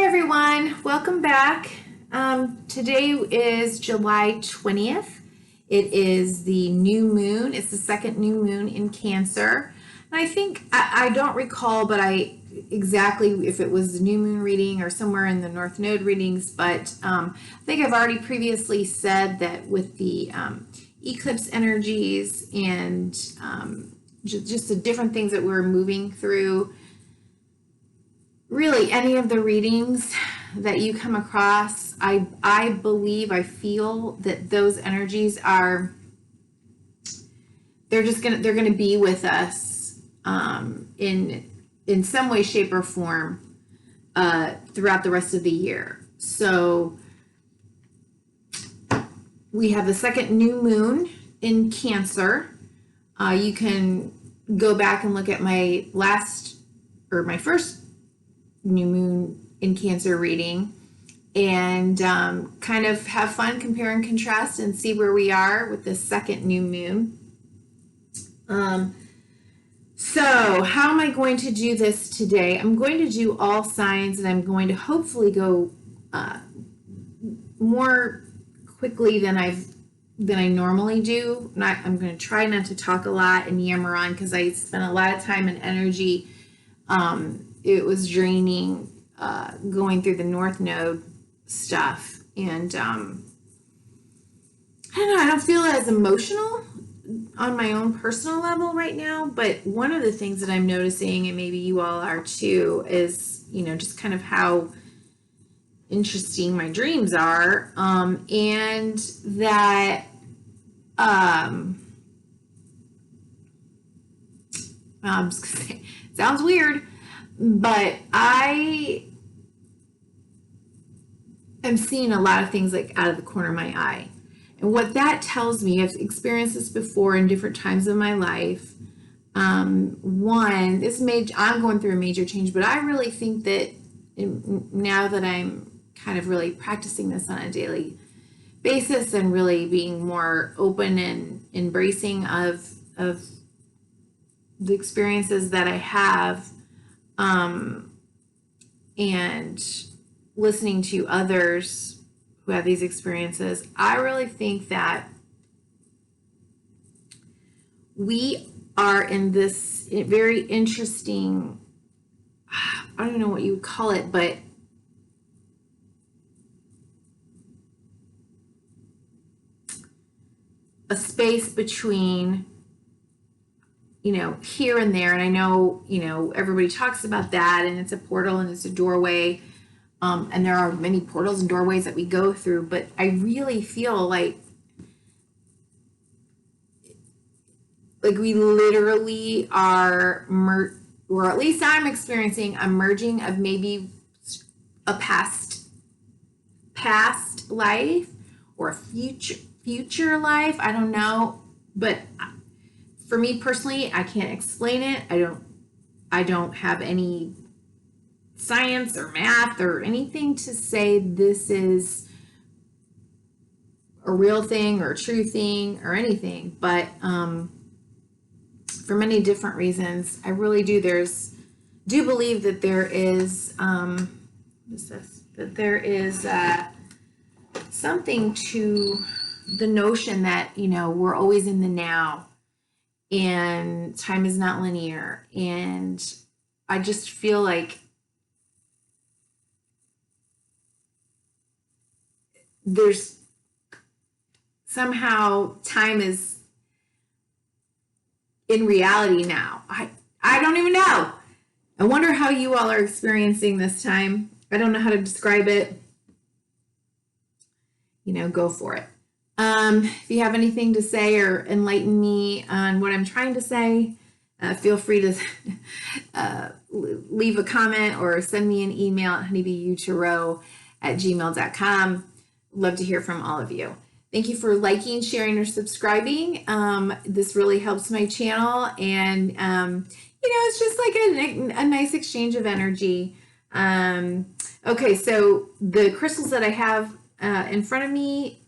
everyone, welcome back. Today is July 20th. It is the new moon. It's the second new moon in Cancer. And I think, I don't recall, but exactly if it was the new moon reading or somewhere in the North Node readings, but I think I've already previously said that with the eclipse energies and just the different things that we're moving through, really any of the readings that you come across, I believe, I feel that those energies are, they're gonna be with us in some way, shape, or form throughout the rest of the year. So we have the second new moon in Cancer. You can go back and look at my first new moon in Cancer reading and kind of have fun, compare and contrast, and see where we are with this second new moon. So how am I going to do this today? I'm going to do all signs, and I'm going to hopefully go more quickly than I normally do. I'm going to try not to talk a lot and yammer on, because I spent a lot of time and energy. It was draining going through the North Node stuff, and I don't know, I don't feel as emotional on my own personal level right now. But one of the things that I'm noticing, and maybe you all are too, is just kind of how interesting my dreams are, and that I'm just gonna say, it sounds weird, but I am seeing a lot of things like out of the corner of my eye. And what that tells me, I've experienced this before in different times of my life. I'm going through a major change, but I really think that now that I'm kind of really practicing this on a daily basis and really being more open and embracing of the experiences that I have, and listening to others who have these experiences, I really think that we are in this very interesting, I don't know what you would call it, but a space between here and there. And I know, everybody talks about that, and it's a portal and it's a doorway. And there are many portals and doorways that we go through, but I really feel like we literally are, or at least I'm experiencing a merging of maybe a past life or a future life. I don't know, but for me personally, I can't explain it. I don't have any science or math or anything to say this is a real thing or a true thing or anything, but for many different reasons, I really do believe that there is something to the notion that we're always in the now, and time is not linear. And I just feel like there's somehow time is in reality now. I don't even know. I wonder how you all are experiencing this time. I don't know how to describe it. Go for it. If you have anything to say or enlighten me on what I'm trying to say, feel free to leave a comment or send me an email at honeybeeutero@gmail.com. Love to hear from all of you. Thank you for liking, sharing, or subscribing. This really helps my channel, and it's just like a nice exchange of energy. Okay, so the crystals that I have in front of me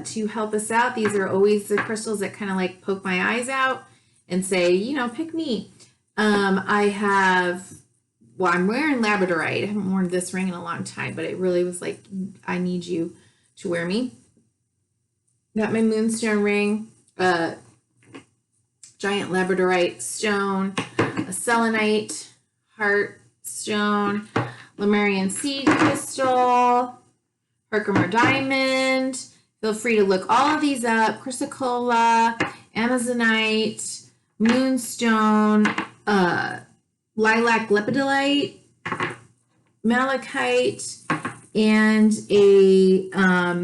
to help us out, these are always the crystals that kind of like poke my eyes out and say, pick me. I have well, I'm wearing labradorite. I haven't worn this ring in a long time, but it really was like, I need you to wear me. Got my moonstone ring, giant labradorite stone, a selenite heart stone, Lemurian seed crystal, Herkimer diamond. Feel free to look all of these up. Chrysocolla, Amazonite, moonstone, lilac lepidolite, malachite, and a I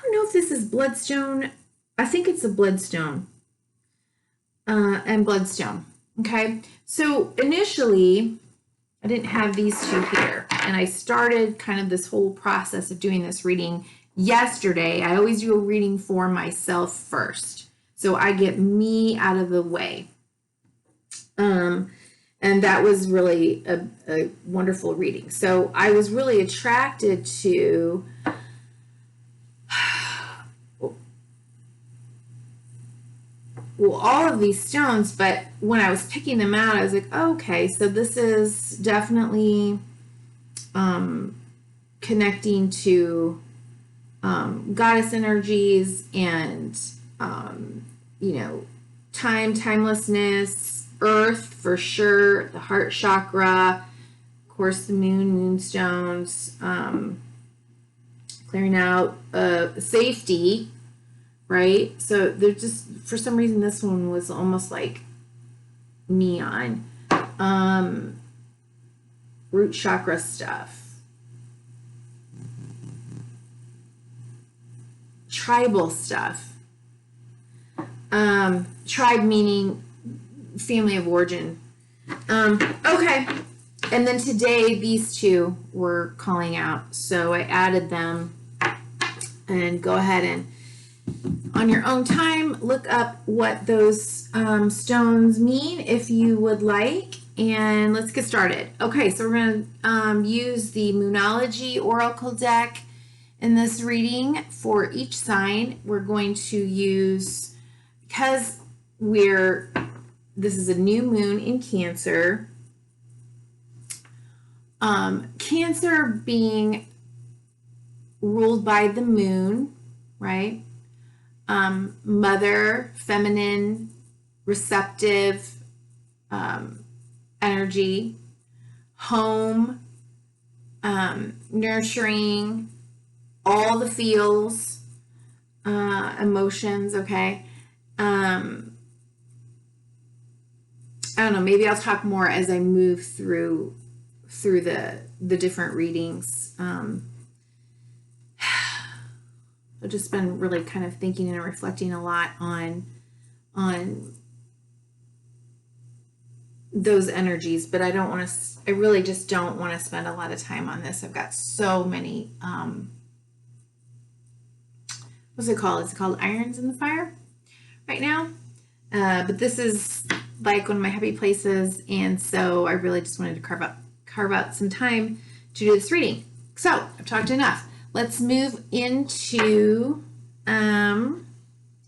don't know if this is bloodstone. I think it's a bloodstone. And bloodstone. Okay, so initially I didn't have these two here, and I started kind of this whole process of doing this reading yesterday. I always do a reading for myself first, so I get me out of the way. And that was really a wonderful reading. So I was really attracted to well, all of these stones, but when I was picking them out, I was like, oh, okay, so this is definitely connecting to goddess energies and, you know, timelessness, earth for sure, the heart chakra, of course, the moonstones, clearing out safety, right? So they're just, for some reason, this one was almost like neon. Root chakra stuff. Tribal stuff. Tribe meaning family of origin. Okay. And then today, these two were calling out. So I added them. And go ahead and on your own time, look up what those stones mean if you would like, and let's get started. Okay, so we're going to use the Moonology Oracle deck in this reading for each sign. We're going to use, because this is a new moon in Cancer, Cancer being ruled by the moon, right? Mother, feminine, receptive energy, home, nurturing, all the feels, emotions, okay? I don't know, maybe I'll talk more as I move through the different readings. I've just been really kind of thinking and reflecting a lot on those energies, but I really just don't want to spend a lot of time on this. I've got so many, what's it called? It's called irons in the fire right now. But this is like one of my happy places, and so I really just wanted to carve out some time to do this reading. So I've talked enough. Let's move into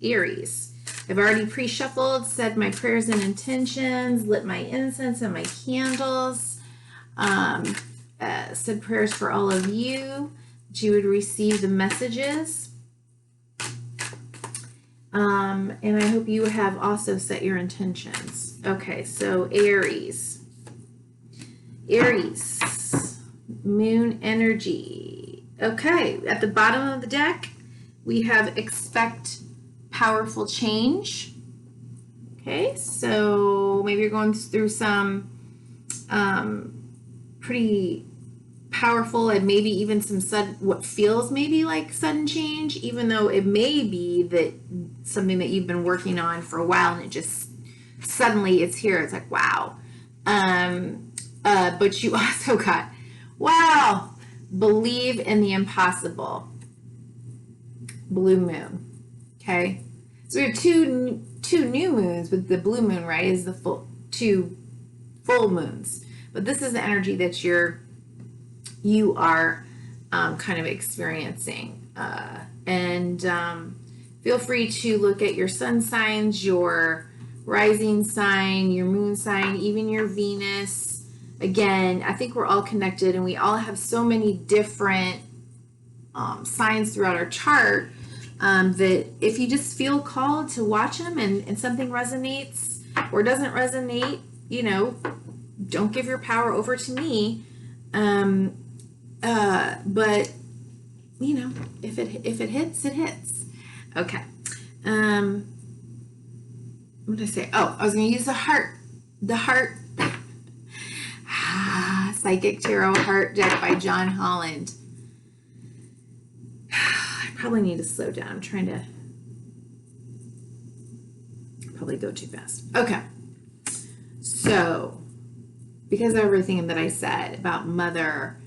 Aries. I've already pre-shuffled, said my prayers and intentions, lit my incense and my candles, said prayers for all of you, that you would receive the messages. And I hope you have also set your intentions. Okay, so Aries, moon energy. Okay, at the bottom of the deck, we have expect powerful change. Okay, so maybe you're going through some pretty powerful and maybe even some sudden, what feels maybe like sudden change, even though it may be that something that you've been working on for a while and it just suddenly it's here. It's like, wow. But you also got, wow, believe in the impossible. Blue moon. Okay. So we have two new moons, with the blue moon, right, is the two full moons. But this is the energy that you are kind of experiencing. And feel free to look at your sun signs, your rising sign, your moon sign, even your Venus, again, I think we're all connected and we all have so many different signs throughout our chart that if you just feel called to watch them and something resonates or doesn't resonate, you know, don't give your power over to me. But you know, if it hits, it hits. Okay. What did I say? Oh, I was going to use the heart. The heart. Psychic Tarot Heart deck by John Holland. I probably need to slow down. I'm trying to probably go too fast. Okay. So, because of everything that I said about mother,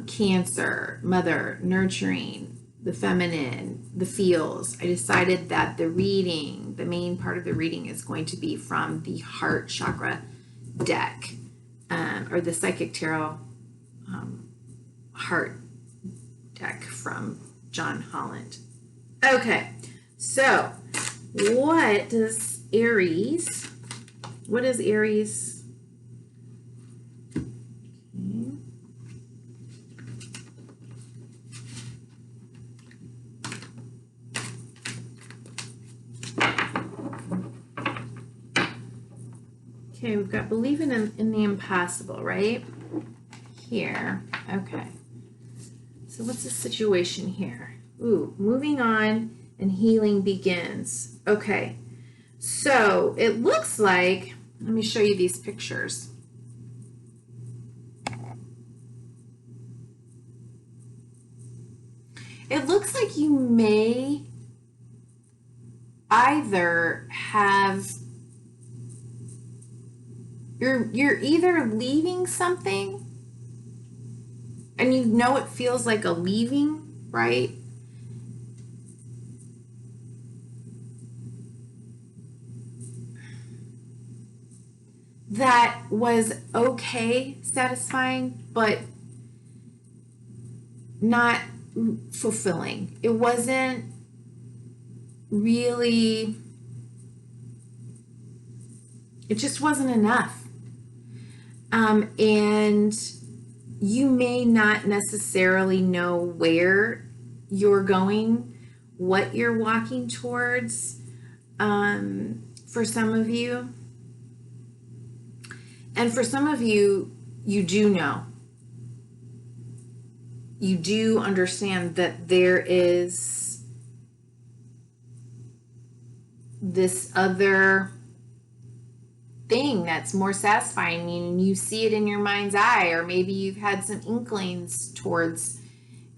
Cancer, mother, nurturing, the feminine, the feels, I decided that the reading, the main part of the reading is going to be from the heart chakra deck, or the Psychic Tarot heart deck from John Holland. Okay, so what is Aries? Okay, we've got believing in the impossible, right? Here. Okay. So what's the situation here? Ooh, moving on and healing begins. Okay. So it looks like, let me show you these pictures. It looks like you may either have you're either leaving something and you know it feels like a leaving, right? That was okay, satisfying, but not fulfilling. It wasn't really, it just wasn't enough. And you may not necessarily know where you're going, what you're walking towards, for some of you. And for some of you, you do know. You do understand that there is this other thing that's more satisfying, and you see it in your mind's eye, or maybe you've had some inklings towards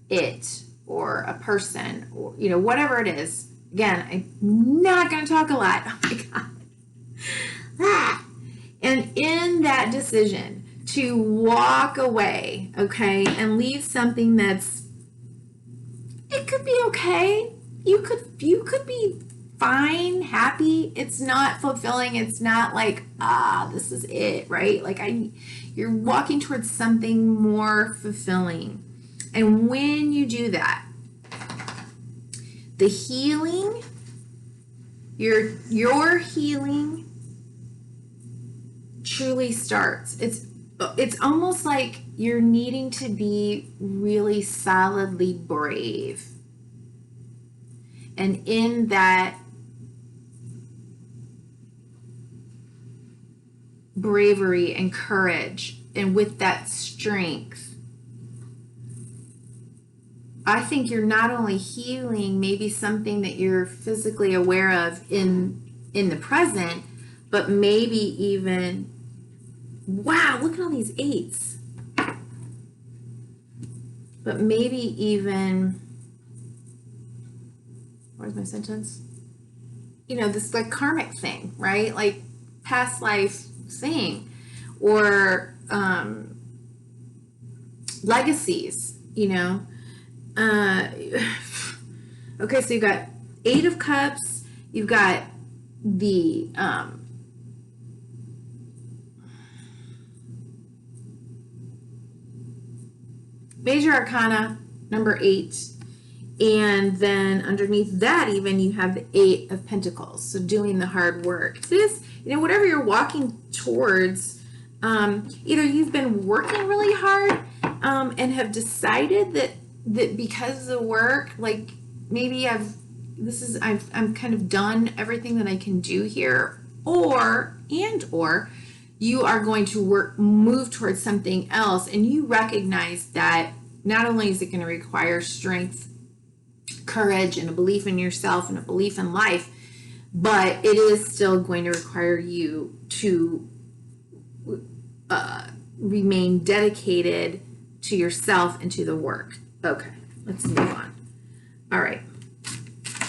it or a person, or you know, whatever it is. Again, I'm not going to talk a lot. Oh my God. And in that decision to walk away, okay, and leave something that's, it could be okay. You could be fine, happy. It's not fulfilling. It's not like, this is it, right? Like you're walking towards something more fulfilling. And when you do that, the healing, your healing truly starts. It's almost like you're needing to be really solidly brave. And in that bravery and courage, and with that strength, I think you're not only healing maybe something that you're physically aware of in the present, but maybe even, wow, look at all these eights. But maybe even, where's my sentence? You know, this like karmic thing, right? Like past life thing, or legacies, you know. Okay, so you've got Eight of Cups, you've got the Major Arcana, number 8, and then underneath that even you have the 8 of Pentacles, so doing the hard work. This, you know, whatever you're walking towards, Either you've been working really hard and have decided that because of the work, like maybe I'm kind of done everything that I can do here, or you are going to move towards something else, and you recognize that not only is it going to require strength, courage, and a belief in yourself and a belief in life, but it is still going to require you to remain dedicated to yourself and to the work. Okay, let's move on. All right,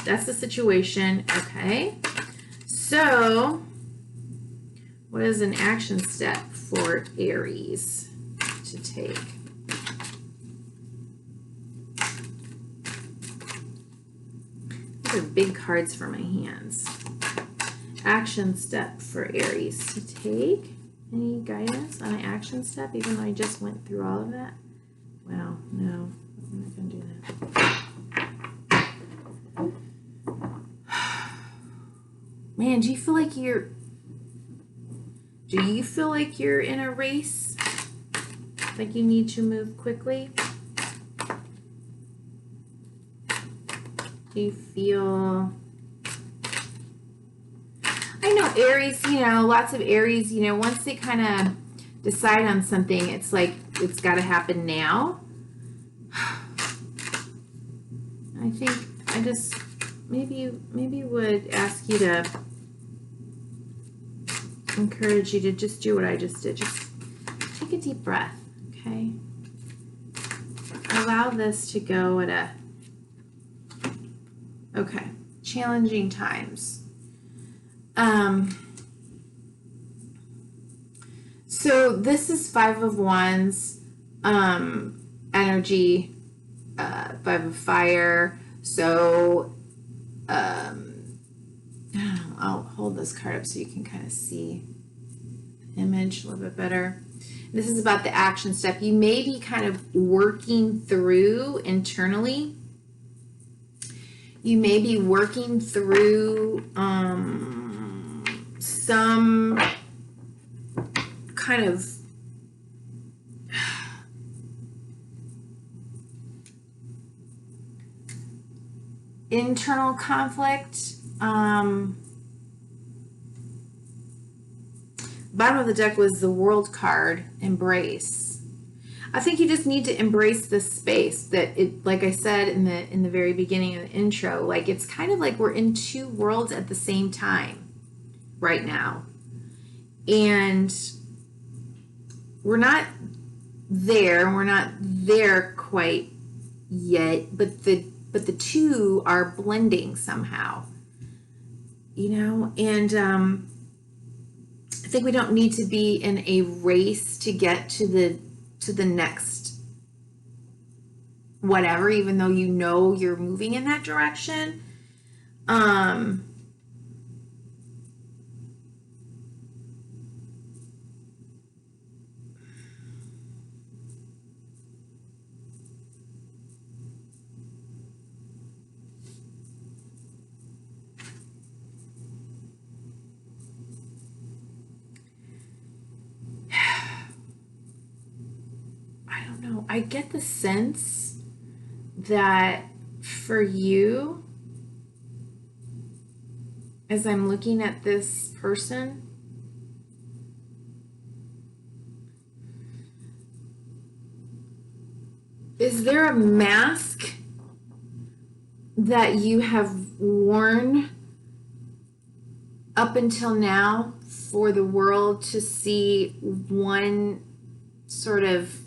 that's the situation. Okay, so what is an action step for Aries to take? These are big cards for my hands. Action step for Aries to take. Any guidance on an action step, even though I just went through all of that? Wow, no, I'm not going to do that. Man, do you feel like you're in a race? Like you need to move quickly? Do you feel... I know Aries, lots of Aries, once they kind of decide on something, it's like it's got to happen now. I think I just maybe would ask you to encourage you to just do what I just did. Just take a deep breath, okay? Allow this to go at okay, challenging times. So this is 5 of Wands, energy, 5 of Fire. So, I'll hold this card up so you can kind of see the image a little bit better. This is about the action step. You may be kind of working through internally. You may be working through some kind of internal conflict. Bottom of the deck was the World card, embrace. I think you just need to embrace this space that it, like I said in the very beginning of the intro, like it's kind of like we're in two worlds at the same time right now. And we're not there quite yet, but the two are blending somehow. And I think we don't need to be in a race to get to the next whatever, even though you're moving in that direction. I get the sense that for you, as I'm looking at this person, is there a mask that you have worn up until now for the world to see one sort of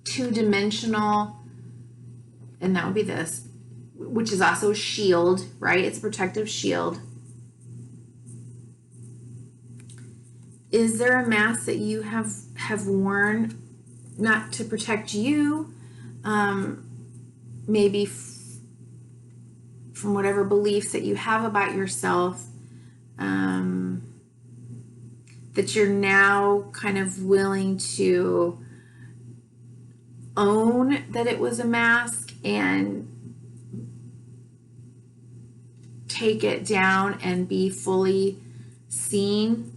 two-dimensional, and that would be this, which is also a shield, right? It's a protective shield. Is there a mask that you have worn not to protect you, maybe from whatever beliefs that you have about yourself, that you're now kind of willing to own that it was a mask and take it down and be fully seen.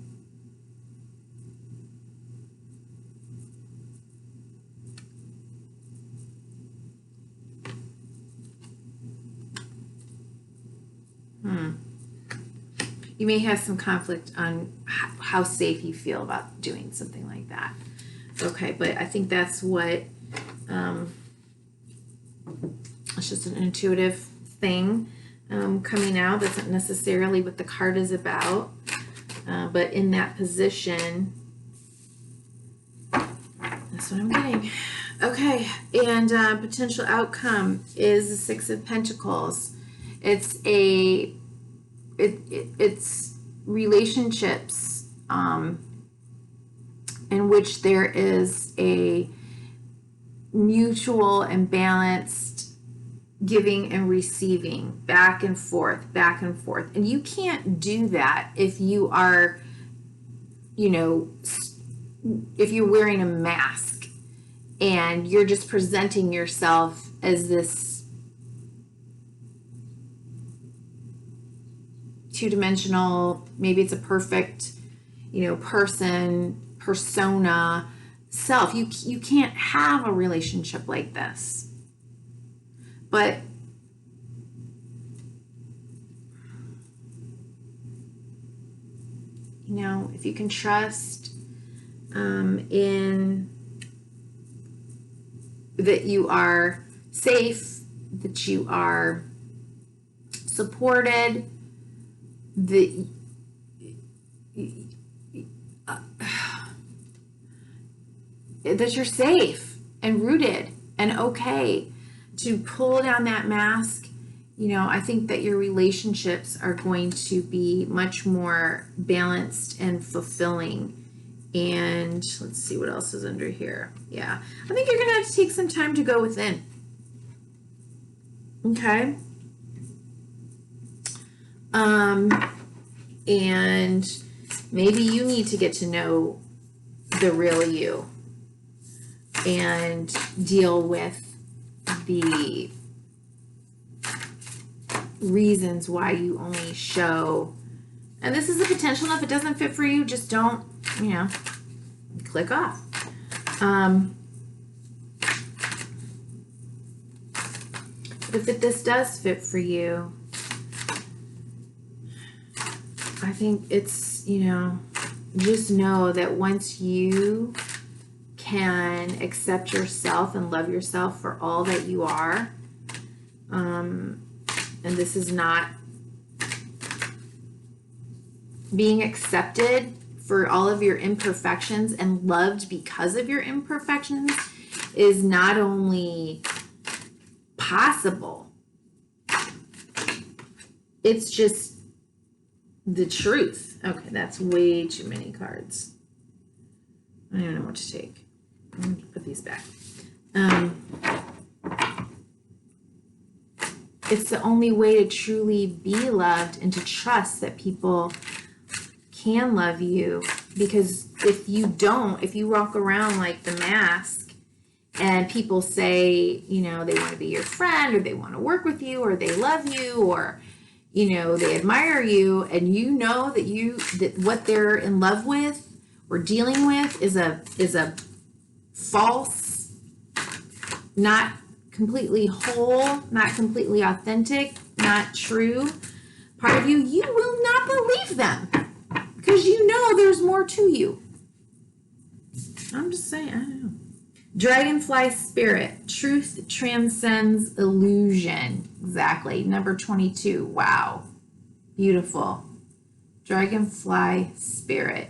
You may have some conflict on how safe you feel about doing something like that. Okay, but I think that's what, it's just an intuitive thing coming out. That's not necessarily what the card is about, but in that position, that's what I'm getting. Okay, and potential outcome is the Six of Pentacles. It's it's relationships in which there is a mutual and balanced giving and receiving, back and forth, back and forth. And you can't do that if you are, you know, if you're wearing a mask and you're just presenting yourself as this two-dimensional, maybe it's a perfect, you know, persona, self. You can't have a relationship like this. But you know, if you can trust in that you are safe, that you are supported, that you're safe and rooted and okay to pull down that mask, you know, I think that your relationships are going to be much more balanced and fulfilling. And let's see what else is under here. Yeah, I think you're going to have to take some time to go within. Okay. And maybe you need to get to know the real you and deal with the reasons why you only show. And this is a potential. If it doesn't fit for you, just don't, you know, click off. But if this does fit for you, I think it's, you know, just know that once you can accept yourself and love yourself for all that you are, and this is not being accepted for all of your imperfections and loved because of your imperfections, is not only possible, it's just the truth. Okay, that's way too many cards. I don't even know what to take. I'm going to put these back. It's the only way to truly be loved and to trust that people can love you. Because if you don't, if you walk around like the mask and people say, you know, they want to be your friend or they want to work with you or they love you or, you know, they admire you, and you know that what they're in love with or dealing with is a false, not completely whole, not completely authentic, not true part of you, you will not believe them because you know there's more to you. I'm just saying, I don't know. Dragonfly spirit, truth transcends illusion. Exactly. Number 22. Wow. Beautiful. Dragonfly spirit.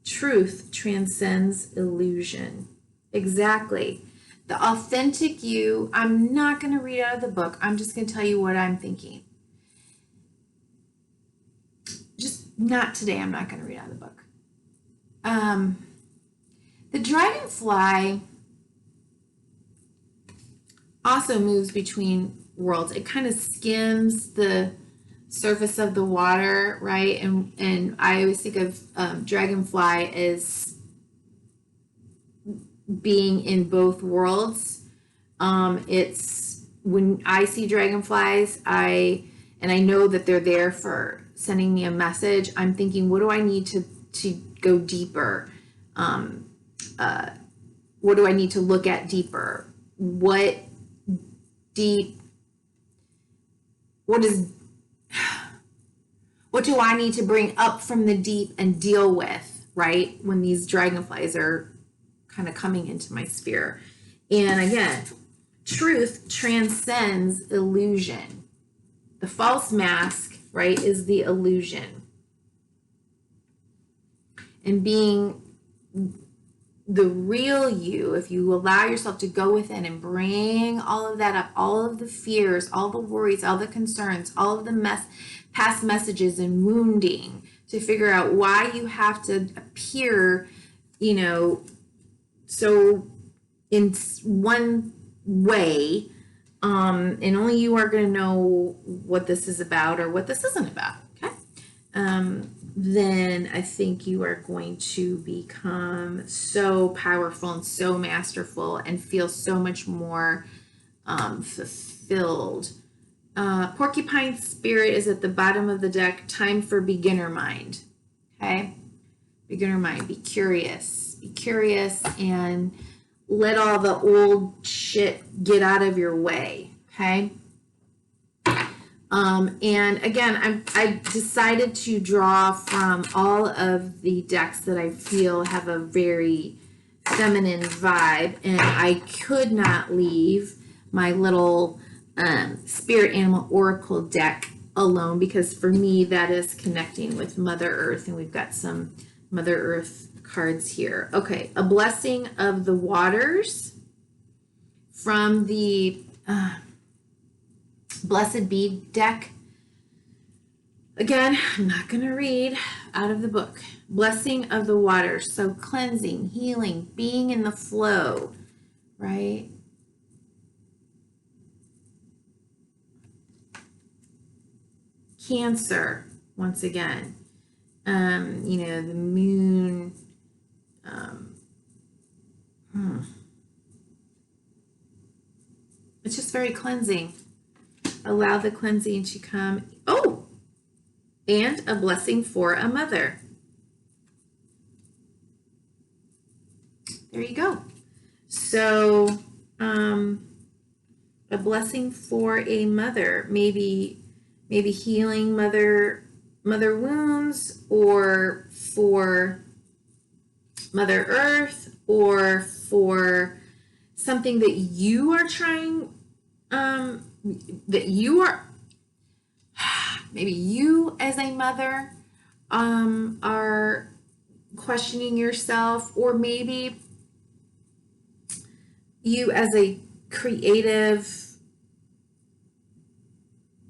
Truth transcends illusion. Exactly. The authentic you, I'm not going to read out of the book. I'm just going to tell you what I'm thinking. Just not today. I'm not going to read out of the book. The dragonfly also moves between worlds. It kind of skims the surface of the water, right? And I always think of dragonfly as being in both worlds. It's when I see dragonflies, I know that they're there for sending me a message, I'm thinking, what do I need to go deeper? What do I need to look at deeper? What do I need to bring up from the deep and deal with, right? When these dragonflies are kind of coming into my sphere. And again, truth transcends illusion. The false mask, right, is the illusion. And being the real you, if you allow yourself to go within and bring all of that up, all of the fears, all the worries, all the concerns, all of the past messages and wounding, to figure out why you have to appear, so in one way, and only you are going to know what this is about or what this isn't about, okay? Then I think you are going to become so powerful and so masterful and feel so much more fulfilled. Porcupine Spirit is at the bottom of the deck. Time for beginner mind, okay? Beginner mind, be curious and let all the old shit get out of your way, okay? And again, I decided to draw from all of the decks that I feel have a very feminine vibe, and I could not leave my little Spirit Animal Oracle deck alone, because for me that is connecting with Mother Earth, and we've got some Mother Earth cards here. Okay, a blessing of the waters from the Blessed Bead deck. Again, I'm not going to read out of the book. Blessing of the waters. So cleansing, healing, being in the flow, right? Cancer, once again. The moon. It's just very cleansing. Allow the cleansing to come. Oh, and a blessing for a mother. There you go. So, a blessing for a mother, maybe healing mother wounds, or for Mother Earth, or for something that you are trying, that you are, maybe you as a mother are questioning yourself, or maybe you as a creative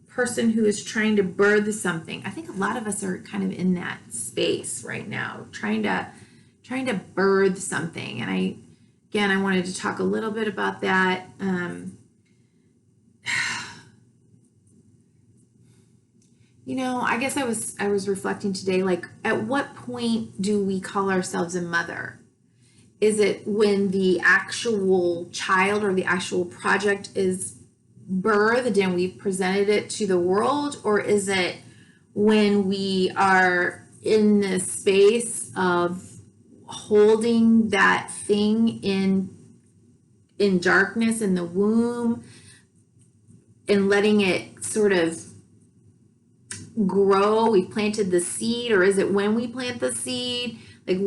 person who is trying to birth something. I think a lot of us are kind of in that space right now, trying to birth something. And I wanted to talk a little bit about that. I guess I was reflecting today, like, at what point do we call ourselves a mother? Is it when the actual child or the actual project is birthed and we've presented it to the world? Or is it when we are in this space of holding that thing in darkness in the womb and letting it sort of grow? We planted the seed, or is it when we plant the seed? Like,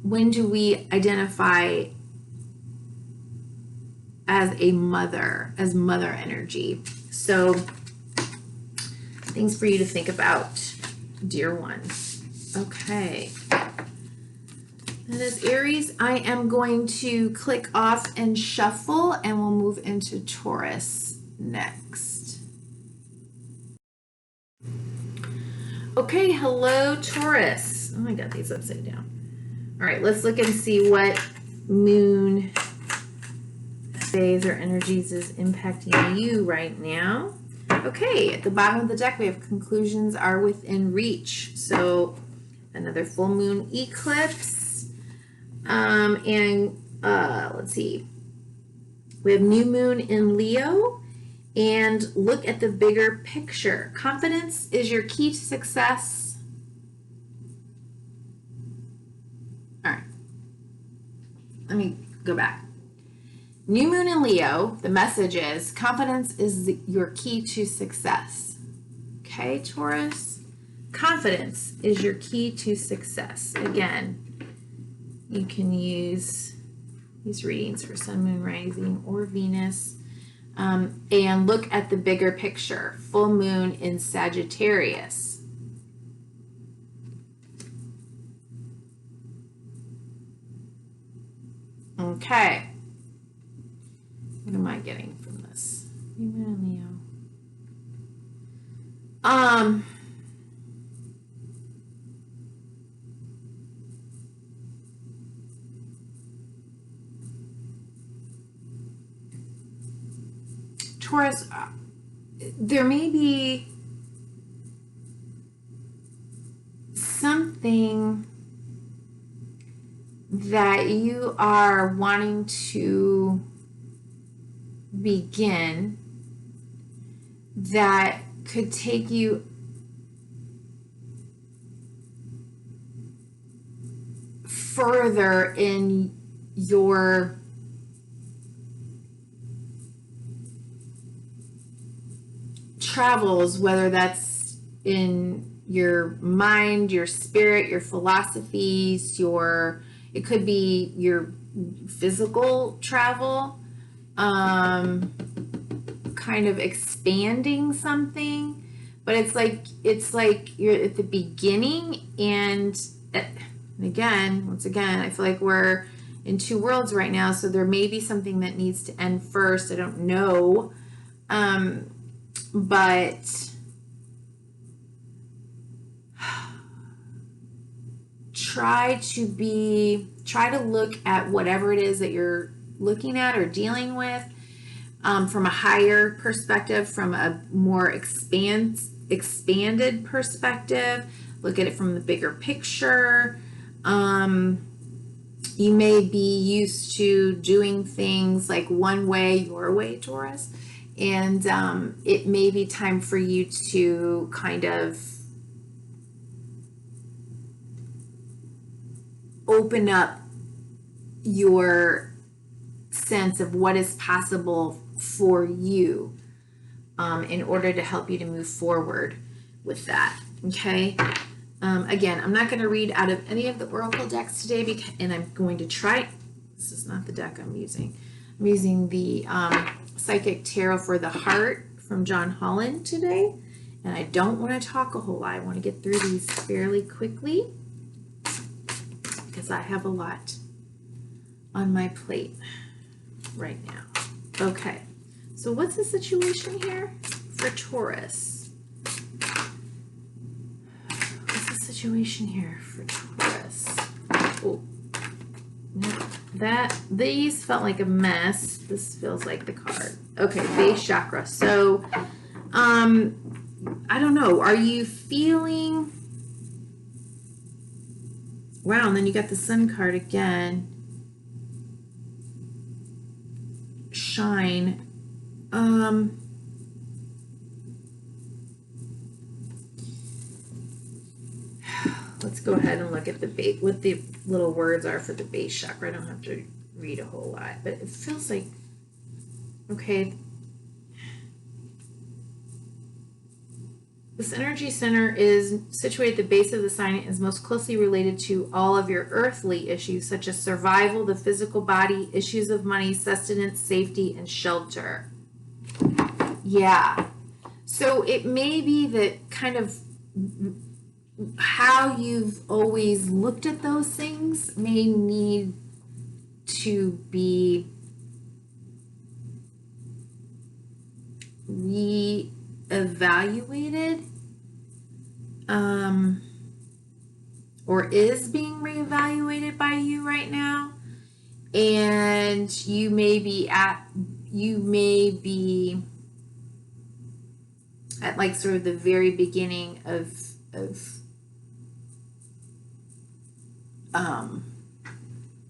when do we identify as a mother, as mother energy? So things for you to think about, dear one. Okay. And as Aries, I am going to click off and shuffle, and we'll move into Taurus next. Okay, hello Taurus. Oh, I got these upside down. All right, let's look and see what moon phase or energies is impacting you right now. Okay, at the bottom of the deck, we have conclusions are within reach. So another full moon eclipse. Let's see. We have new moon in Leo and look at the bigger picture. Confidence is your key to success. All right, let me go back. New moon in Leo, the message is confidence is your key to success. Okay, Taurus? Confidence is your key to success. Again, you can use these readings for Sun, Moon, Rising, or Venus. And look at the bigger picture. Full moon in Sagittarius. Okay. What am I getting from this? New moon in Leo. Taurus, there may be something that you are wanting to begin that could take you further in your travels, whether that's in your mind, your spirit, your philosophies, it could be your physical travel, kind of expanding something, but it's like you're at the beginning, and once again, I feel like we're in two worlds right now, so there may be something that needs to end first. I don't know. But try to look at whatever it is that you're looking at or dealing with from a higher perspective, from a more expanded perspective. Look at it from the bigger picture. You may be used to doing things like one way, your way, Taurus. And it may be time for you to kind of open up your sense of what is possible for you in order to help you to move forward with that. Okay. Again, I'm not going to read out of any of the oracle decks today, and I'm going to try. This is not the deck I'm using. I'm using the Psychic Tarot for the Heart from John Holland today, and I don't want to talk a whole lot. I want to get through these fairly quickly because I have a lot on my plate right now. Okay, so what's the situation here for Taurus? What's the situation here for Taurus? Oh, no. These felt like a mess. This feels like the card. Okay, base chakra. So, I don't know. Are you feeling? Wow, and then you got the Sun card again. Shine. Let's go ahead and look at what the little words are for the base chakra. I don't have to read a whole lot, but it feels like, okay, this energy center is situated at the base of the sign and is most closely related to all of your earthly issues, such as survival, the physical body, issues of money, sustenance, safety, and shelter. Yeah. So it may be that kind of how you've always looked at those things may need to be reevaluated, or is being reevaluated by you right now, and you may be at like sort of the very beginning of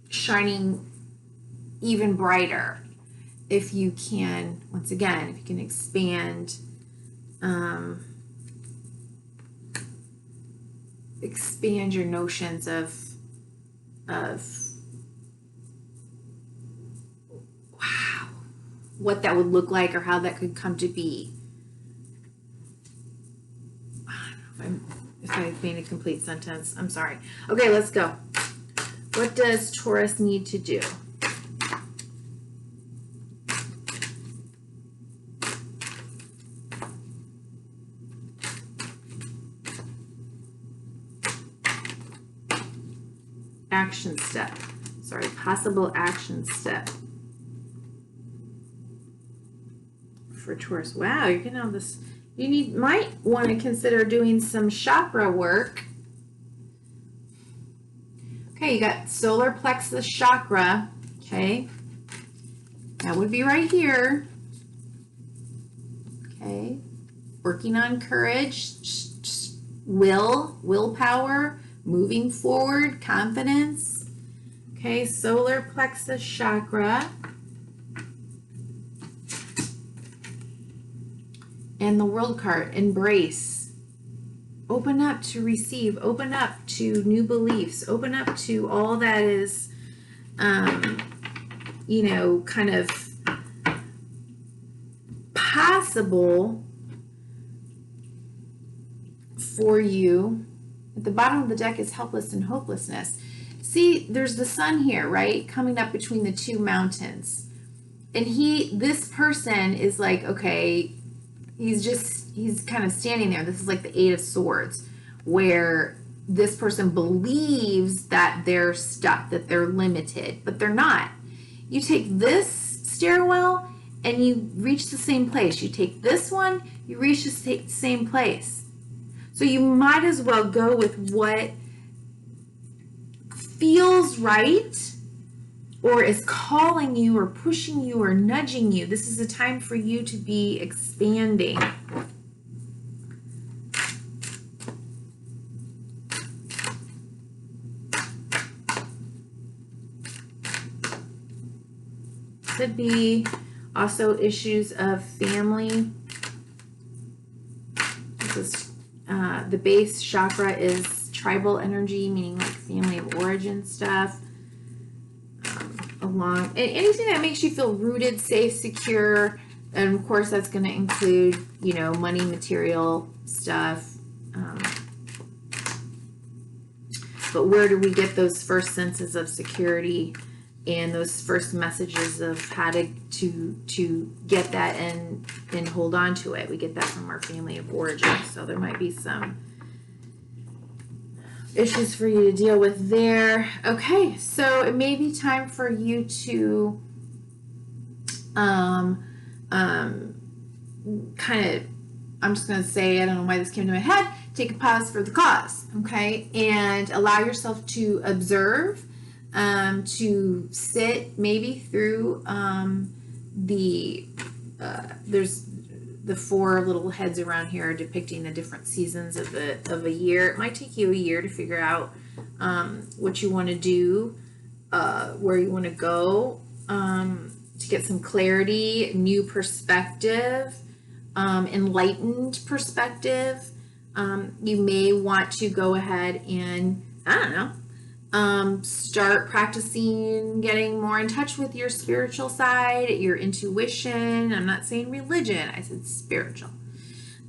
shining even brighter if you can, once again, if you can expand expand your notions of wow, what that would look like or how that could come to be. I don't know if I made a complete sentence. I'm sorry. Okay, let's go. What does Taurus need to do? Action step. Sorry, possible action step for Taurus. Wow, you're getting all this. You might want to consider doing some chakra work. Okay, you got solar plexus chakra. Okay, that would be right here. Okay, working on courage, willpower, moving forward, confidence. Okay, solar plexus chakra. And the world card, embrace. Open up to receive, open up to new beliefs, open up to all that is, you know, kind of possible for you. At the bottom of the deck is helpless and hopelessness. See, there's the sun here, right? Coming up between the two mountains. And this person is like, okay, he's kind of standing there. This is like the Eight of Swords, where this person believes that they're stuck, that they're limited, but they're not. You take this stairwell and you reach the same place. You take this one, you reach the same place. So you might as well go with what feels right or is calling you or pushing you or nudging you. This is a time for you to be expanding. Could be also issues of family. This is, the base chakra is tribal energy, meaning like family of origin stuff. Along anything that makes you feel rooted, safe, secure, and of course that's going to include, you know, money, material stuff. But where do we get those first senses of security and those first messages of how to get that and hold on to it? We get that from our family of origin. So there might be some issues for you to deal with there. Okay, so it may be time for you to kind of, I'm just going to say, I don't know why this came to my head, take a pause for the cause, okay, and allow yourself to observe, to sit maybe through there's the four little heads around here depicting the different seasons of a year. It might take you a year to figure out what you want to do, where you want to go, to get some clarity, new perspective, enlightened perspective. You may want to go ahead and, I don't know, start practicing getting more in touch with your spiritual side, your intuition. I'm not saying religion, I said spiritual.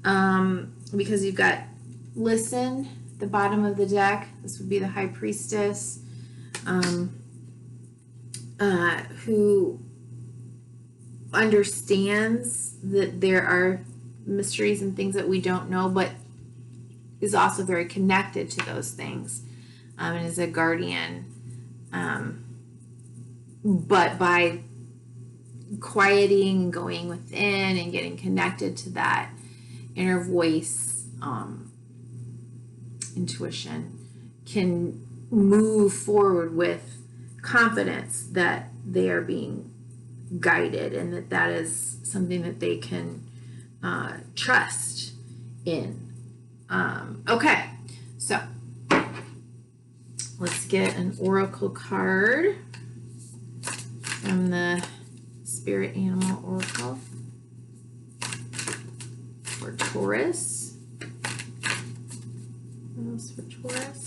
Because you've got listen, the bottom of the deck. This would be the High Priestess, who understands that there are mysteries and things that we don't know, but is also very connected to those things. And is a guardian, but by quieting and going within and getting connected to that inner voice, intuition, can move forward with confidence that they are being guided and that is something that they can trust in. Okay, so let's get an oracle card from the Spirit Animal Oracle for Taurus. What else for Taurus?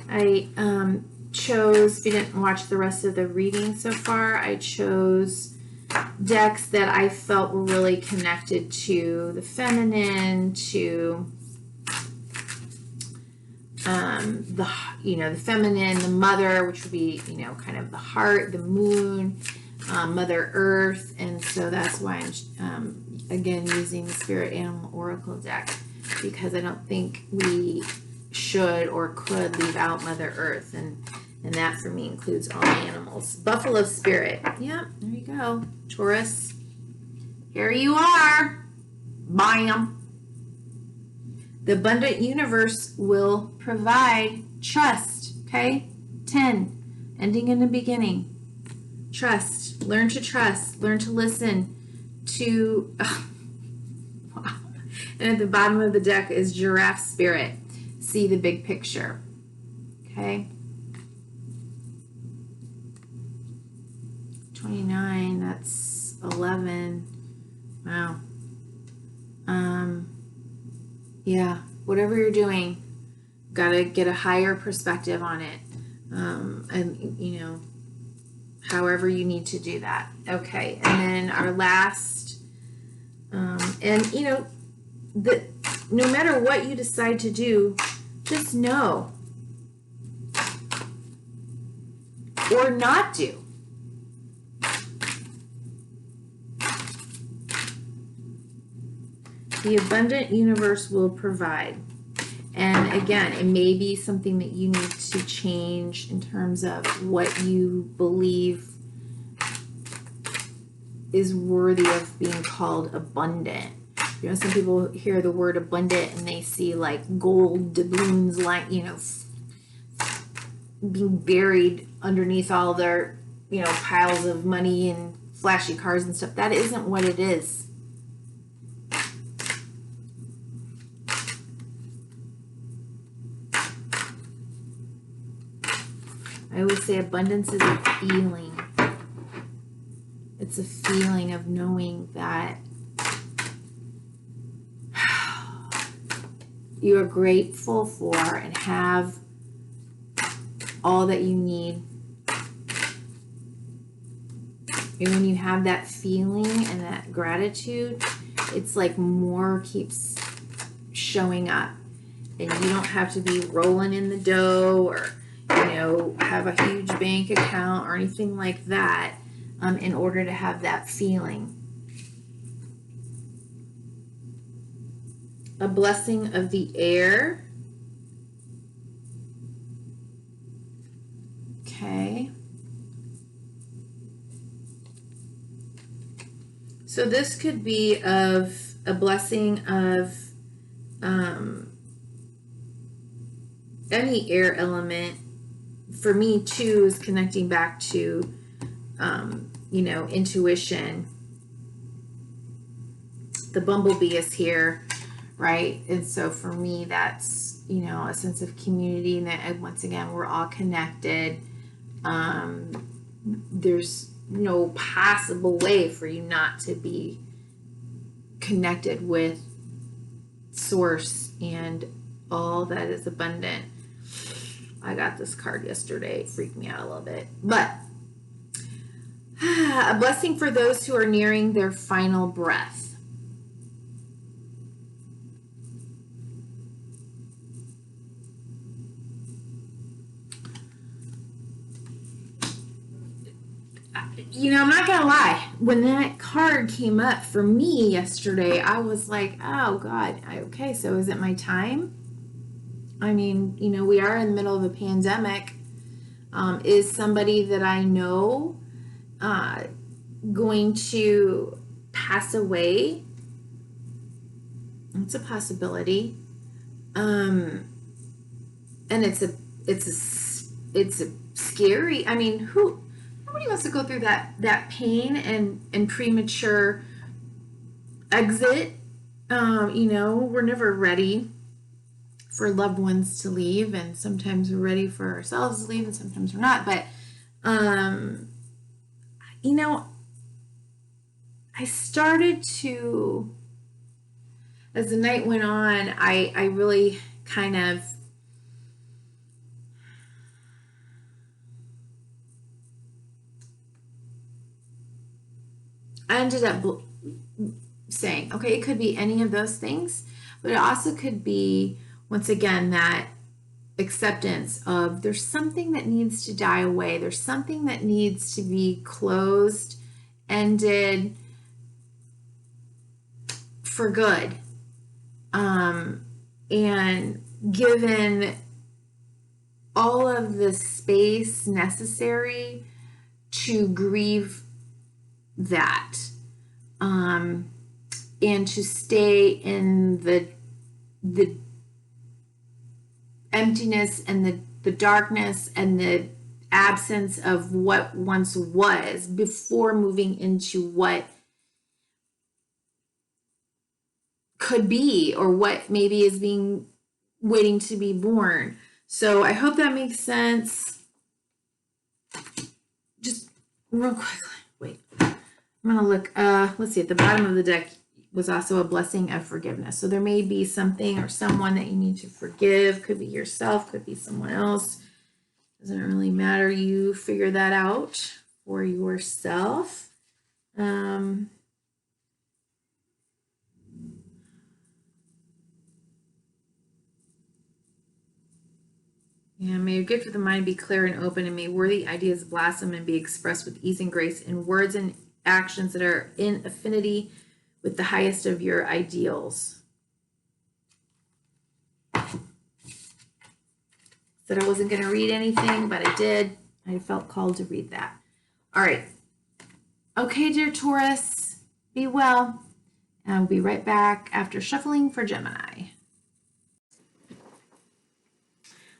I chose, if you didn't watch the rest of the reading so far, I chose decks that I felt were really connected to the feminine, to the feminine, the mother, which would be, kind of the heart, the moon, Mother Earth. And so that's why I'm, again, using the Spirit Animal Oracle deck, because I don't think we should or could leave out Mother Earth. And that for me includes all animals. Buffalo Spirit. Yep, there you go. Taurus. Here you are. Bam. The abundant universe will provide trust. Okay? 10. Ending in the beginning. Trust. Learn to trust. Learn to listen to... Wow. And at the bottom of the deck is Giraffe Spirit. See the big picture. Okay? 29, that's 11. Wow. Yeah, whatever you're doing, gotta get a higher perspective on it. And however you need to do that. Okay, and then our last, that no matter what you decide to do, just know or not do. The abundant universe will provide. And again, it may be something that you need to change in terms of what you believe is worthy of being called abundant. Some people hear the word abundant and they see like gold doubloons, like, being buried underneath all their, piles of money and flashy cars and stuff. That isn't what it is. I always say abundance is a feeling. It's a feeling of knowing that you are grateful for and have all that you need. And when you have that feeling and that gratitude, it's like more keeps showing up. And you don't have to be rolling in the dough or have a huge bank account or anything like that in order to have that feeling. A blessing of the air. Okay. So this could be of a blessing of any air element. For me, too, is connecting back to, intuition. The bumblebee is here, right? And so for me, that's, a sense of community. And that, once again, we're all connected. There's no possible way for you not to be connected with Source and all that is abundant. I got this card yesterday. It freaked me out a little bit. But a blessing for those who are nearing their final breath. I'm not going to lie. When that card came up for me yesterday, I was like, oh, God. Okay, so is it my time? I mean, we are in the middle of a pandemic. Is somebody that I know going to pass away? It's a possibility. And it's a scary. I mean, nobody wants to go through that pain and premature exit. We're never ready. for loved ones to leave, and sometimes we're ready for ourselves to leave and sometimes we're not. But you know, I started to, as the night went on, I really kind of I ended up saying, okay, it could be any of those things, but it also could be, once again, that acceptance of there's something that needs to die away. There's something that needs to be closed, ended for good. And given all of the space necessary to grieve that, and to stay in the emptiness and the darkness and the absence of what once was before moving into what could be, or what maybe is being waiting to be born. So I hope that makes sense. Just real quickly, wait, I'm gonna look, let's see, at the bottom of the deck was also a blessing of forgiveness. So there may be something or someone that you need to forgive. Could be yourself, could be someone else. Doesn't really matter. You figure that out for yourself. Yeah, may your gift of the mind be clear and open, and may worthy ideas blossom and be expressed with ease and grace in words and actions that are in affinity with the highest of your ideals. Said I wasn't going to read anything, but I did. I felt called to read that. All right. Okay, dear Taurus, be well. And I'll be right back after shuffling for Gemini.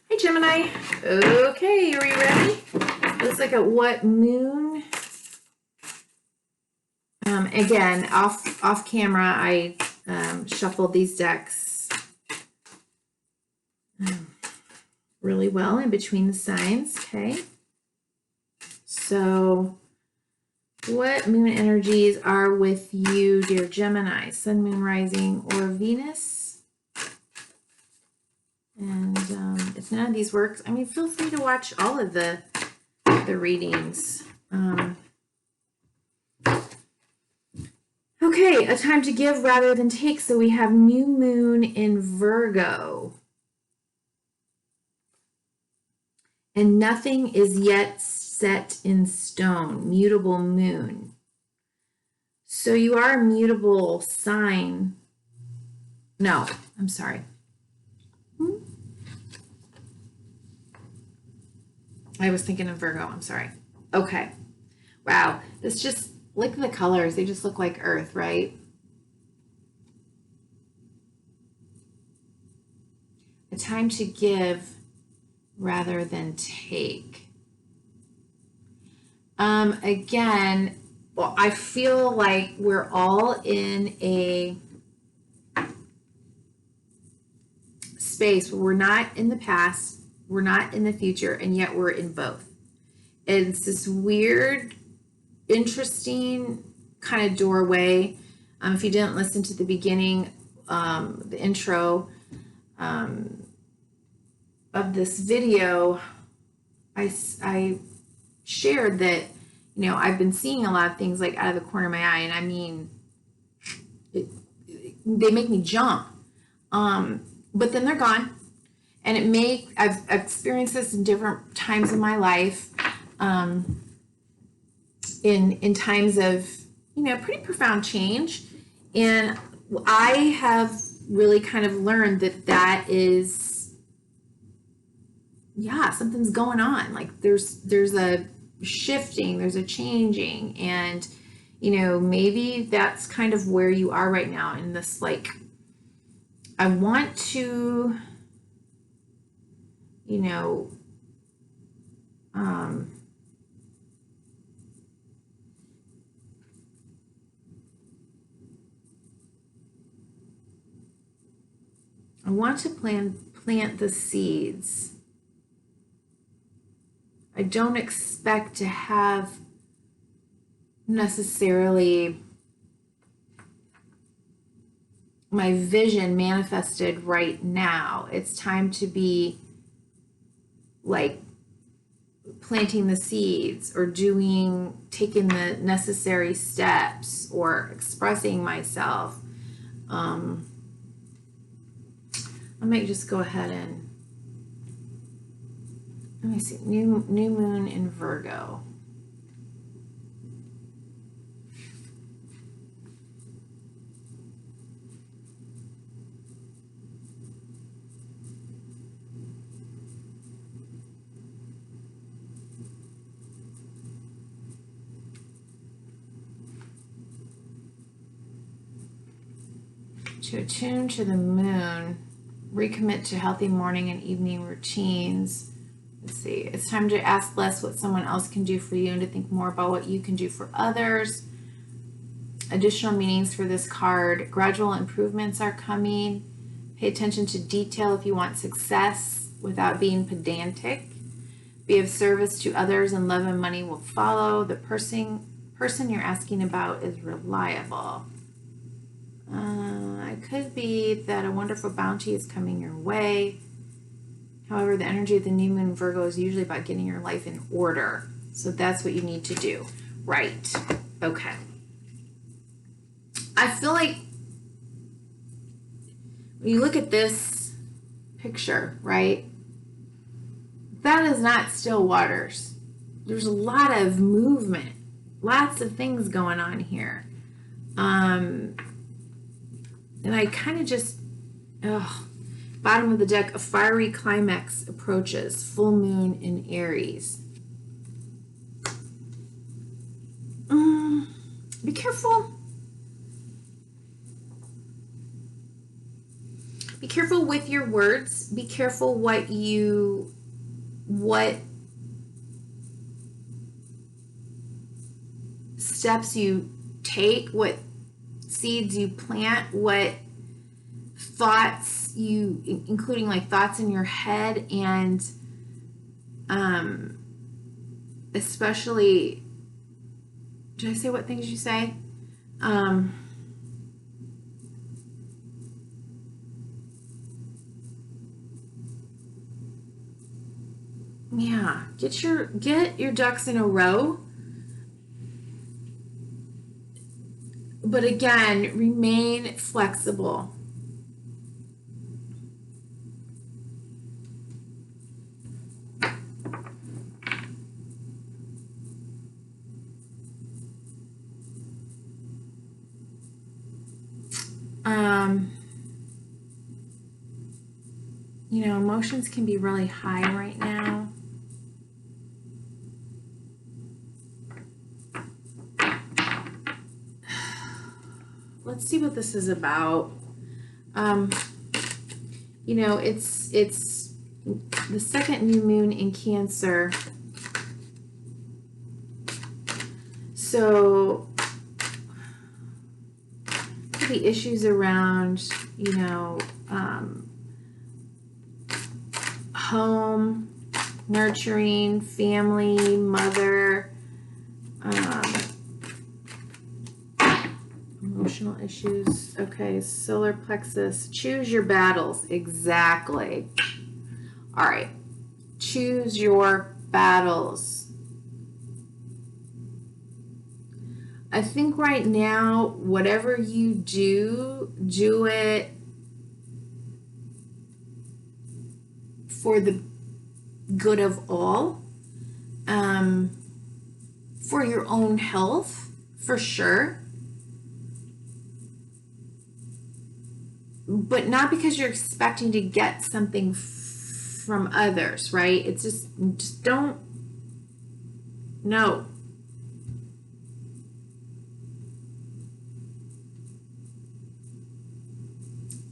Hey, Gemini. Okay, are you ready? Looks like at what moon? Again, off camera, I shuffled these decks really well in between the signs. Okay. So, what moon energies are with you, dear Gemini? Sun, moon, rising, or Venus? And if none of these works, I mean, feel free to watch all of the readings. Okay, a time to give rather than take. So we have new moon in Virgo. And nothing is yet set in stone, mutable moon. So you are a mutable sign. No, I'm sorry. I was thinking of Virgo, I'm sorry. Okay. Wow, this just, look at the colors. They just look like Earth, right? A time to give rather than take. Again, well, I feel like we're all in a space where we're not in the past, we're not in the future, and yet we're in both. And it's this weird, interesting kind of doorway. If you didn't listen to the beginning, the intro of this video, I shared that, you know, I've been seeing a lot of things like out of the corner of my eye, and I mean, they make me jump. But then they're gone. And I've experienced this in different times of my life, in times of, you know, pretty profound change. And I have really kind of learned that is, yeah, something's going on. Like there's a shifting, there's a changing, and, you know, maybe that's kind of where you are right now in this, like, I want to, you know, I want to plant the seeds. I don't expect to have necessarily my vision manifested right now. It's time to be like planting the seeds or taking the necessary steps or expressing myself. I might just go ahead and let me see, new moon in Virgo. To attune to the moon, recommit to healthy morning and evening routines. Let's see, it's time to ask less what someone else can do for you and to think more about what you can do for others. Additional meanings for this card. Gradual improvements are coming. Pay attention to detail if you want success without being pedantic. Be of service to others and love and money will follow. The person you're asking about is reliable. It could be that a wonderful bounty is coming your way. However, the energy of the new moon Virgo is usually about getting your life in order. So that's what you need to do. Right. Okay. I feel like when you look at this picture, right? That is not still waters. There's a lot of movement, lots of things going on here. And I kind of just, bottom of the deck, a fiery climax approaches, full moon in Aries. Be careful. Be careful with your words. Be careful what steps you take, what seeds you plant, what thoughts including like thoughts in your head, and especially, did I say what things you say? Yeah, get your ducks in a row. But again, remain flexible. Emotions can be really high right now. Let's see what this is about. It's the second new moon in Cancer. So could be issues around, home, nurturing, family, mother, emotional issues. Okay, solar plexus. Choose your battles. Exactly. All right. Choose your battles. I think right now, whatever you do it for the good of all, for your own health, for sure. But not because you're expecting to get something from others, right? It's just don't, no.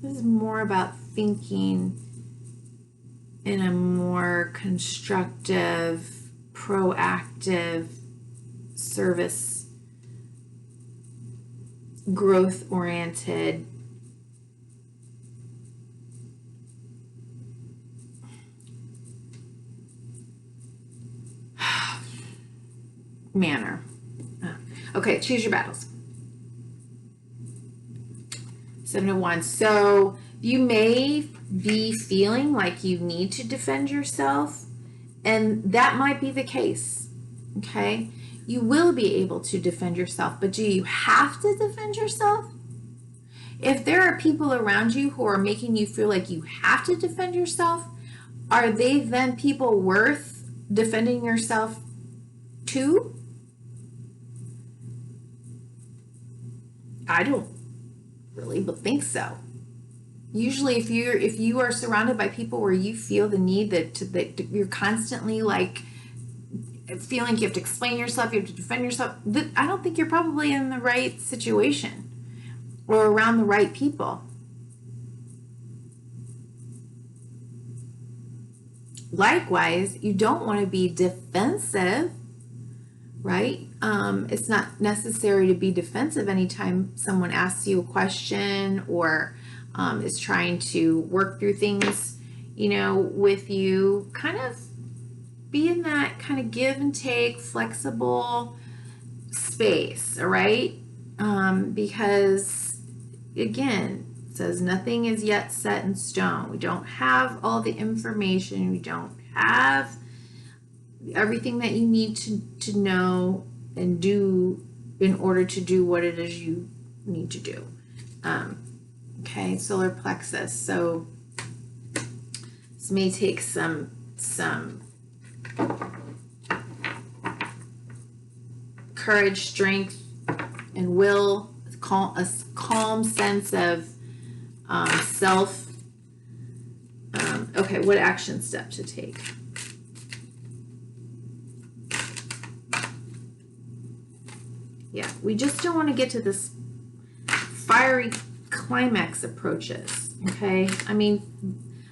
This is more about thinking in a more constructive, proactive, service, growth-oriented manner. Okay, choose your battles. 7 of Wands. So you may be feeling like you need to defend yourself, and that might be the case. Okay, you will be able to defend yourself, but do you have to defend yourself? If there are people around you who are making you feel like you have to defend yourself, are they then people worth defending yourself to? I don't really think so. Usually if you are surrounded by people where you feel the need that you're constantly like feeling you have to explain yourself, you have to defend yourself, I don't think you're probably in the right situation or around the right people. Likewise, you don't want to be defensive, right? It's not necessary to be defensive anytime someone asks you a question or is trying to work through things, with you. Kind of be in that kind of give and take, flexible space, all right? Because, again, it says nothing is yet set in stone. We don't have all the information. We don't have everything that you need to know and do in order to do what it is you need to do. Okay, solar plexus. So this may take some courage, strength, and will, a calm sense of self. Okay, what action step to take? Yeah, we just don't want to get to this fiery climax approaches, okay? I mean,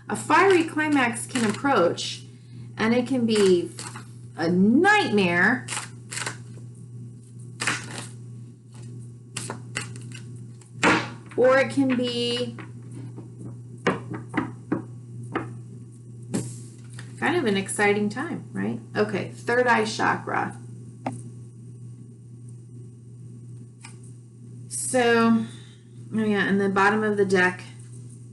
a fiery climax can approach, and it can be a nightmare, or it can be kind of an exciting time, right? Okay, third eye chakra. So, oh yeah, and the bottom of the deck,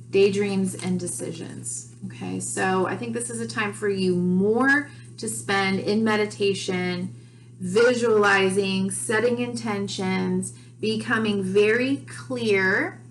daydreams and decisions. Okay, so I think this is a time for you more to spend in meditation, visualizing, setting intentions, becoming very clear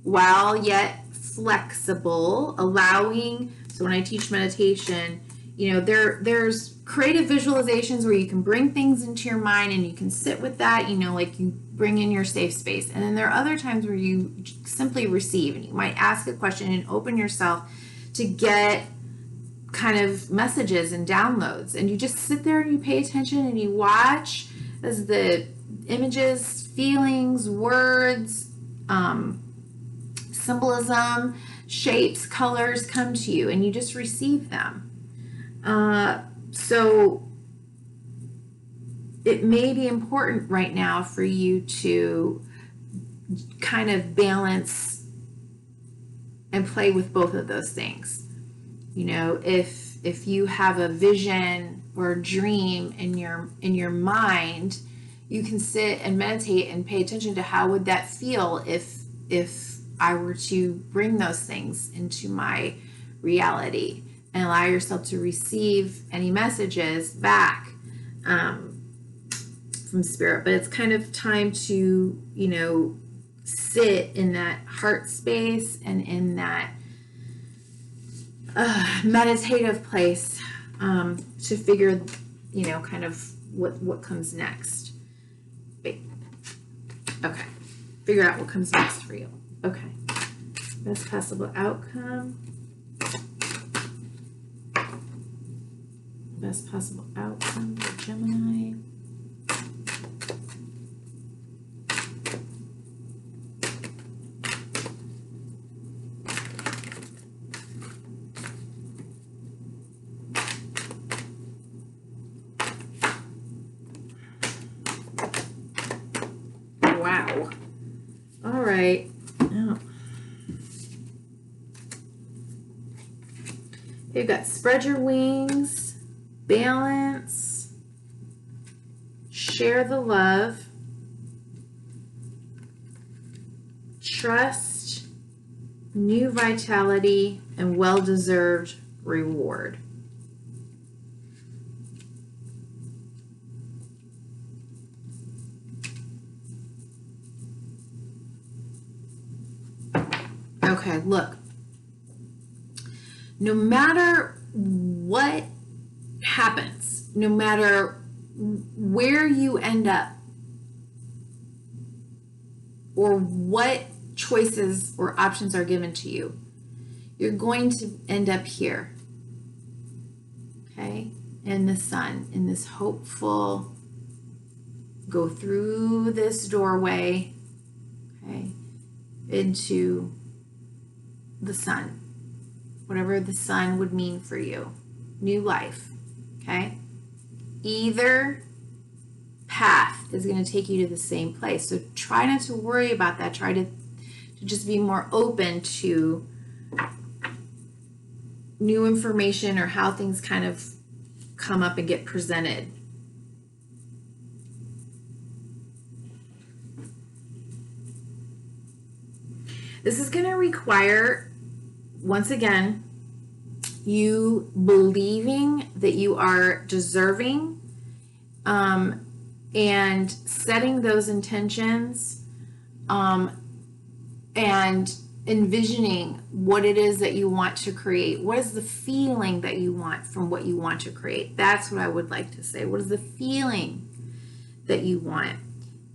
while yet flexible, allowing. So when I teach meditation, there's creative visualizations where you can bring things into your mind and you can sit with that, like you bring in your safe space. And then there are other times where you simply receive, and you might ask a question and open yourself to get kind of messages and downloads. And you just sit there and you pay attention and you watch as the images, feelings, words, symbolism, shapes, colors come to you, and you just receive them. So it may be important right now for you to kind of balance and play with both of those things. If you have a vision or a dream in your mind, you can sit and meditate and pay attention to how would that feel if I were to bring those things into my reality, and allow yourself to receive any messages back from spirit. But it's kind of time to, sit in that heart space and in that meditative place to figure, kind of what comes next. Wait. Okay. Figure out what comes next for you. Okay. Best possible outcome. Best possible outcome for Gemini. Wow. All right. Oh. You've got spread your wings, balance, share the love, trust, new vitality, and well-deserved reward. Okay, look. No matter what happens, no matter where you end up, or what choices or options are given to you, you're going to end up here, okay, in the sun, in this hopeful, go through this doorway, okay, into the sun, whatever the sun would mean for you, new life, okay? Either path is going to take you to the same place. So try not to worry about that. Try to just be more open to new information or how things kind of come up and get presented. This is going to require, once again, you believing that you are deserving, and setting those intentions, and envisioning what it is that you want to create. What is the feeling that you want from what you want to create? That's what I would like to say. What is the feeling that you want?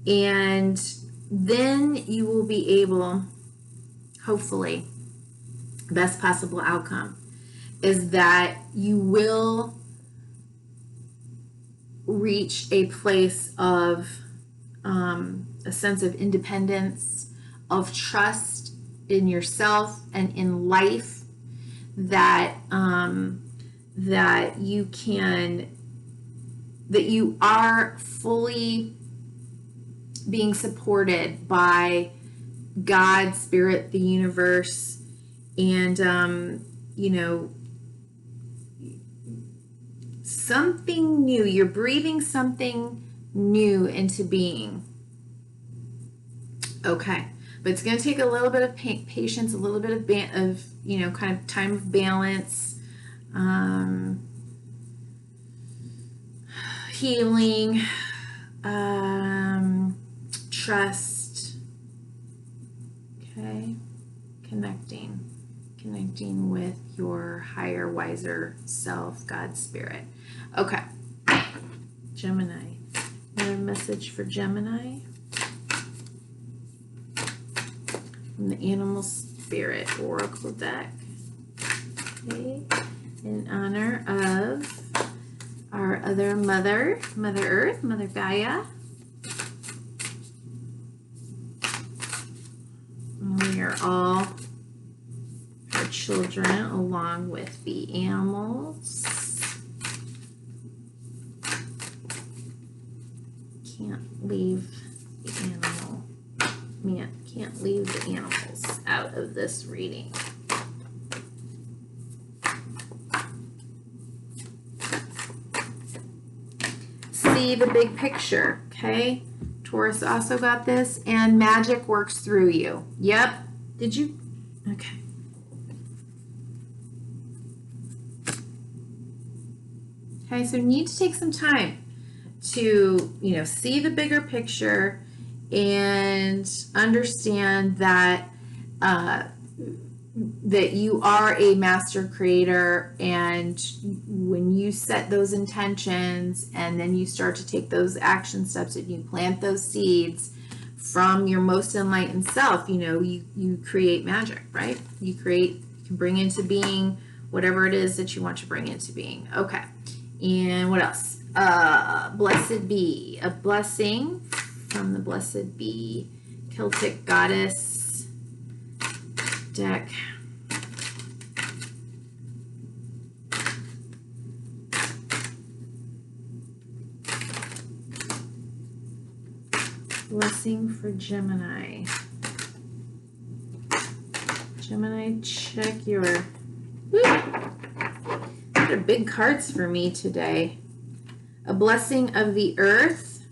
And then you will be able, hopefully, best possible outcome is that you will reach a place of a sense of independence, of trust in yourself and in life, that that you are fully being supported by God, Spirit, the universe, and you know, something new. You're breathing something new into being. Okay, but it's going to take a little bit of patience, a little bit of you know, kind of time of balance, healing, trust. Okay, connecting with your higher, wiser self, God, Spirit. Okay, Gemini. Another message for Gemini from the Animal Spirit Oracle deck. Okay, in honor of our other Mother Earth, Mother Gaia. We are all her children along with the animals. Can't leave the can't leave the animals out of this reading. See the big picture, okay? Taurus also got this, and magic works through you. Yep. Did you? Okay. Okay, so you need to take some time to, you know, see the bigger picture and understand that that you are a master creator, and when you set those intentions and then you start to take those action steps and you plant those seeds from your most enlightened self, you know, you create magic, right? You can bring into being whatever it is that you want to bring into being. Okay, and what else? Blessed Bee, a blessing from the Blessed Bee Celtic Goddess deck. Blessing for Gemini. Gemini, check your... Woo! These are big cards for me today. A blessing of the earth,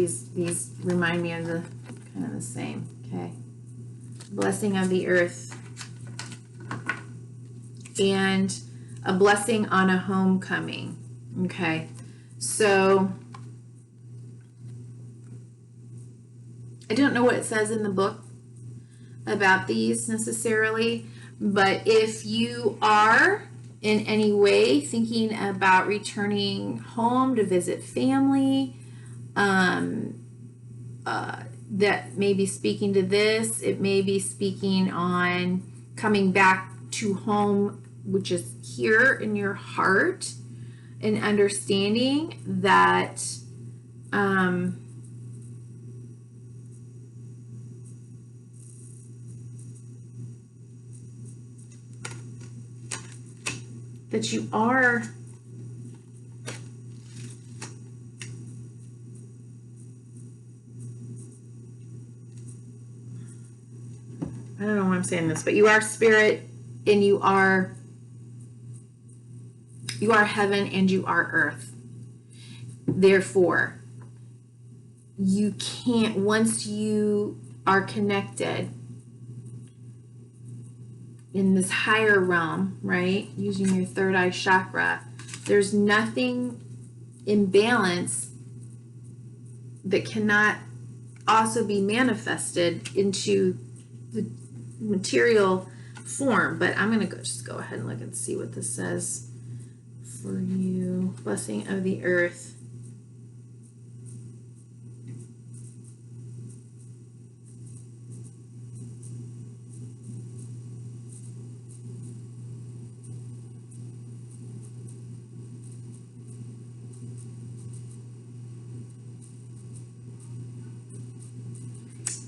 these remind me of the kind of the same. Okay. Blessing of the earth. And a blessing on a homecoming. Okay. So I don't know what it says in the book about these necessarily, but if you are in any way thinking about returning home to visit family, that may be speaking to this. It may be speaking on coming back to home, which is here in your heart, and understanding that that you are I don't know why I'm saying this, but you are spirit, and you are heaven, and you are earth. Therefore, you can't, once you are connected in this higher realm, right, using your third eye chakra, there's nothing in balance that cannot also be manifested into the material form. But I'm going to just go ahead and look and see what this says for you. Blessing of the earth.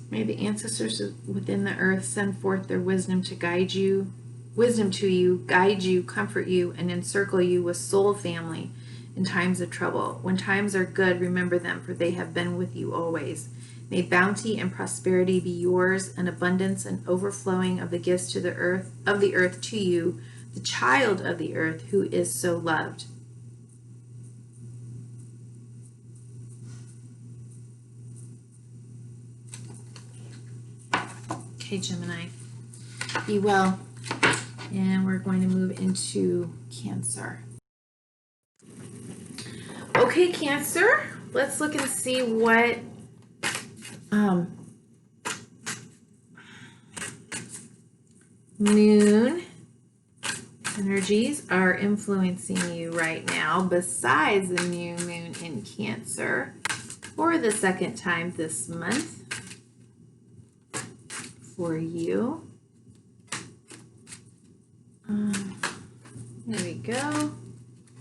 May the ancestors within the earth send forth their wisdom to guide you, guide you, comfort you, and encircle you with soul family in times of trouble. When times are good, remember them, for they have been with you always. May bounty and prosperity be yours, and abundance and overflowing of the gifts to the earth to you, the child of the earth who is so loved. Okay, Gemini, be well. And we're going to move into Cancer. Okay, Cancer, let's look and see what moon energies are influencing you right now, besides the new moon in Cancer for the second time this month for you. There we go.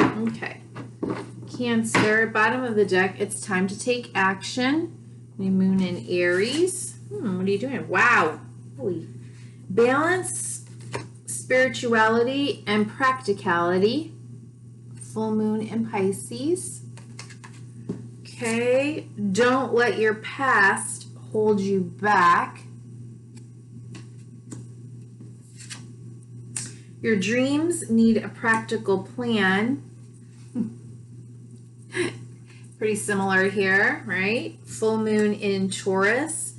Okay. Cancer, bottom of the deck, it's time to take action. New moon in Aries. What are you doing? Wow. Holy. Balance, spirituality, and practicality. Full moon in Pisces. Okay. Don't let your past hold you back. Your dreams need a practical plan. Pretty similar here, right? Full moon in Taurus.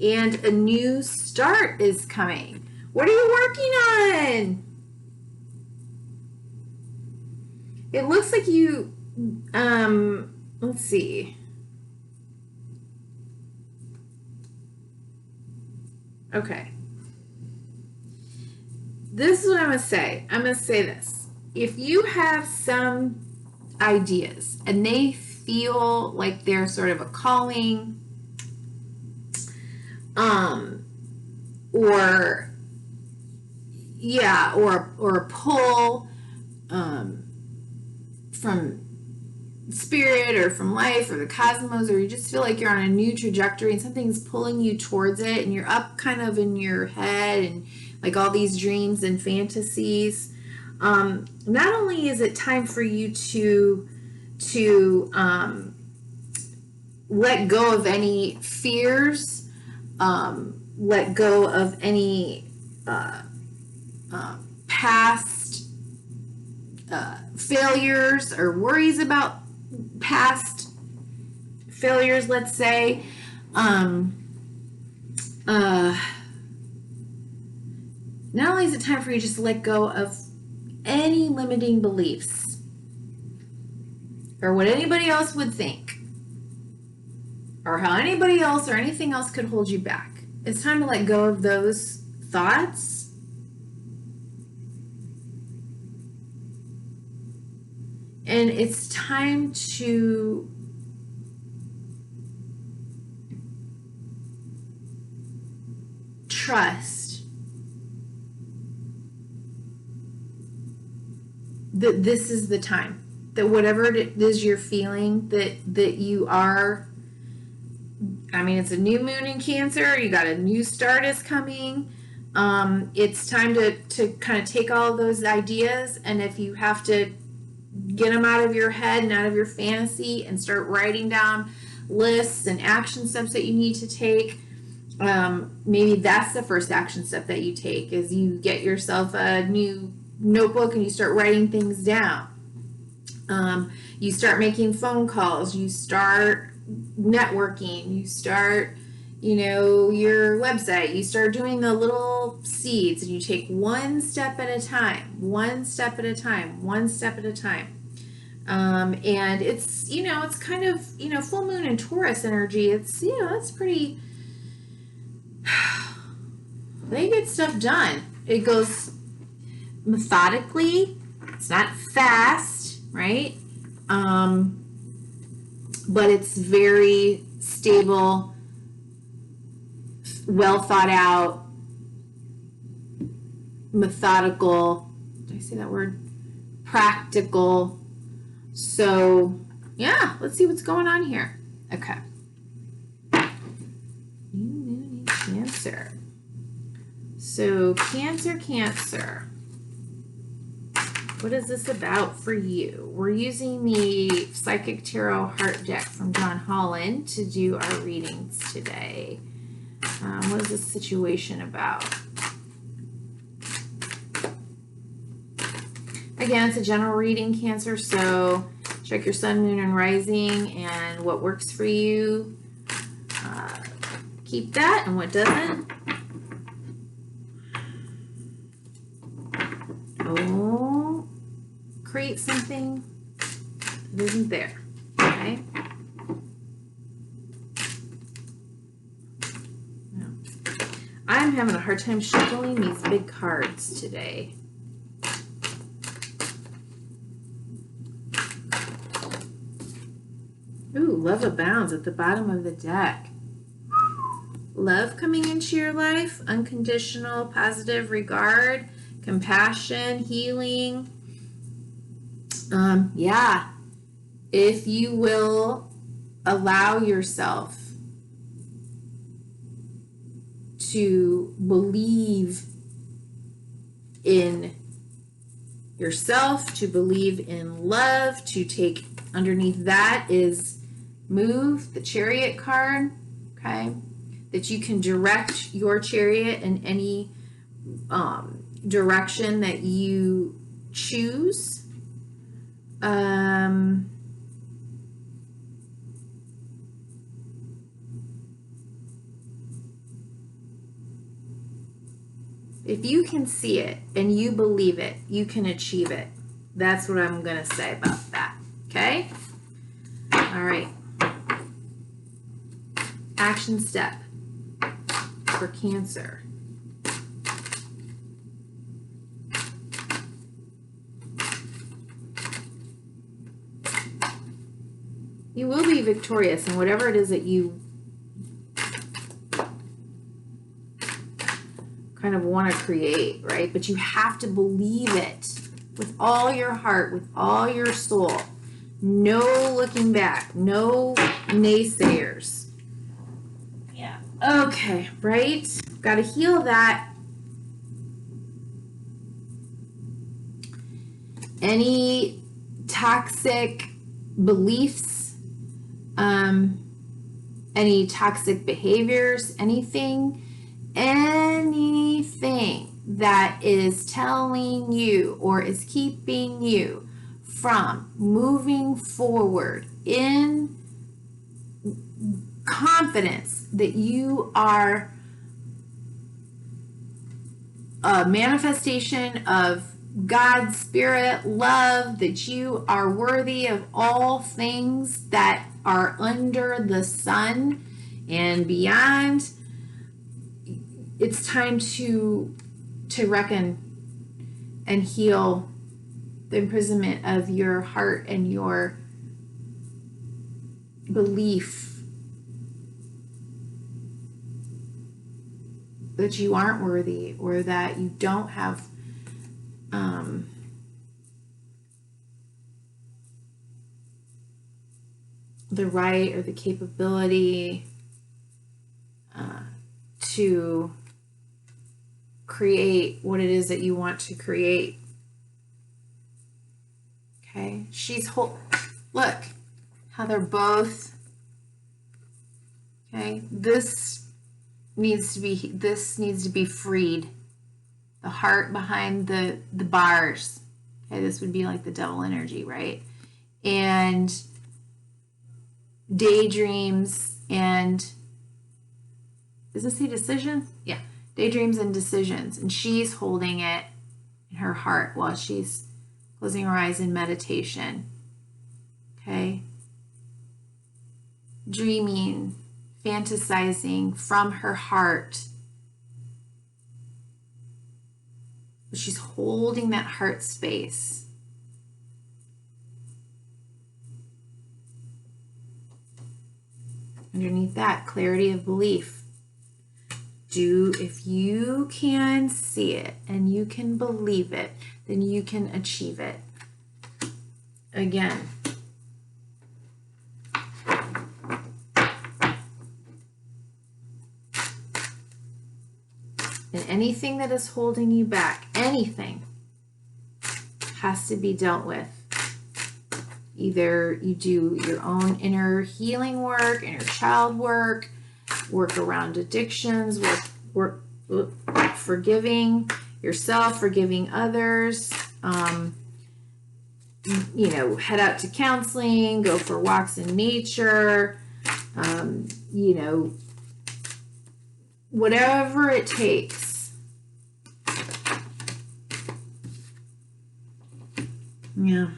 And a new start is coming. What are you working on? It looks like you, let's see. Okay. This is what I'm going to say. I'm going to say this. If you have some ideas and they feel like they're sort of a calling, or a pull, from spirit or from life or the cosmos, or you just feel like you're on a new trajectory and something's pulling you towards it, and you're up kind of in your head and like all these dreams and fantasies. Not only is it time for you to let go of any fears, let go of any past failures or worries about past failures, let's say. Not only is it time for you just to let go of any limiting beliefs or what anybody else would think or how anybody else or anything else could hold you back. It's time to let go of those thoughts and it's time to trust that this is the time, that whatever it is you're feeling, that you are, I mean, it's a new moon in Cancer, you got a new start is coming. It's time to kind of take all of those ideas, and if you have to get them out of your head and out of your fantasy and start writing down lists and action steps that you need to take, maybe that's the first action step that you take, is you get yourself a new notebook and you start writing things down. You start making phone calls, you start networking, you start, your website, you start doing the little seeds, and you take one step at a time, one step at a time, one step at a time. And it's, it's kind of, full moon and Taurus energy. It's, it's pretty, they get stuff done. It goes methodically. It's not fast, right? But it's very stable, well thought out, methodical. Did I say that word? Practical. So, yeah, let's see what's going on here. Okay. New moon in Cancer. So, Cancer. What is this about for you? We're using the Psychic Tarot Heart Deck from John Holland to do our readings today. What is this situation about? Again, it's a general reading, Cancer, so check your sun, moon, and rising and what works for you. Keep that, and what doesn't. Don't create something that isn't there, okay? No. I'm having a hard time shuffling these big cards today. Ooh, love abounds at the bottom of the deck. Love coming into your life, unconditional, positive regard, compassion, healing. Yeah, if you will allow yourself to believe in yourself, to believe in love, to take underneath that is move, the Chariot card, okay? That you can direct your chariot in any direction that you choose. If you can see it and you believe it, you can achieve it. That's what I'm going to say about that. Okay? All right. Action step for Cancer. You will be victorious in whatever it is that you kind of want to create, right? But you have to believe it with all your heart, with all your soul. No looking back, no naysayers. Yeah. Okay, right? Got to heal that. Any toxic beliefs, any toxic behaviors, anything that is telling you or is keeping you from moving forward in confidence that you are a manifestation of God's spirit, love, that you are worthy of all things that are under the sun and beyond. It's time to reckon and heal the imprisonment of your heart and your belief that you aren't worthy, or that you don't have the right or the capability to create what it is that you want to create. Okay, look how they're both, okay, this needs to be freed. The heart behind the bars. Okay, this would be like the devil energy, right? And daydreams and, does this say decision? Yeah, daydreams and decisions. And she's holding it in her heart while she's closing her eyes in meditation. Okay? Dreaming, fantasizing from her heart. But she's holding that heart space. Underneath that, clarity of belief. If you can see it and you can believe it, then you can achieve it. Again. And anything that is holding you back, anything, has to be dealt with. Either you do your own inner healing work, inner child work around addictions, work forgiving yourself, forgiving others, head out to counseling, go for walks in nature, whatever it takes. Yeah.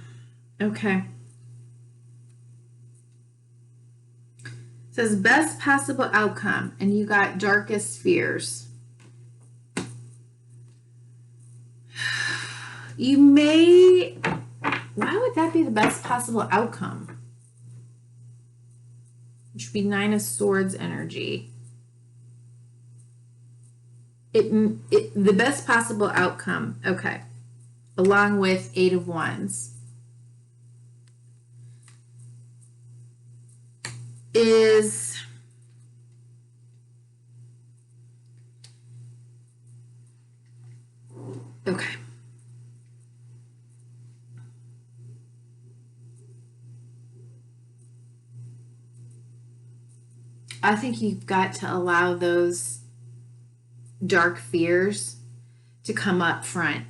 Okay. It says best possible outcome, and you got darkest fears. Why would that be the best possible outcome? It should be 9 of Swords energy. The best possible outcome, okay, along with 8 of Wands, is okay. I think you've got to allow those dark fears to come up front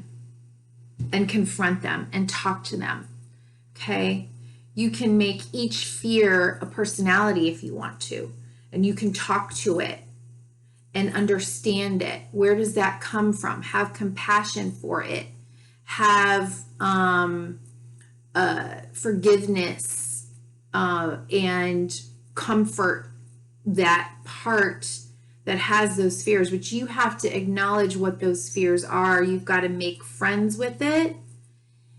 and confront them and talk to them. Okay? You can make each fear a personality if you want to, and you can talk to it and understand it. Where does that come from? Have compassion for it. Have forgiveness and comfort that part that has those fears, which you have to acknowledge what those fears are. You've got to make friends with it,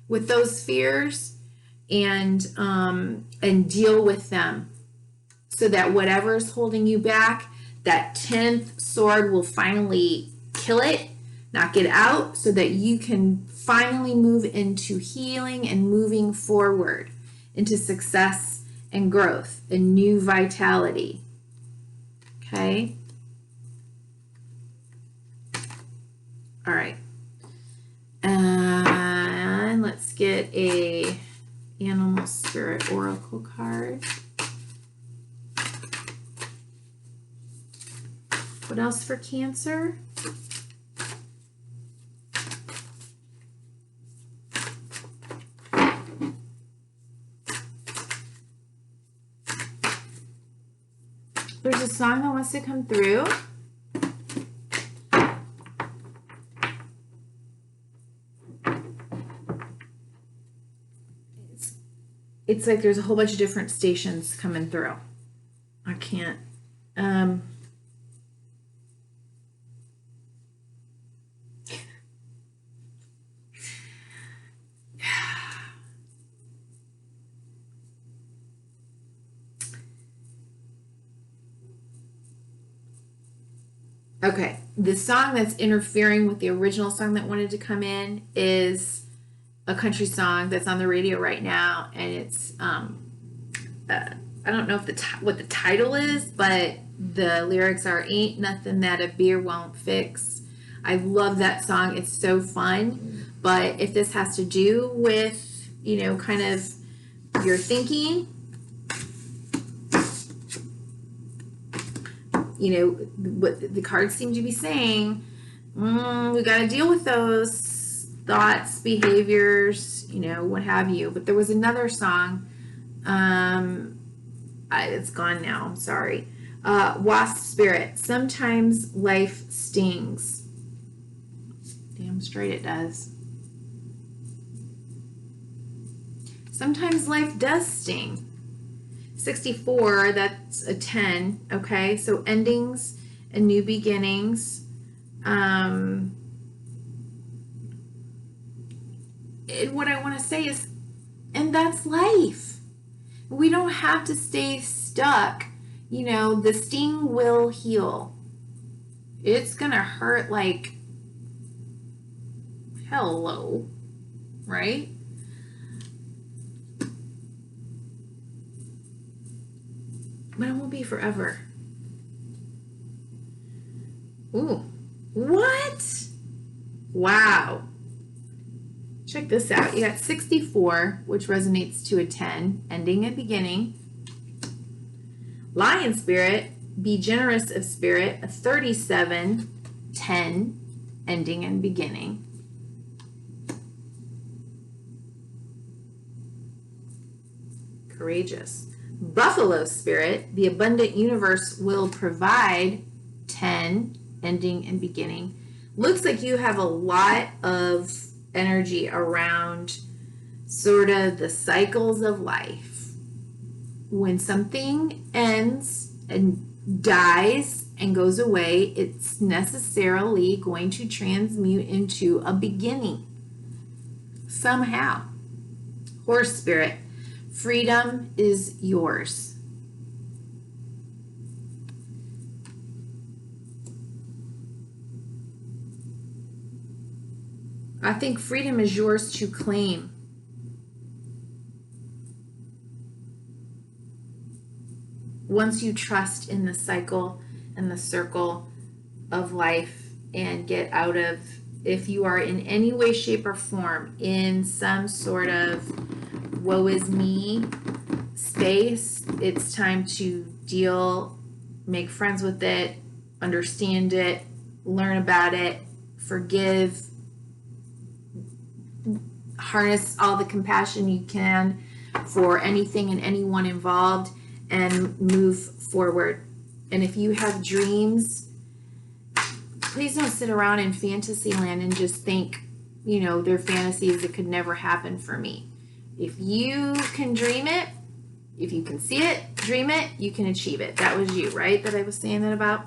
with those fears, and deal with them, so that whatever's holding you back, that 10th sword will finally kill it, knock it out, so that you can finally move into healing and moving forward into success and growth and new vitality. Okay? All right. And let's get a Animal Spirit Oracle card. What else for Cancer? there's a song that wants to come through. It's like there's a whole bunch of different stations coming through. I can't. Okay, the song that's interfering with the original song that wanted to come in is a country song that's on the radio right now, and it's I don't know if what the title is, but the lyrics are "Ain't nothing that a beer won't fix." I love that song. It's so fun. But if this has to do with, kind of your thinking, what the cards seem to be saying, we got to deal with those thoughts, behaviors, what have you. But there was another song. It's gone now. I'm sorry. Wasp Spirit. Sometimes life stings. Damn straight it does. Sometimes life does sting. 64, that's a 10. Okay, so endings and new beginnings. And what I want to say is, and that's life. We don't have to stay stuck. The sting will heal. It's going to hurt like hello, right? But it won't be forever. Ooh, what? Wow. Check this out. You got 64, which resonates to a 10, ending and beginning. Lion Spirit, be generous of spirit, a 37, 10, ending and beginning. Courageous. Buffalo Spirit, the abundant universe will provide, 10, ending and beginning. Looks like you have a lot of energy around sort of the cycles of life. When something ends and dies and goes away, it's necessarily going to transmute into a beginning somehow. Horse Spirit, freedom is yours. I think freedom is yours to claim. Once you trust in the cycle and the circle of life and get out of, if you are in any way, shape, or form in some sort of woe is me space, it's time to deal, make friends with it, understand it, learn about it, forgive, harness all the compassion you can for anything and anyone involved, and move forward. And if you have dreams, please don't sit around in fantasy land and just think, they're fantasies that could never happen for me. If you can dream it, if you can see it, dream it, you can achieve it. That was you, right? That I was saying that about?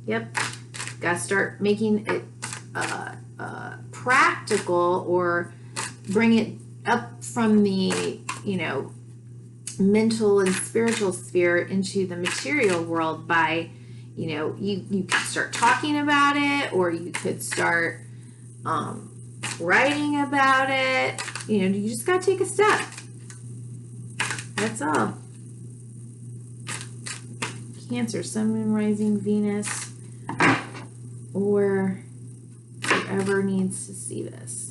Yep. Got to start making it practical, or bring it up from the, mental and spiritual sphere into the material world by, you could start talking about it, or you could start writing about it. You just got to take a step. That's all. Cancer, Sun, Moon, Rising, Venus, or whoever needs to see this.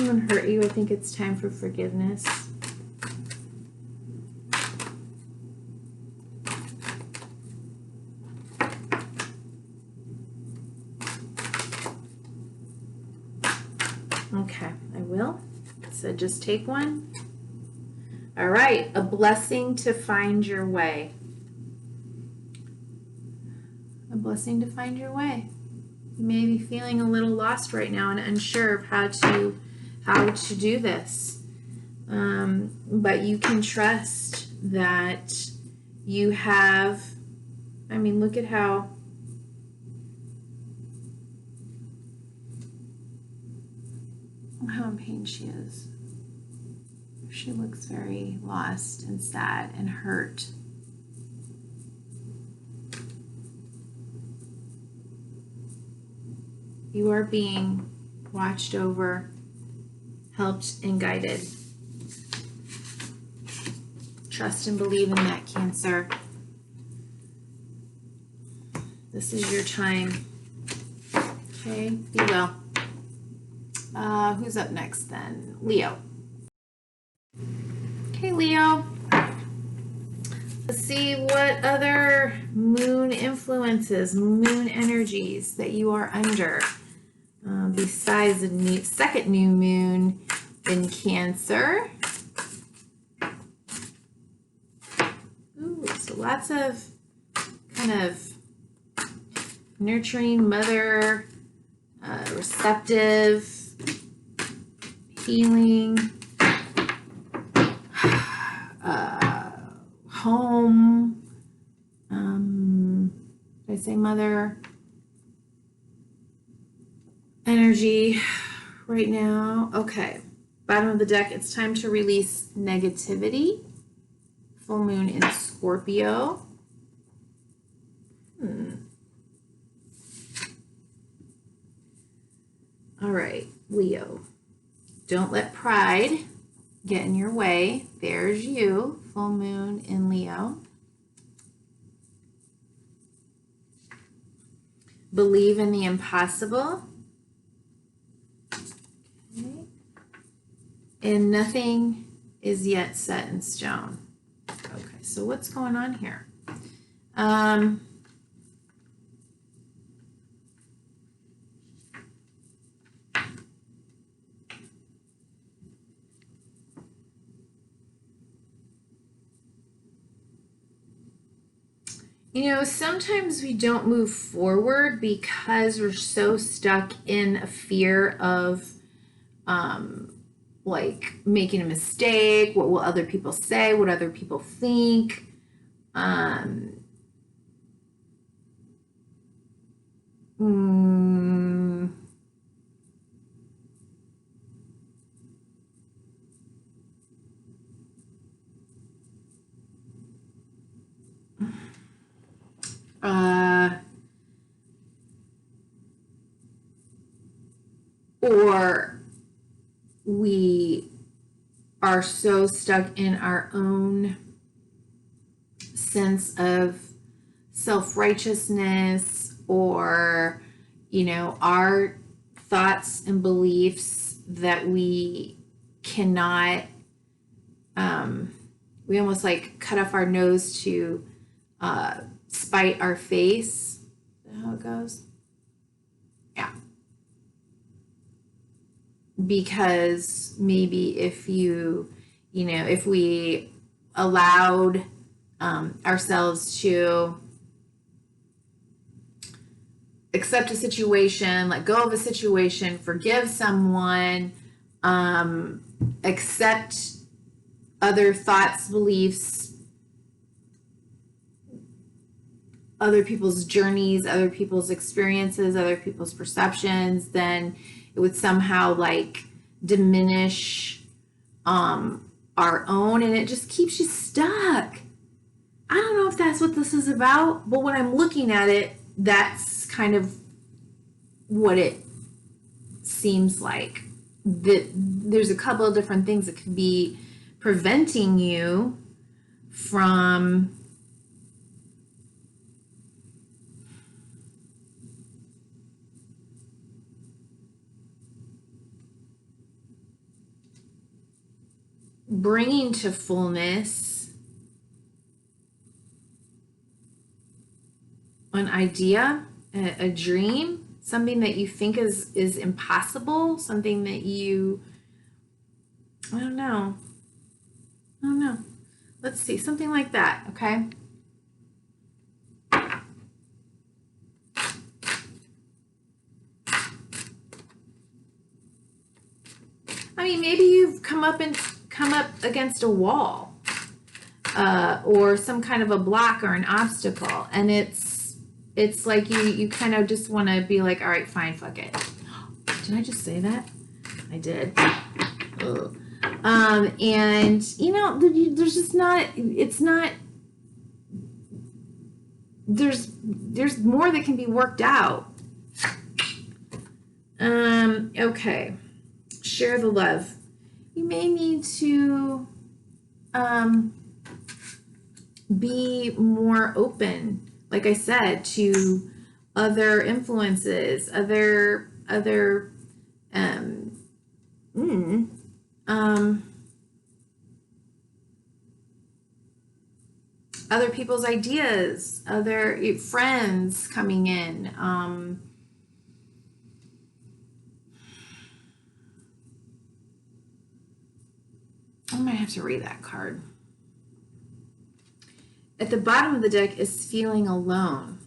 someone hurt you, I think it's time for forgiveness. Okay, I will. So just take one. All right, a blessing to find your way. A blessing to find your way. You may be feeling a little lost right now and unsure of how to do this. But you can trust that you have, I mean, look at how in pain she is. She looks very lost and sad and hurt. You are being watched over, helped, and guided. Trust and believe in that, Cancer. This is your time. Okay, be well. Who's up next then? Leo. Okay, Leo. Let's see what other moon influences, moon energies that you are under. Besides the second new moon in Cancer. Ooh, so lots of kind of nurturing, mother, receptive, healing, home, did I say mother? Energy right now. Okay, bottom of the deck, it's time to release negativity. Full moon in Scorpio. All right, Leo. Don't let pride get in your way. There's you, full moon in Leo. Believe in the impossible. Okay. And nothing is yet set in stone. Okay, so what's going on here? You know, sometimes we don't move forward because we're so stuck in a fear of like making a mistake. What will other people say? What other people think? Or we are so stuck in our own sense of self-righteousness, or, you know, our thoughts and beliefs that we cannot, we almost like cut off our nose to spite our face. Is that how it goes? Yeah. Because maybe if if we allowed ourselves to accept a situation, let go of a situation, forgive someone, accept other thoughts, beliefs, other people's journeys, other people's experiences, other people's perceptions, then it would somehow like diminish our own, and it just keeps you stuck. I don't know if that's what this is about, but when I'm looking at it, that's kind of what it seems like. There's a couple of different things that could be preventing you from bringing to fullness an idea, a dream, something that you think is impossible, something that you, I don't know. Let's see, something like that, okay? I mean, maybe you've come up against a wall, or some kind of a block or an obstacle, and it's like you kind of just want to be like, all right, fine, fuck it. Did I just say that? I did. Ugh. And you know, there's just not. It's not. There's more that can be worked out. Okay. Share the love. You may need to be more open, like I said, to other influences, other other people's ideas, other friends coming in. I might have to read that card. At the bottom of the deck is feeling alone.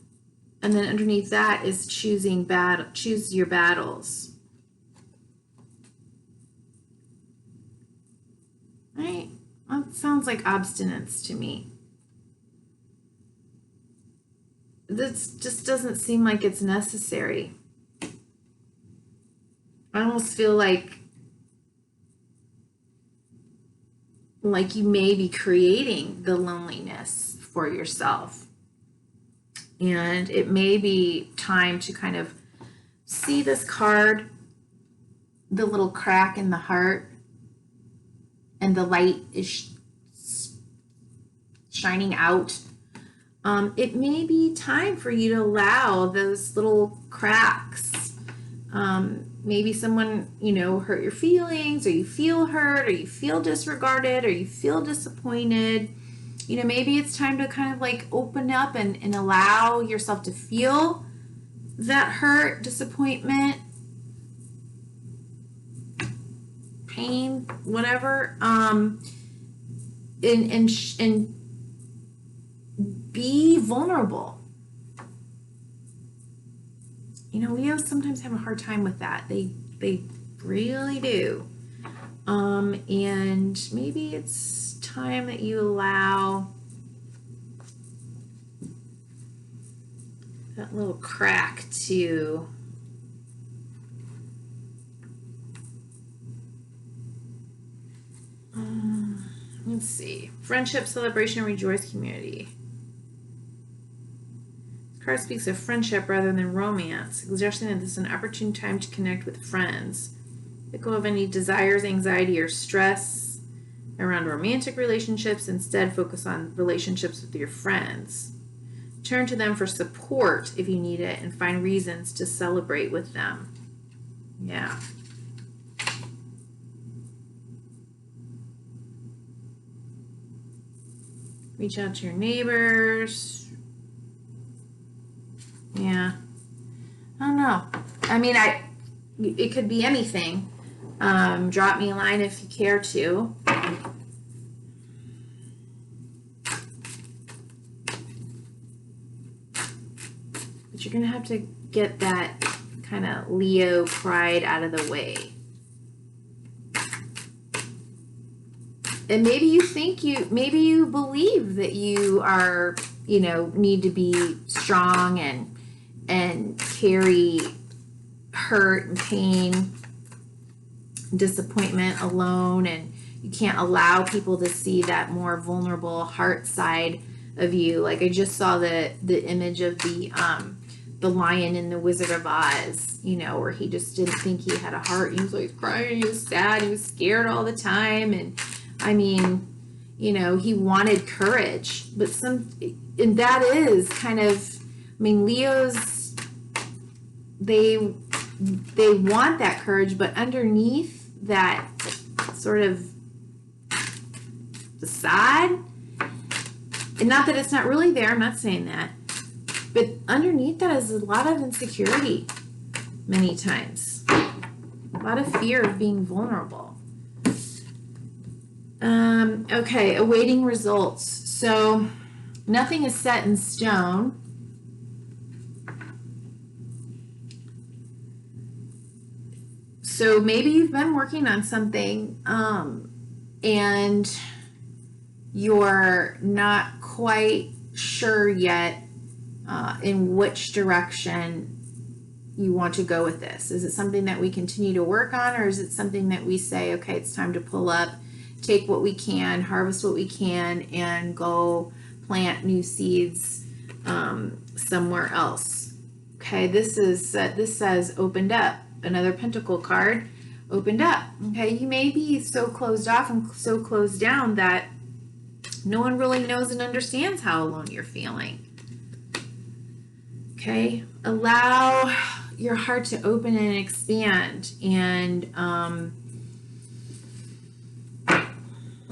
And then underneath that is choose your battles. Right? That sounds like obstinance to me. This just doesn't seem like it's necessary. I almost feel like you may be creating the loneliness for yourself. And it may be time to kind of see this card, the little crack in the heart, and the light is shining out. It may be time for you to allow those little cracks. Maybe someone, hurt your feelings, or you feel hurt, or you feel disregarded, or you feel disappointed. Maybe it's time to kind of like open up and allow yourself to feel that hurt, disappointment, pain, whatever. And be vulnerable. Leos sometimes have a hard time with that. They really do. And maybe it's time that you allow that little crack to let's see. Friendship, celebration, rejoice, community. This card speaks of friendship rather than romance, suggesting that this is an opportune time to connect with friends. Let go of any desires, anxiety, or stress around romantic relationships. Instead, focus on relationships with your friends. Turn to them for support if you need it, and find reasons to celebrate with them. Yeah. Reach out to your neighbors. Yeah. I don't know. I mean, it could be anything. Drop me a line if you care to. But you're going to have to get that kind of Leo pride out of the way. And maybe maybe you believe that you are, need to be strong and carry hurt and pain, disappointment alone, and you can't allow people to see that more vulnerable heart side of you. Like I just saw the image of the lion in the Wizard of Oz, where he just didn't think he had a heart. He was like crying, he was sad, he was scared all the time, and I mean, he wanted courage, but and that is kind of, Leos, they want that courage, but underneath that sort of facade. And not that it's not really there, I'm not saying that. But underneath that is a lot of insecurity many times. A lot of fear of being vulnerable. Okay, awaiting results. So nothing is set in stone. So maybe you've been working on something and you're not quite sure yet in which direction you want to go with this. Is it something that we continue to work on, or is it something that we say, okay, it's time to pull up, take what we can, harvest what we can, and go plant new seeds somewhere else? Okay, this says opened up. Another pentacle card, opened up. Okay, you may be so closed off and so closed down that no one really knows and understands how alone you're feeling. Okay, allow your heart to open and expand, and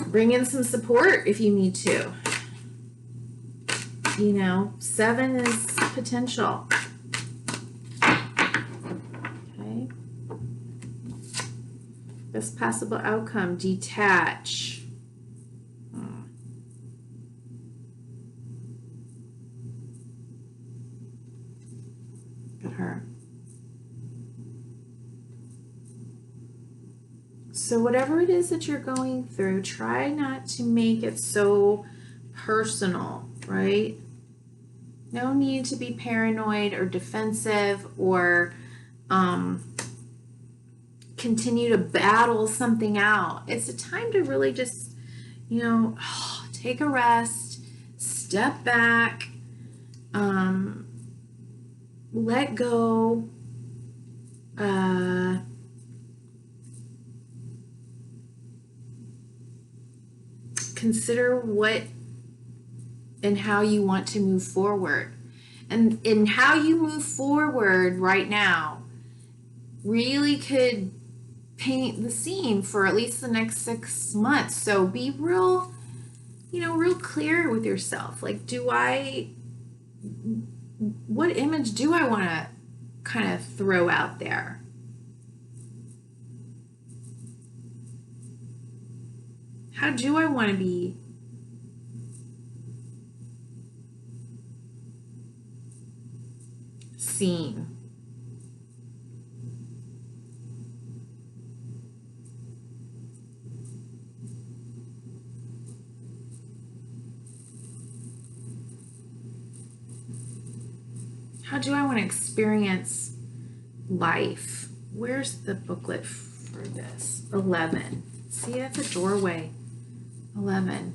bring in some support if you need to. You know, 7 is potential. Okay. Best possible outcome, detach. Look at her. So whatever it is that you're going through, try not to make it so personal, right? No need to be paranoid or defensive or continue to battle something out. It's a time to really just, you know, take a rest, step back, let go, consider what and how you want to move forward. And in how you move forward right now really could paint the scene for at least the next 6 months. So be real, you know, real clear with yourself. Like, what image do I want to kind of throw out there? How do I want to be seen? How do I want to experience life? Where's the booklet for this? 11. See, that's a doorway. 11.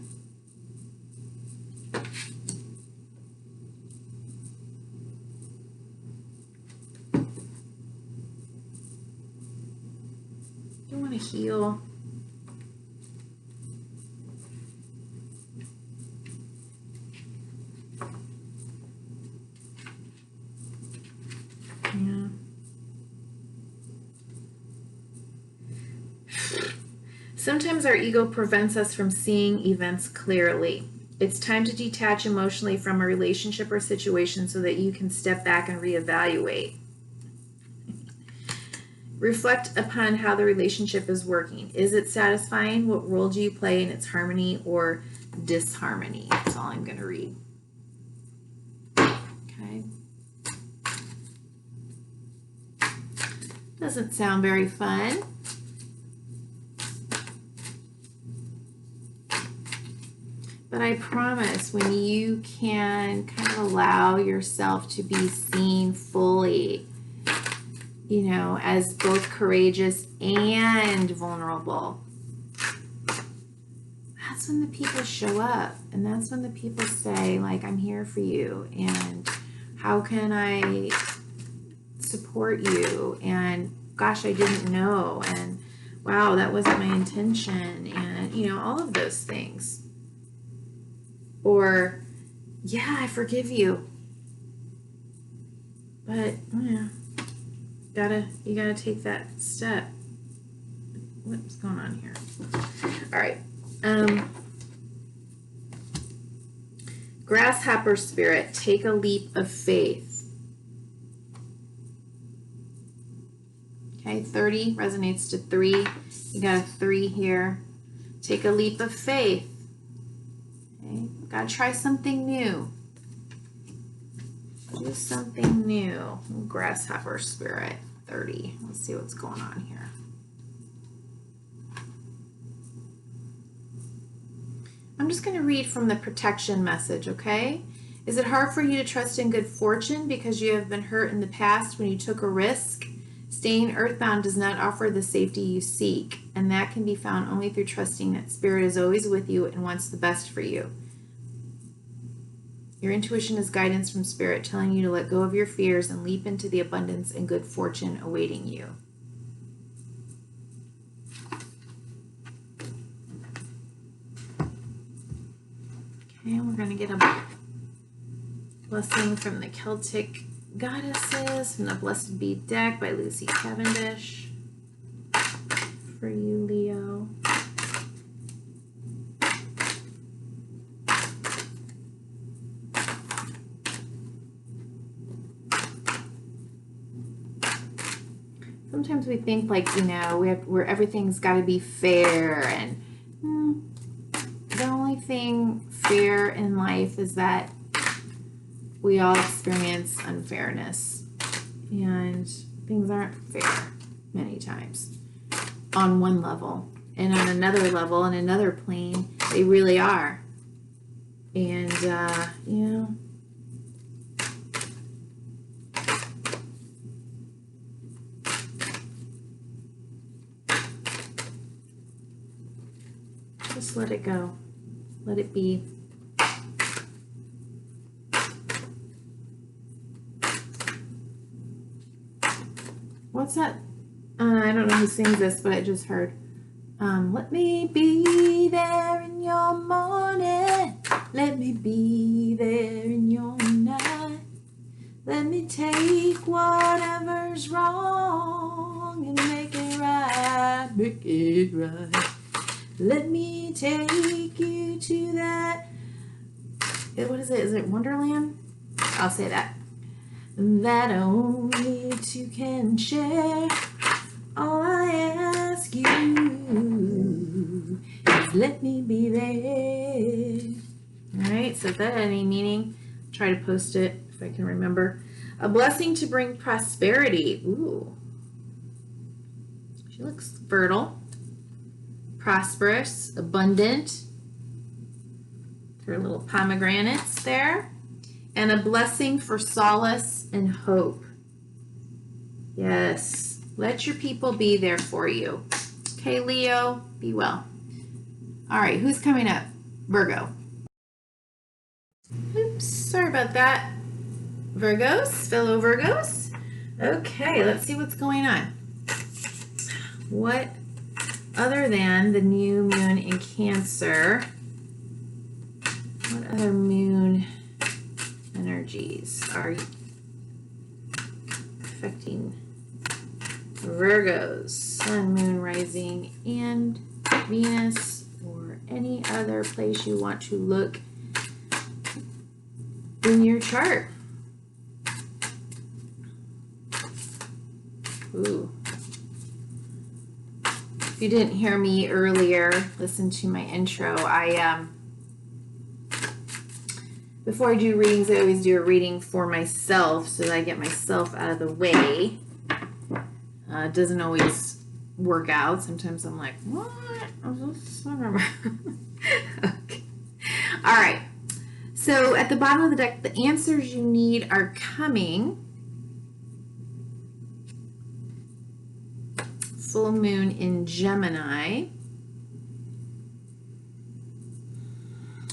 You want to heal. Yeah. Sometimes our ego prevents us from seeing events clearly. It's time to detach emotionally from a relationship or situation so that you can step back and reevaluate. Reflect upon how the relationship is working. Is it satisfying? What role do you play in its harmony or disharmony? That's all I'm going to read. Okay. Doesn't sound very fun. But I promise, when you can kind of allow yourself to be seen fully, you know, as both courageous and vulnerable, that's when the people show up. And that's when the people say, like, I'm here for you. And how can I support you? And gosh, I didn't know. And wow, that wasn't my intention. And, you know, all of those things. Or, yeah, I forgive you. But, yeah, you gotta take that step. What's going on here? All right. Grasshopper spirit, take a leap of faith. Okay, 30 resonates to 3. You got a 3 here. Take a leap of faith. Okay, gotta try something new. Do something new. Grasshopper spirit, 30. Let's see what's going on here. I'm just going to read from the protection message, okay? Is it hard for you to trust in good fortune because you have been hurt in the past when you took a risk? Staying earthbound does not offer the safety you seek, and that can be found only through trusting that Spirit is always with you and wants the best for you. Your intuition is guidance from Spirit telling you to let go of your fears and leap into the abundance and good fortune awaiting you. Okay, we're going to get a blessing from the Celtic Goddesses from the Blessed Bee deck by Lucy Cavendish for you, Leo. Sometimes we think like, you know, where everything's got to be fair, and the only thing fair in life is that we all experience unfairness, and things aren't fair many times on one level, and on another level, on another plane, they really are. And, you know, just let it go. Let it be. What's that? I don't know who sings this, but I just heard. Let me be there in your morning. Let me be there in your night. Let me take whatever's wrong and make it right. Make it right. Let me take you to that. What is it? Is it Wonderland? I'll say that. That only two can share. All I ask you is let me be there. All right, so if that had any meaning, try to post it if I can remember. A blessing to bring prosperity. Ooh. She looks fertile, prosperous, abundant. Her little pomegranates there. And a blessing for solace and hope. Yes, let your people be there for you. Okay, Leo, be well. All right, who's coming up? Virgo. Oops, sorry about that. Virgos, fellow Virgos. Okay, let's see what's going on. What, other than the new moon in Cancer, what other moon energies are affecting Virgos, Sun, Moon, Rising, and Venus, or any other place you want to look in your chart? Ooh. If you didn't hear me earlier, listen to my intro. Before I do readings, I always do a reading for myself so that I get myself out of the way. It doesn't always work out. Sometimes I'm like, what? Okay. All right. So at the bottom of the deck, the answers you need are coming. Full moon in Gemini.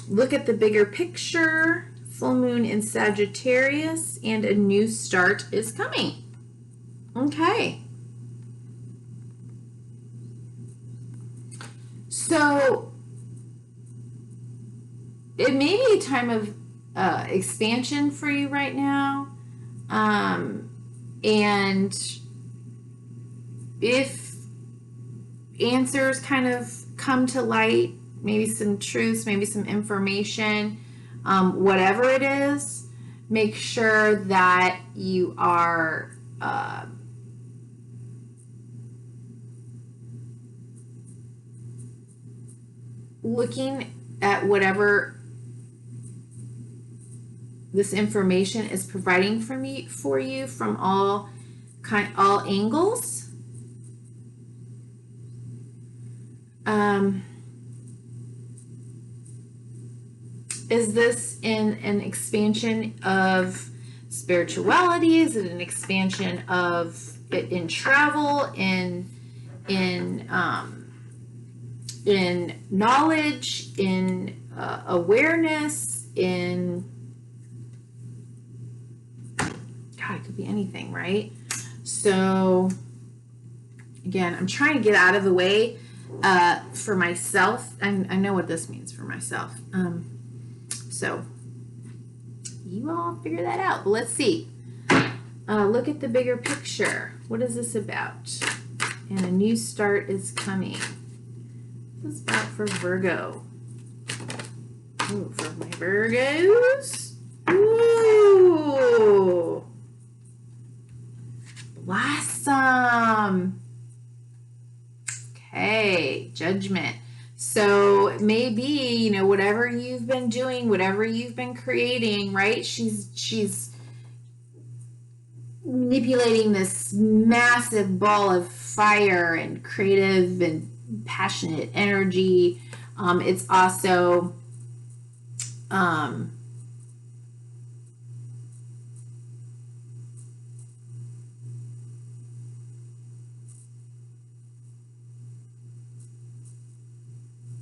Look at the bigger picture. Full moon in Sagittarius, and a new start is coming. Okay. So it may be a time of expansion for you right now. And if answers kind of come to light, maybe some truths, maybe some information, Whatever it is, make sure that you are looking at whatever this information is providing for you from all angles. Is this in an expansion of spirituality? Is it an expansion of in travel, in knowledge, in awareness, in God, it could be anything, right? So again, I'm trying to get out of the way for myself. I know what this means for myself. So you all figure that out. But let's see. Look at the bigger picture. What is this about? And a new start is coming. This is about for Virgo. Ooh, for my Virgos. Ooh. Blossom. Okay, Judgment. So maybe, you know, whatever you've been doing, whatever you've been creating, right? She's manipulating this massive ball of fire and creative and passionate energy. It's also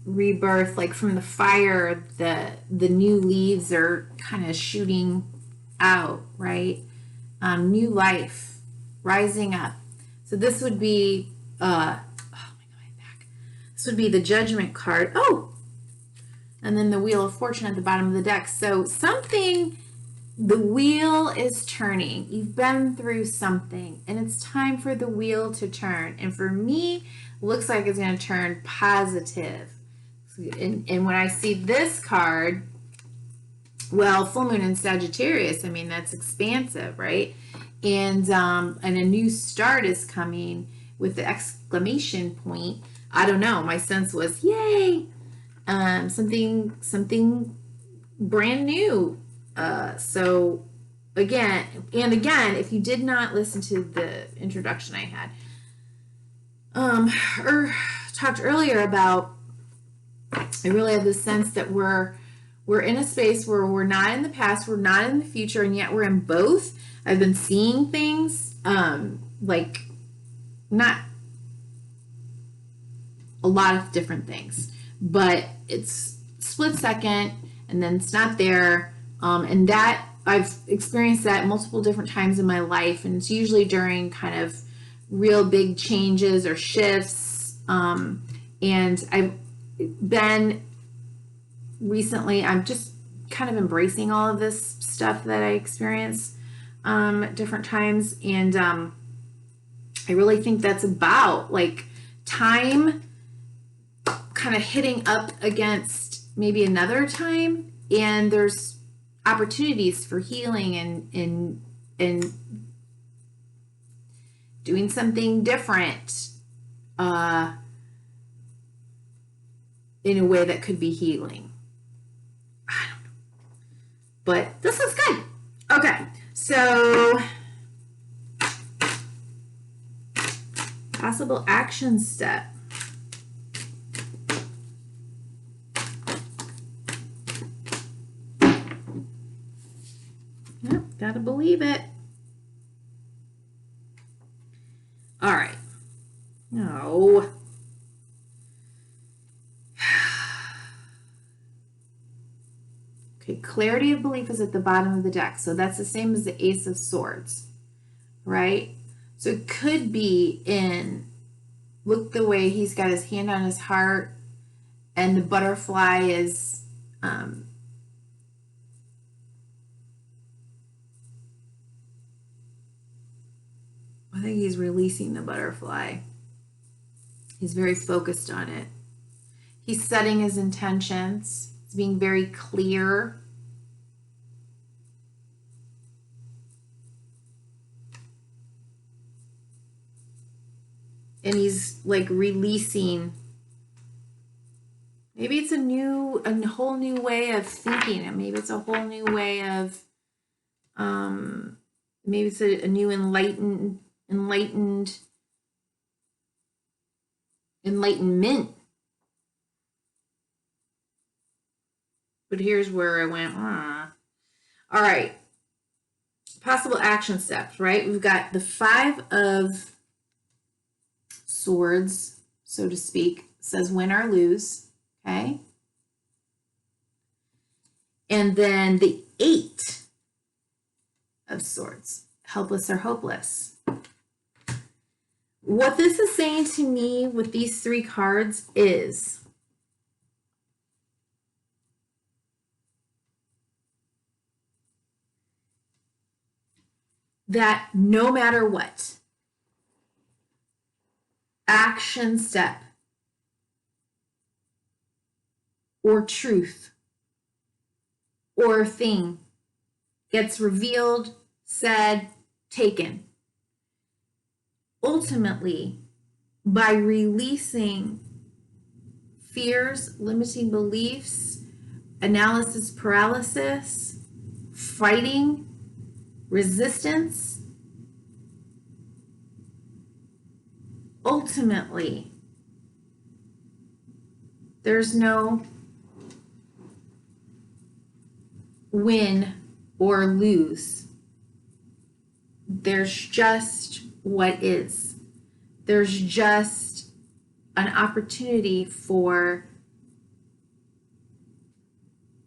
rebirth, like from the fire, the new leaves are kind of shooting out, right? New life rising up. So this would be oh my God, back. This would be the Judgment card. Oh, and then the Wheel of Fortune at the bottom of the deck. So something, the wheel is turning. You've been through something, and it's time for the wheel to turn. And for me, it looks like it's going to turn positive. And when I see this card, well, full moon in Sagittarius, I mean, that's expansive, right? And a new start is coming with the exclamation point. I don't know. My sense was, yay, something brand new. So again, if you did not listen to the introduction I had, or talked earlier about, I really have this sense that we're in a space where we're not in the past, we're not in the future, and yet we're in both. I've been seeing things like not a lot of different things, but it's split second and then it's not there. And that I've experienced that multiple different times in my life, and it's usually during kind of real big changes or shifts. And I've been recently, I'm just kind of embracing all of this stuff that I experience at different times. And I really think that's about like time kind of hitting up against maybe another time, and there's opportunities for healing and doing something different in a way that could be healing. I don't know. But this looks good. Okay, so possible action step. Yep, gotta believe it. All right. No. Okay, clarity of belief is at the bottom of the deck. So that's the same as the Ace of Swords, right? So it could be in, look the way he's got his hand on his heart and the butterfly is, I think he's releasing the butterfly. He's very focused on it. He's setting his intentions. He's being very clear. And he's like releasing, maybe it's a whole new way of thinking, and maybe it's a whole new way of, maybe it's a new enlightenment. But here's where I went, All right. Possible action steps, right? We've got the 5 of Swords, so to speak, says win or lose, okay? And then the 8 of Swords, helpless or hopeless. What this is saying to me with these 3 cards is that no matter what, action step or truth or thing gets revealed, said, taken, ultimately, by releasing fears, limiting beliefs, analysis paralysis, fighting, resistance, ultimately, there's no win or lose. There's just what is. There's just an opportunity for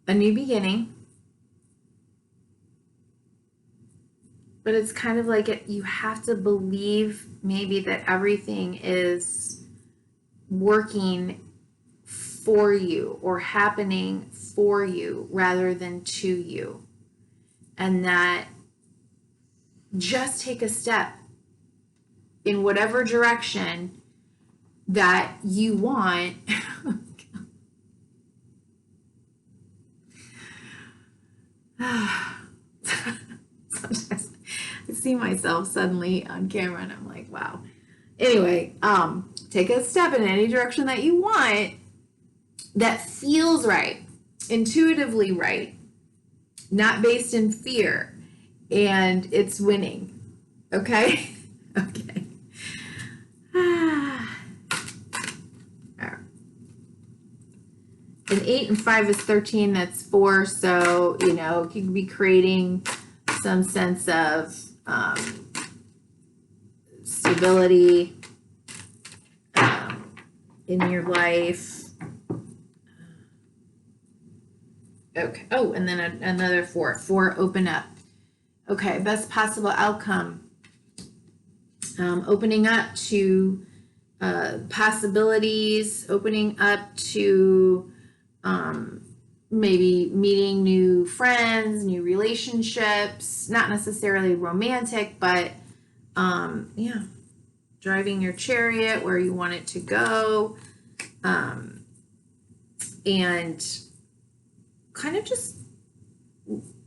a new beginning. But it's kind of like you have to believe maybe that everything is working for you or happening for you rather than to you. And that just take a step in whatever direction that you want. Sometimes I see myself suddenly on camera and I'm like, wow. Anyway, take a step in any direction that you want that feels right, intuitively right, not based in fear, and it's winning. Okay? Okay. And 8 and 5 is 13, that's 4, so, you can be creating some sense of stability in your life. Okay. Oh, and then another 4. 4, open up. Okay, best possible outcome. Opening up to possibilities, opening up to maybe meeting new friends, new relationships, not necessarily romantic, but driving your chariot where you want it to go, and kind of just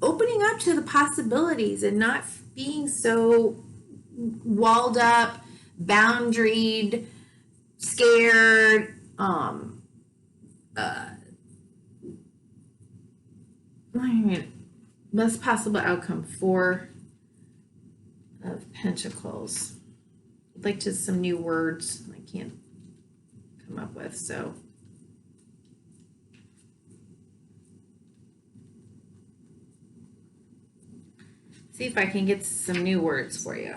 opening up to the possibilities and not being so walled up, boundaried, scared, best possible outcome. 4 of Pentacles. I'd like to some new words I can't come up with, so see if I can get some new words for you.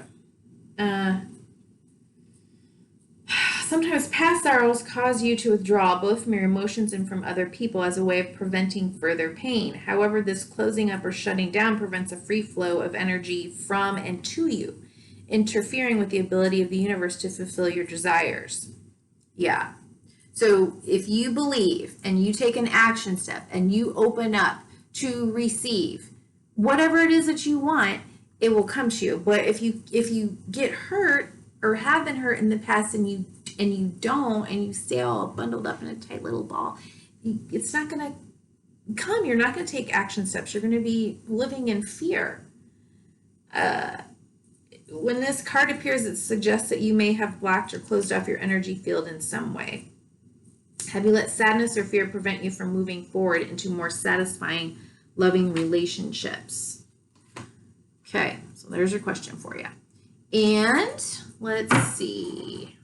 Sometimes past sorrows cause you to withdraw both from your emotions and from other people as a way of preventing further pain. However, this closing up or shutting down prevents a free flow of energy from and to you, interfering with the ability of the universe to fulfill your desires. Yeah. So if you believe and you take an action step and you open up to receive whatever it is that you want, it will come to you. But if you get hurt or have been hurt in the past and you don't, and you stay all bundled up in a tight little ball, it's not going to come. You're not going to take action steps. You're going to be living in fear. when this card appears, it suggests that you may have blocked or closed off your energy field in some way. Have you let sadness or fear prevent you from moving forward into more satisfying, loving relationships? Okay, so there's your question for you. And let's see.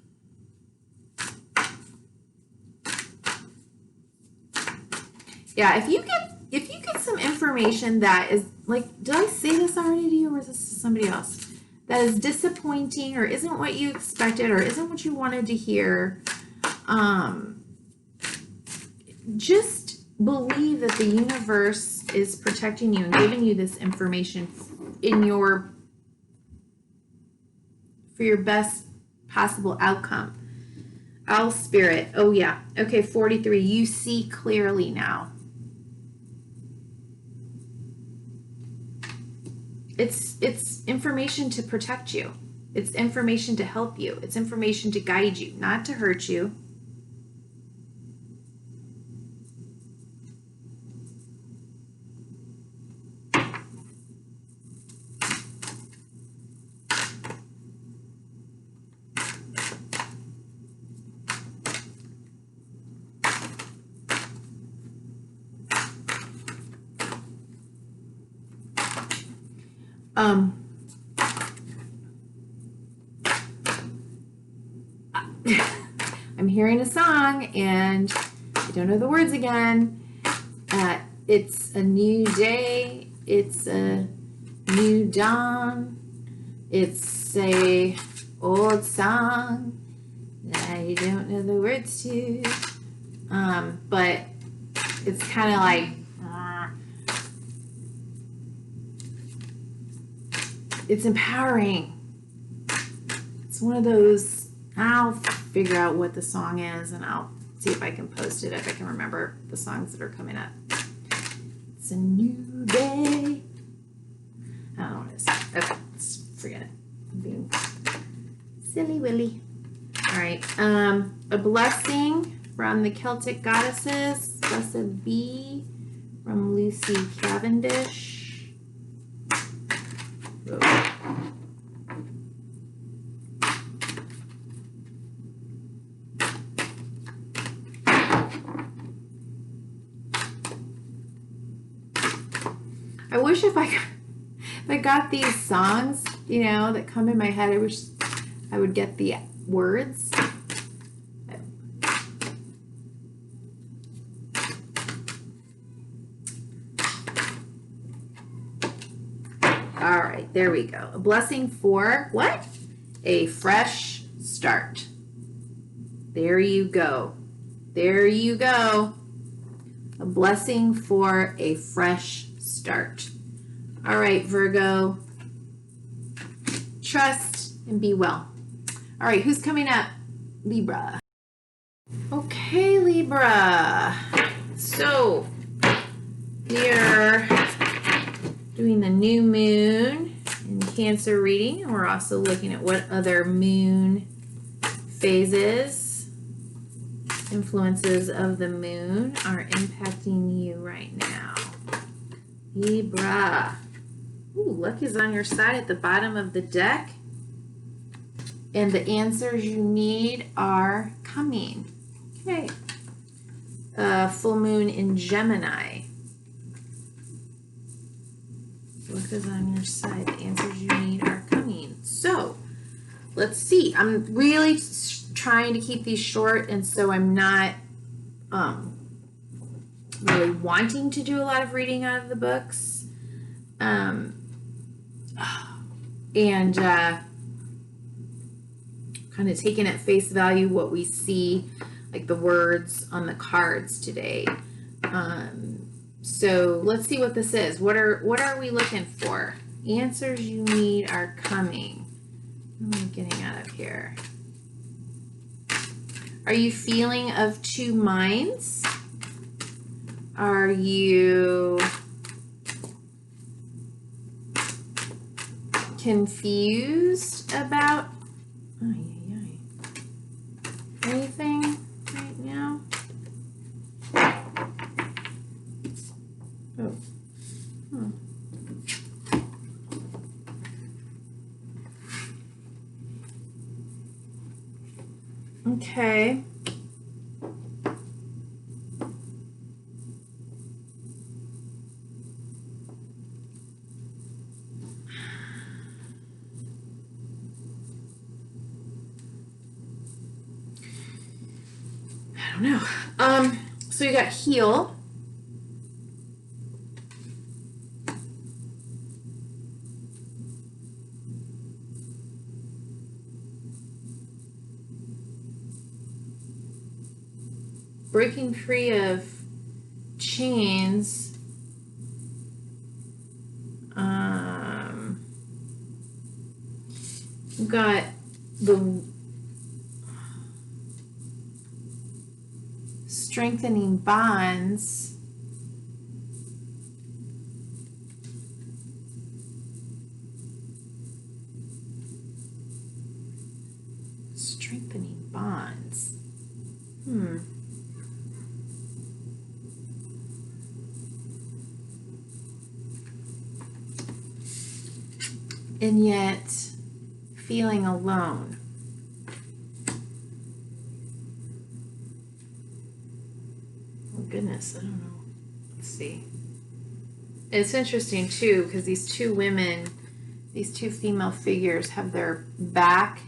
Yeah, if you get some information that is like, did I say this already to you, or is this to somebody else? That is disappointing, or isn't what you expected, or isn't what you wanted to hear. Just believe that the universe is protecting you and giving you this information for your best possible outcome. Owl spirit. Oh yeah. Okay, 43. You see clearly now. It's information to protect you. It's information to help you. It's information to guide you, not to hurt you. I'm hearing a song and I don't know the words again. It's a new day. It's a new dawn. It's a old song that I don't know the words to. But it's kind of like, it's empowering. It's one of those, I'll figure out what the song is and I'll see if I can post it, if I can remember the songs that are coming up. It's a new day. I don't know what it is. Okay, let's forget it. I'm being silly willy. All right, a blessing from the Celtic goddesses. Blessed be from Lucy Cavendish. Whoa. I wish if I got these songs, you know, that come in my head, I wish I would get the words. All right, there we go. A blessing for what? A fresh start. There you go. There you go. A blessing for a fresh start. All right, Virgo. Trust and be well. All right, who's coming up? Libra. Okay, Libra. So, we're doing the new moon in Cancer reading, and we're also looking at what other moon phases, influences of the moon are impacting you right now. Libra. Ooh, luck is on your side at the bottom of the deck. And the answers you need are coming. Okay. Full moon in Gemini. Luck is on your side. The answers you need are coming. So, let's see. I'm really trying to keep these short, and so I'm not really wanting to do a lot of reading out of the books. And kind of taking at face value what we see, like the words on the cards today. So let's see what this is. What are we looking for? Answers you need are coming. What am I getting out of here? Are you feeling of two minds? Are you confused about anything right now? Oh. Okay. I don't know. So you got heal. Breaking free of chains. You've got the strengthening bonds. Strengthening bonds. And yet feeling alone. Oh goodness, I don't know. Let's see. It's interesting too, because these two women, these two female figures have their back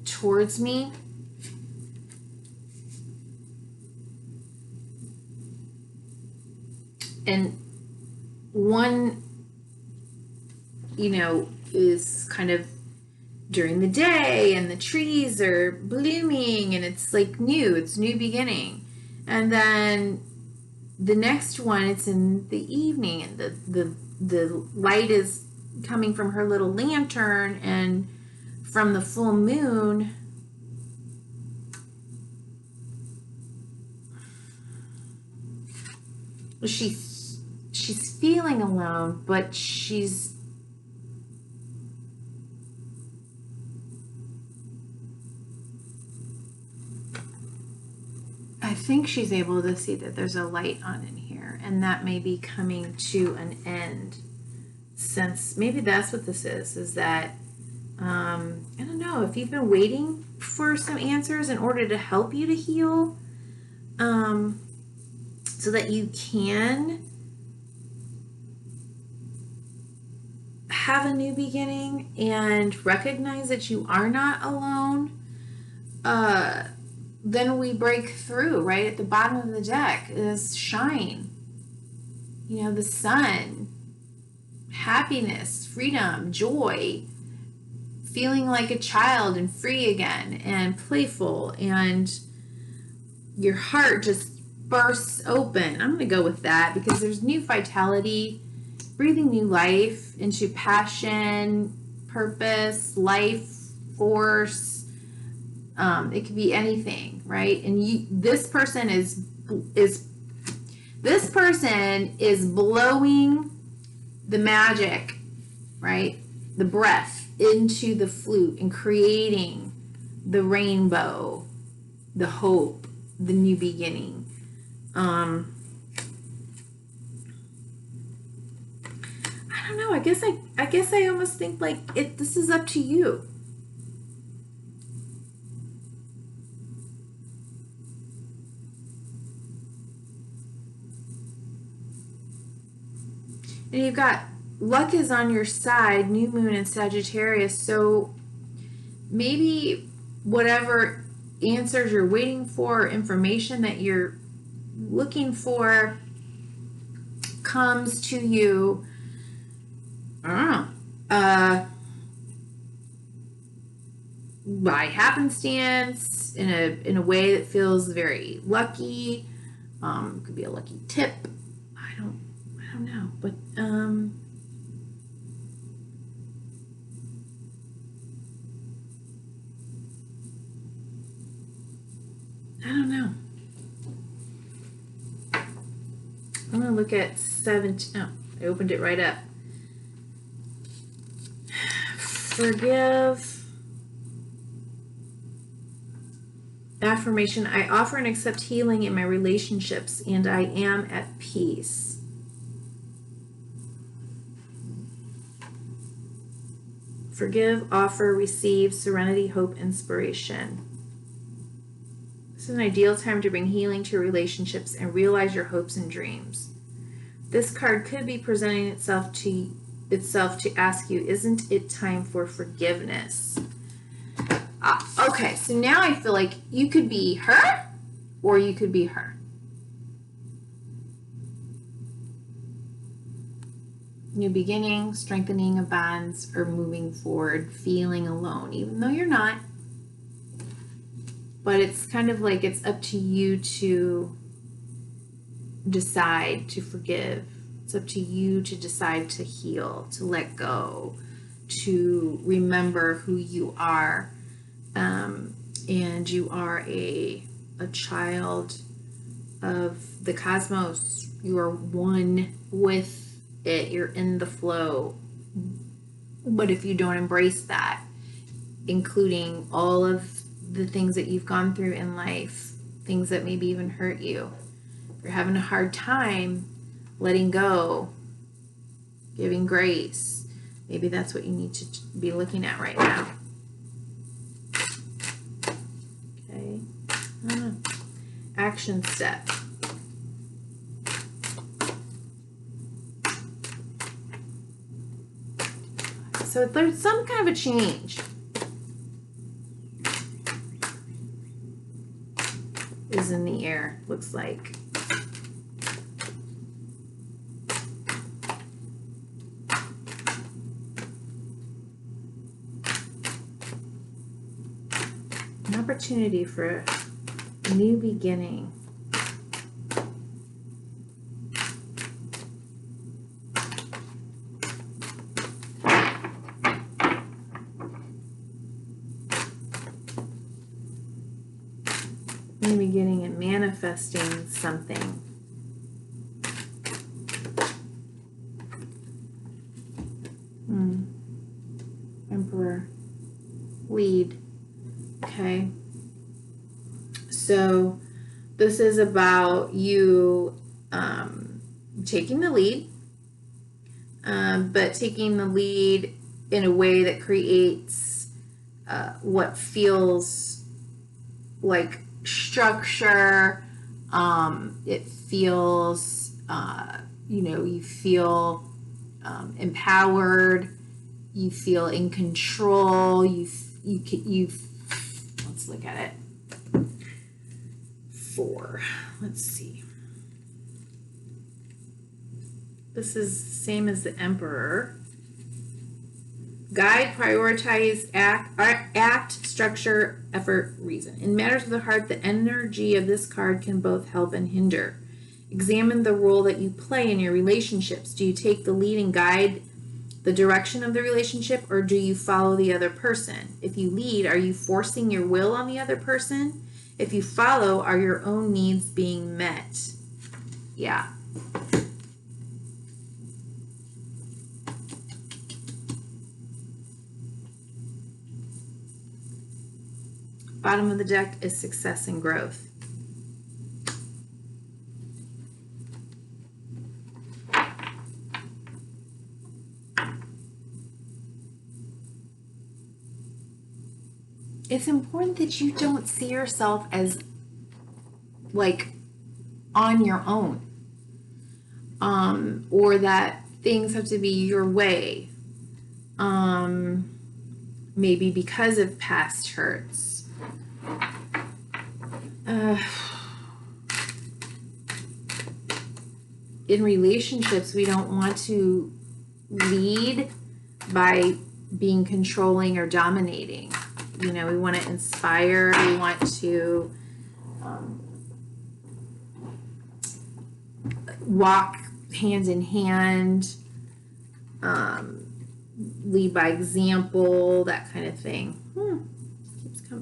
towards me. And one, you know, is kind of during the day and the trees are blooming and it's like new, it's new beginning. And then the next one, it's in the evening and the light is coming from her little lantern and from the full moon. She's feeling alone, but I think she's able to see that there's a light on in here, and that may be coming to an end. Since maybe that's what this is that I don't know, if you've been waiting for some answers in order to help you to heal, so that you can have a new beginning and recognize that you are not alone, then we break through. Right at the bottom of the deck is shine, you know, the sun, happiness, freedom, joy, feeling like a child and free again and playful, and your heart just bursts open. I'm going to go with that because there's new vitality, breathing new life into passion, purpose, life force. It could be anything, right? And this person is blowing the magic, right? The breath into the flute and creating the rainbow, the hope, the new beginning. I don't know. I guess I almost think like this is up to you. And you've got luck is on your side, new moon in Sagittarius. So maybe whatever answers you're waiting for, information that you're looking for, comes to you by happenstance in a way that feels very lucky. It could be a lucky tip. I don't know, but I don't know. I'm gonna look at 17. Oh, I opened it right up. Forgive. Affirmation: I offer and accept healing in my relationships, and I am at peace. Forgive, offer, receive, serenity, hope, inspiration. This is an ideal time to bring healing to relationships and realize your hopes and dreams. This card could be presenting itself to ask you, isn't it time for forgiveness? Okay, so now I feel like you could be her or you could be her. New beginning, strengthening of bonds, or moving forward, feeling alone, even though you're not. But it's kind of like it's up to you to decide to forgive. It's up to you to decide to heal, to let go, to remember who you are. And you are a child of the cosmos. You are one with it. You're in the flow. But if you don't embrace that, including all of the things that you've gone through in life, things that maybe even hurt you, if you're having a hard time letting go, giving grace, maybe that's what you need to be looking at right now. Okay. Action step. So there's some kind of a change is in the air, looks like. An opportunity for a new beginning. New beginning and manifesting something. Emperor. Lead. Okay. So this is about you taking the lead, but taking the lead in a way that creates what feels like structure. It feels, you feel empowered. You feel in control. Let's look at it. 4. Let's see. This is the same as the Emperor. Guide, prioritize, act, structure, effort, reason. In matters of the heart, the energy of this card can both help and hinder. Examine the role that you play in your relationships. Do you take the lead and guide the direction of the relationship, or do you follow the other person? If you lead, are you forcing your will on the other person? If you follow, are your own needs being met? Yeah. Bottom of the deck is success and growth. It's important that you don't see yourself as like on your own, or that things have to be your way, maybe because of past hurts. In relationships, we don't want to lead by being controlling or dominating. We want to inspire. We want to walk hand in hand, lead by example, that kind of thing.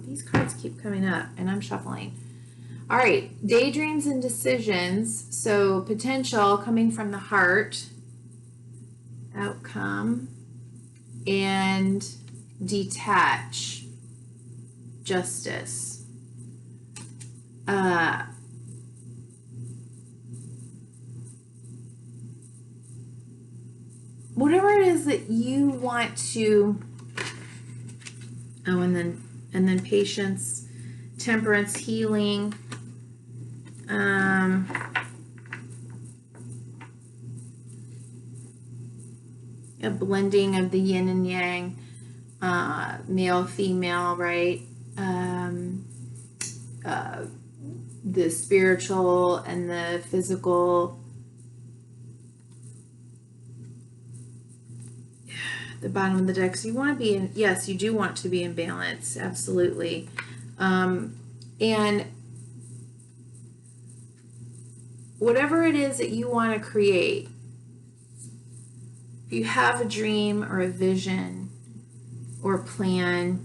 These cards keep coming up, and I'm shuffling. All right, daydreams and decisions. So potential coming from the heart, outcome, and detach. Justice. Whatever it is that you want to Oh, and then patience, temperance, healing. A blending of the yin and yang, male, female, right? The spiritual and the physical. The bottom of the deck. So you want to be in, yes, you do want to be in balance, absolutely. And whatever it is that you want to create, if you have a dream or a vision or a plan,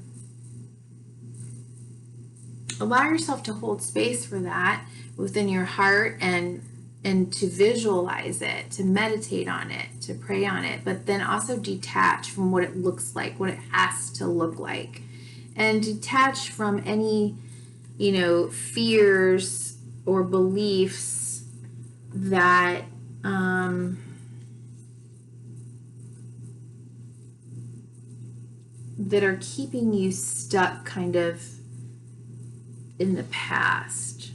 allow yourself to hold space for that within your heart and to visualize it, to meditate on it, to pray on it, but then also detach from what it looks like, what it has to look like, and detach from any, fears or beliefs that that are keeping you stuck kind of in the past.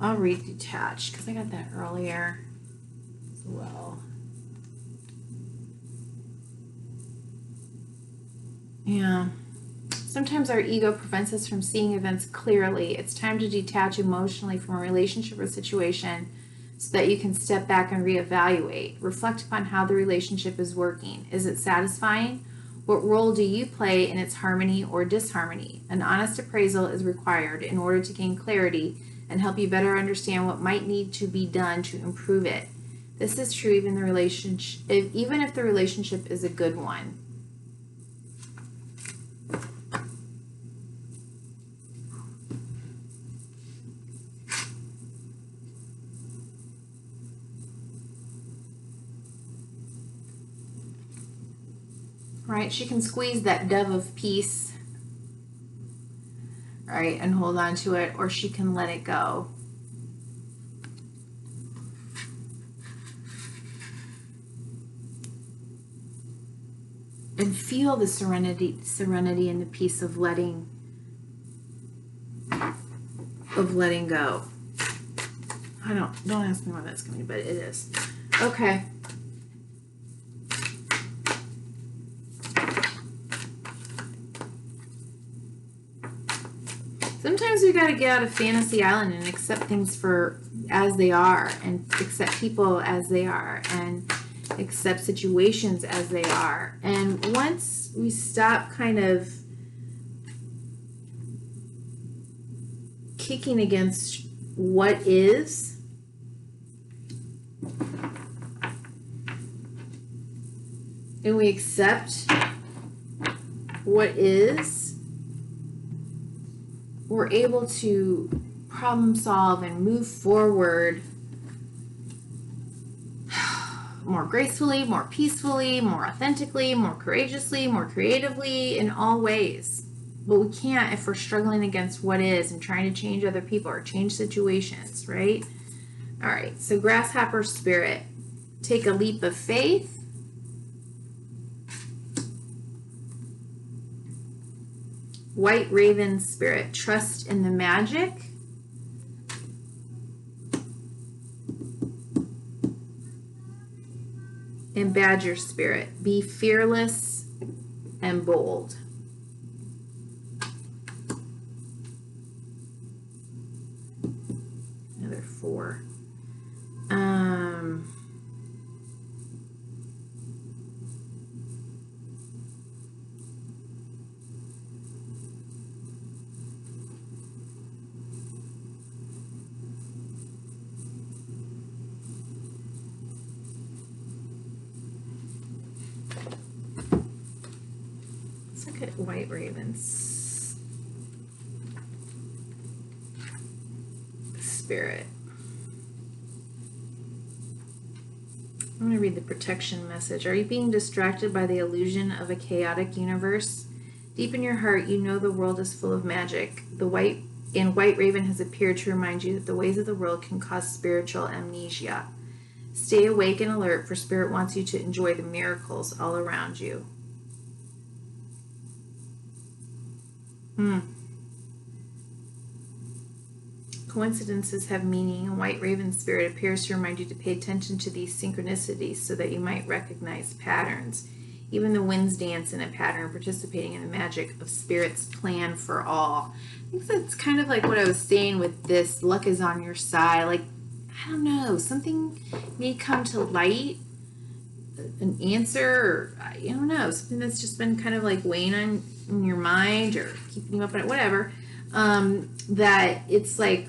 I'll read detached because I got that earlier as well. Yeah. Sometimes our ego prevents us from seeing events clearly. It's time to detach emotionally from a relationship or situation so that you can step back and reevaluate. Reflect upon how the relationship is working. Is it satisfying? What role do you play in its harmony or disharmony? An honest appraisal is required in order to gain clarity and help you better understand what might need to be done to improve it. This is true even if the relationship is a good one. Right? She can squeeze that dove of peace, right, and hold on to it, or she can let it go. And feel the serenity and the peace of letting go. Don't ask me why that's coming, but it is. Okay. Sometimes we got to get out of fantasy island and accept things for as they are, and accept people as they are, and accept situations as they are. And once we stop kind of kicking against what is, and we accept what is, we're able to problem solve and move forward more gracefully, more peacefully, more authentically, more courageously, more creatively, in all ways. But we can't if we're struggling against what is and trying to change other people or change situations, right? All right, so grasshopper spirit, take a leap of faith. White raven spirit, trust in the magic. And badger spirit, be fearless and bold. Another 4. Let's look at white ravens spirit. I'm going to read the protection message. Are you being distracted by the illusion of a chaotic universe? Deep in your heart, you know the world is full of magic. The white raven has appeared to remind you that the ways of the world can cause spiritual amnesia. Stay awake and alert, for Spirit wants you to enjoy the miracles all around you. Coincidences have meaning, and White Raven Spirit appears to remind you to pay attention to these synchronicities so that you might recognize patterns. Even the winds dance in a pattern, participating in the magic of Spirit's plan for all. I think that's kind of like what I was saying with this, luck is on your side. Like, I don't know, something may come to light, an answer, or I don't know, something that's just been kind of like weighing on in your mind or keeping you up on it, whatever. That it's like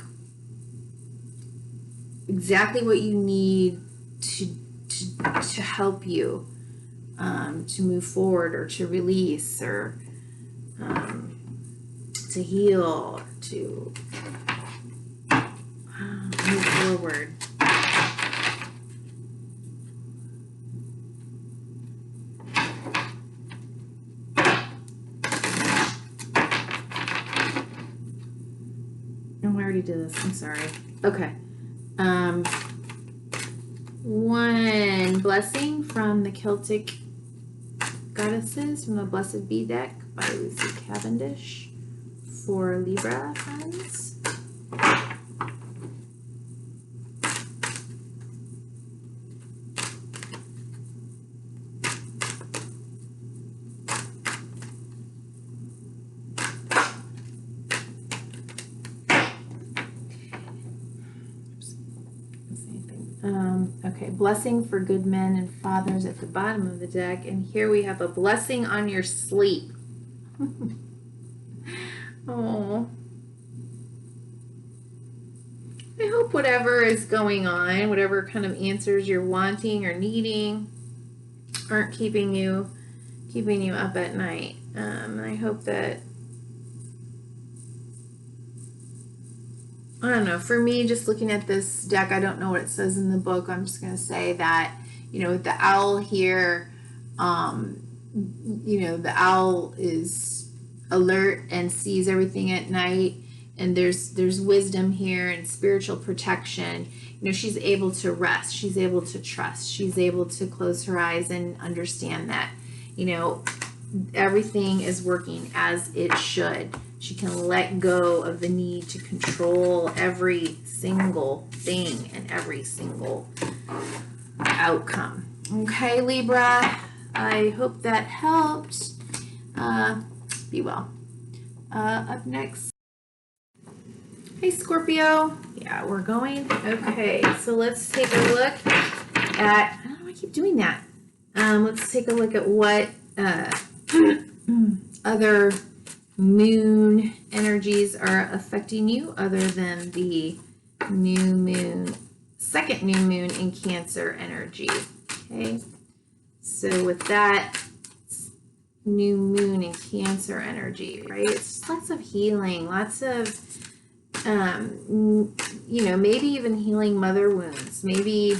exactly what you need to help you to move forward, or to release, or to heal, or to move forward. Oh, I already did this. I'm sorry. Okay. One blessing from the Celtic Goddesses from the Blessed Bee deck by Lucy Cavendish for Libra friends. Okay, blessing for good men and fathers at the bottom of the deck. And here we have a blessing on your sleep. Oh. I hope whatever is going on, whatever kind of answers you're wanting or needing, aren't keeping you up at night. And I hope that, I don't know, for me, just looking at this deck, I don't know what it says in the book. I'm just going to say that, with the owl here, the owl is alert and sees everything at night, and there's wisdom here and spiritual protection. She's able to rest. She's able to trust. She's able to close her eyes and understand that, everything is working as it should. She can let go of the need to control every single thing and every single outcome. Okay, Libra, I hope that helped. Be well. Up next. Hey, Scorpio. Yeah, we're going. Okay, so let's take a look at, I don't know why I keep doing that. Let's take a look at what other moon energies are affecting you other than the new moon, second new moon in Cancer energy. Okay, so with that new moon in Cancer energy, right, it's lots of healing, lots of maybe even healing mother wounds, maybe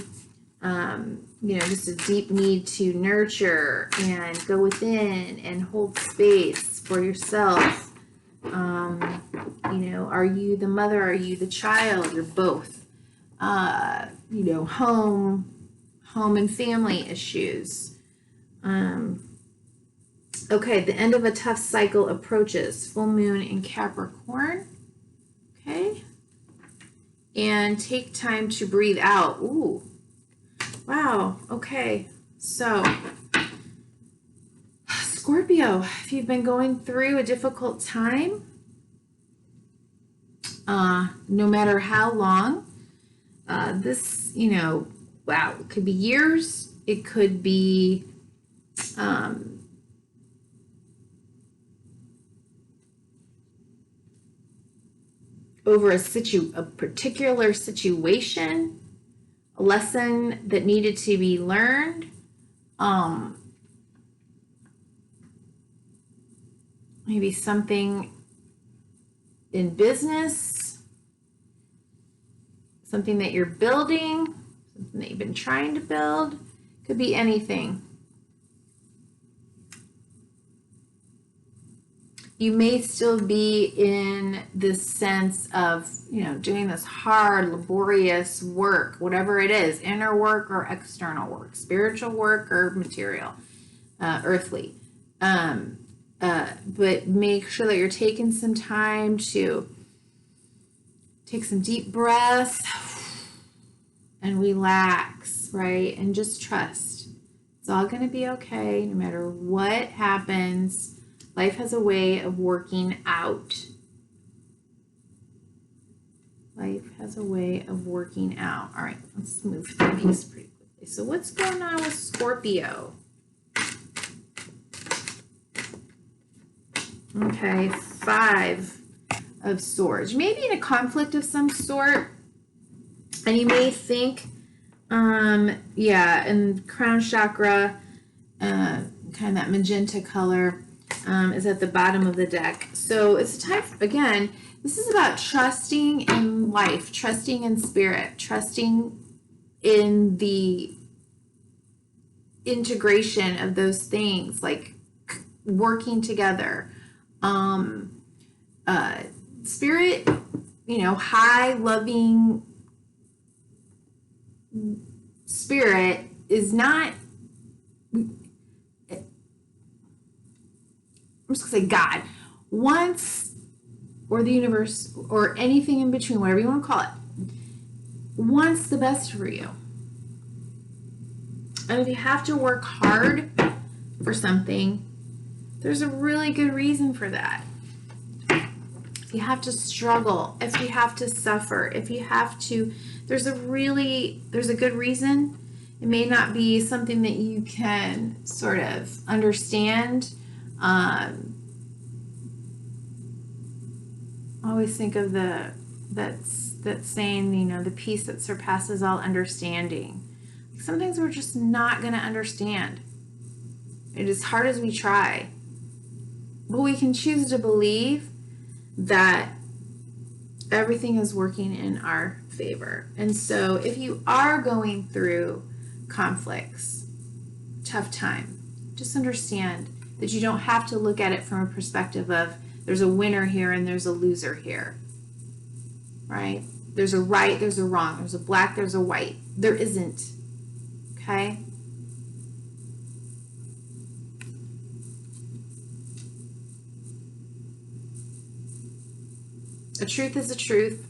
just a deep need to nurture and go within and hold space for yourself. Are you the mother? Are you the child? You're both. Home and family issues. Okay, the end of a tough cycle approaches. Full moon in Capricorn. Okay. And take time to breathe out. Ooh. Wow. Okay. So, Scorpio, if you've been going through a difficult time, no matter how long, this, wow, it could be years. It could be, over a particular situation, a lesson that needed to be learned. Maybe something in business, something that you're building, something that you've been trying to build. Could be anything. You may still be in this sense of, doing this hard, laborious work, whatever it is, inner work or external work, spiritual work or material, earthly. but make sure that you're taking some time to take some deep breaths and relax, right? And just trust. It's all going to be okay no matter what happens. Life has a way of working out. Life has a way of working out. All right, let's move through these pretty quickly. So what's going on with Scorpio? Okay, 5 of Swords. You may be in a conflict of some sort, and you may think, yeah, and crown chakra, kind of that magenta color, is at the bottom of the deck. So it's a time, again, this is about trusting in life, trusting in spirit, trusting in the integration of those things, like working together. Spirit, high, loving spirit is not, I'm just gonna say God wants, or the universe, or anything in between, whatever you want to call it, wants the best for you. And if you have to work hard for something, there's a really good reason for that. If you have to struggle, if you have to suffer, if you have to, there's a good reason. It may not be something that you can sort of understand. I always think of that saying, the peace that surpasses all understanding. Some things we're just not going to understand. It is hard as we try. But we can choose to believe that everything is working in our favor. And so if you are going through conflicts, tough time, just understand that you don't have to look at it from a perspective of there's a winner here and there's a loser here, right? There's a right, there's a wrong, there's a black, there's a white. There isn't, okay? A truth is a truth.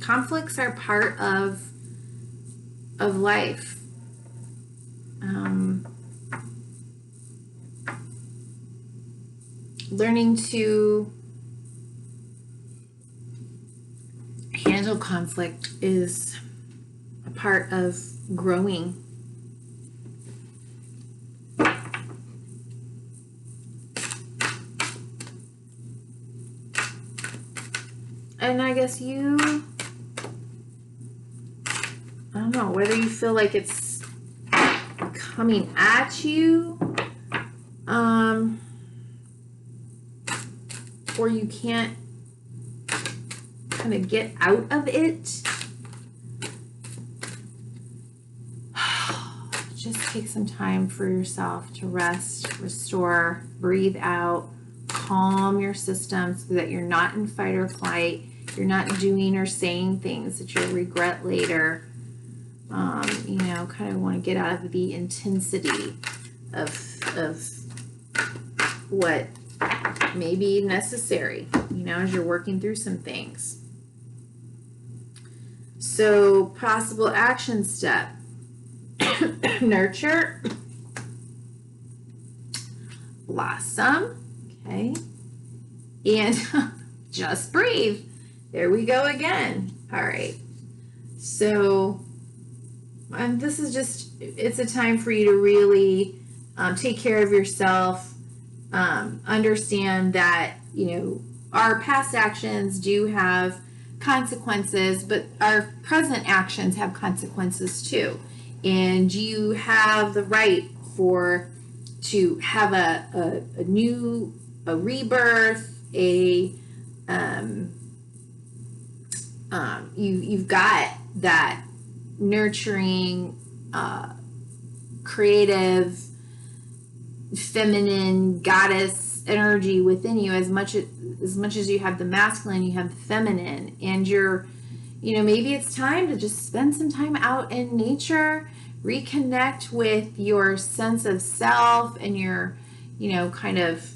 Conflicts are part of life. Learning to handle conflict is a part of growing. And I guess I don't know, whether you feel like it's coming at you, or you can't kind of get out of it. Just take some time for yourself to rest, restore, breathe out, calm your system so that you're not in fight or flight. You're not doing or saying things that you'll regret later. Kind of want to get out of the intensity of what may be necessary, as you're working through some things. So, possible action step. Nurture. Blossom. Okay. And just breathe. There we go again. All right. So, this is it's a time for you to really take care of yourself. Understand that, our past actions do have consequences, but our present actions have consequences too. And you have the right to have a rebirth, you've got that nurturing, creative, feminine goddess energy within you. As much as you have the masculine, you have the feminine, and you're you know, maybe it's time to just spend some time out in nature, reconnect with your sense of self and your, you know, kind of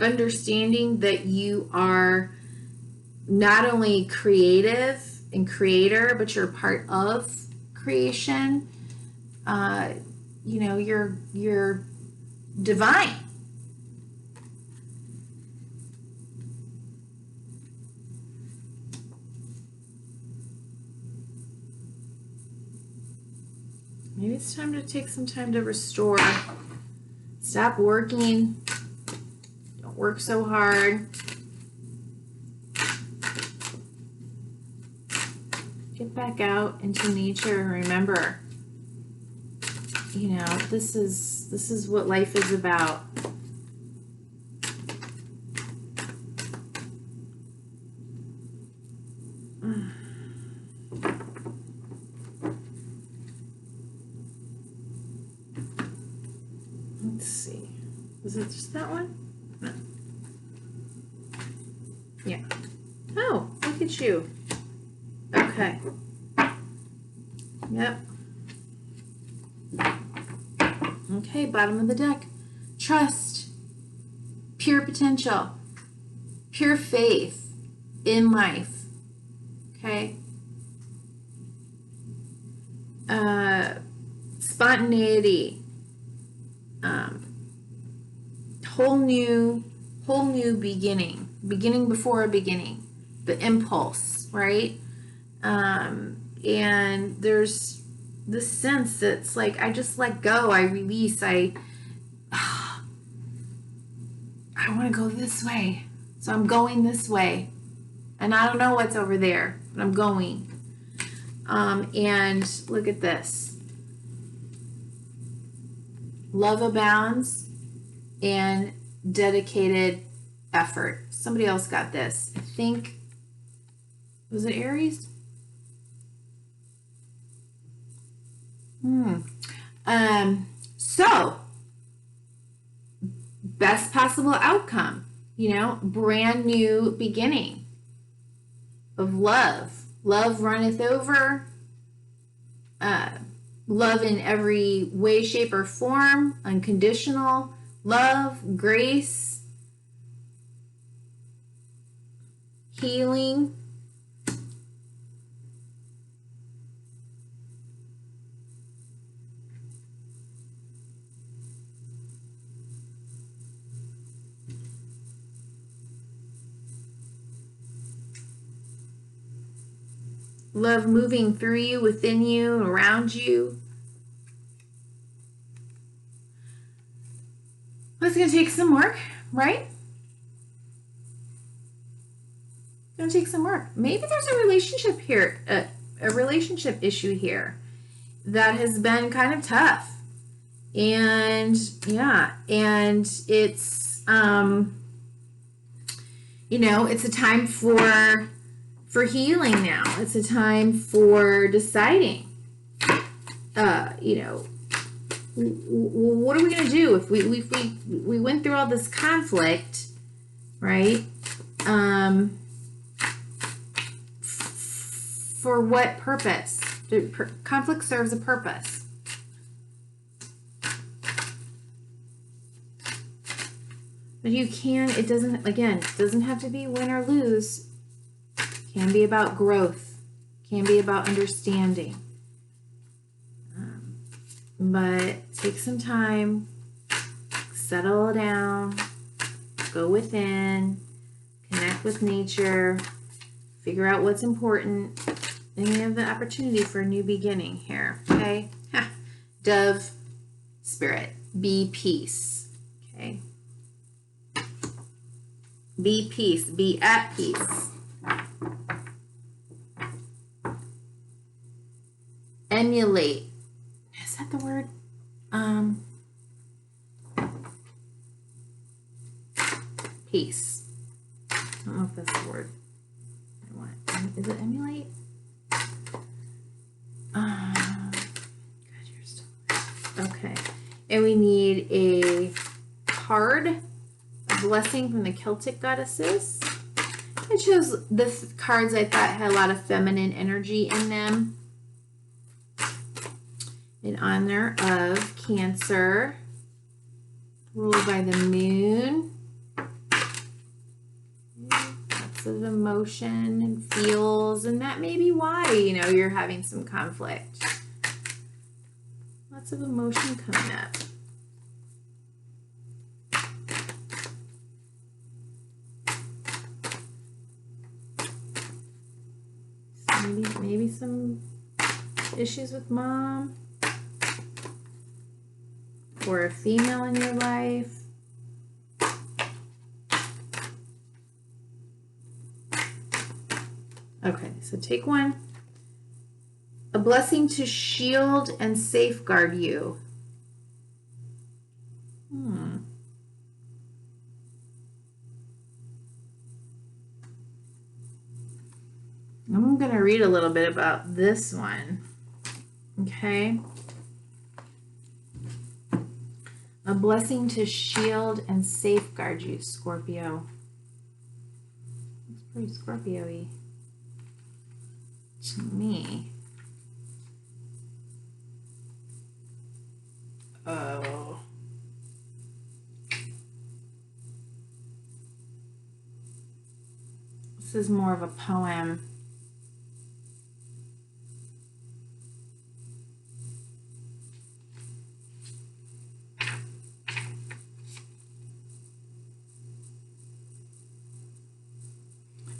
understanding that you are not only creative and creator, but you're part of creation. You know, you're divine. Maybe it's time to take some time to restore. Stop working. Don't work so hard. Get back out into nature and remember, you know, this is what life is about. Let's see. Is it just that one? No. Yeah. Oh, look at you. Okay. Yep. Okay, bottom of the deck. Trust, pure potential, pure faith in life. Okay. Spontaneity. Whole new beginning before a beginning, the impulse, right? And there's this sense that's like, I just let go, I release, I want to go this way, so I'm going this way, and I don't know what's over there, but I'm going. And look at this. Love abounds and dedicated effort. Somebody else got this. I think, was it Aries? So, best possible outcome, you know, brand new beginning of love. Love runneth over. Love in every way, shape, or form. Unconditional love, grace, healing. Love moving through you, within you, around you. It's going to take some work, right? It's going to take some work. Maybe there's a relationship here, a relationship issue here that has been kind of tough. And yeah, and it's, you know, it's a time for healing now. It's a time for deciding, you know, what are we going to do if we went through all this conflict, right? For what purpose? Conflict serves a purpose. But you can, it doesn't, again, it doesn't have to be win or lose. It can be about growth. It can be about understanding. But take some time, settle down, go within, connect with nature, figure out what's important, and you have the opportunity for a new beginning here, okay? Dove spirit, be peace, okay? Be peace, be at peace. Emulate. Is that the word? Peace. I don't know if that's the word I want. Is it emulate? God, you're still okay. And we need a card, a blessing from the Celtic goddesses. I chose the cards I thought had a lot of feminine energy in them in honor of Cancer, ruled by the moon. Lots of emotion and feels, and that may be why, you know, you're having some conflict. Lots of emotion coming up. Maybe some issues with mom or a female in your life. Okay, so take one. A blessing to shield and safeguard you. I'm going to read a little bit about this one. Okay. A blessing to shield and safeguard you, Scorpio. It's pretty Scorpio-y to me. Oh. This is more of a poem.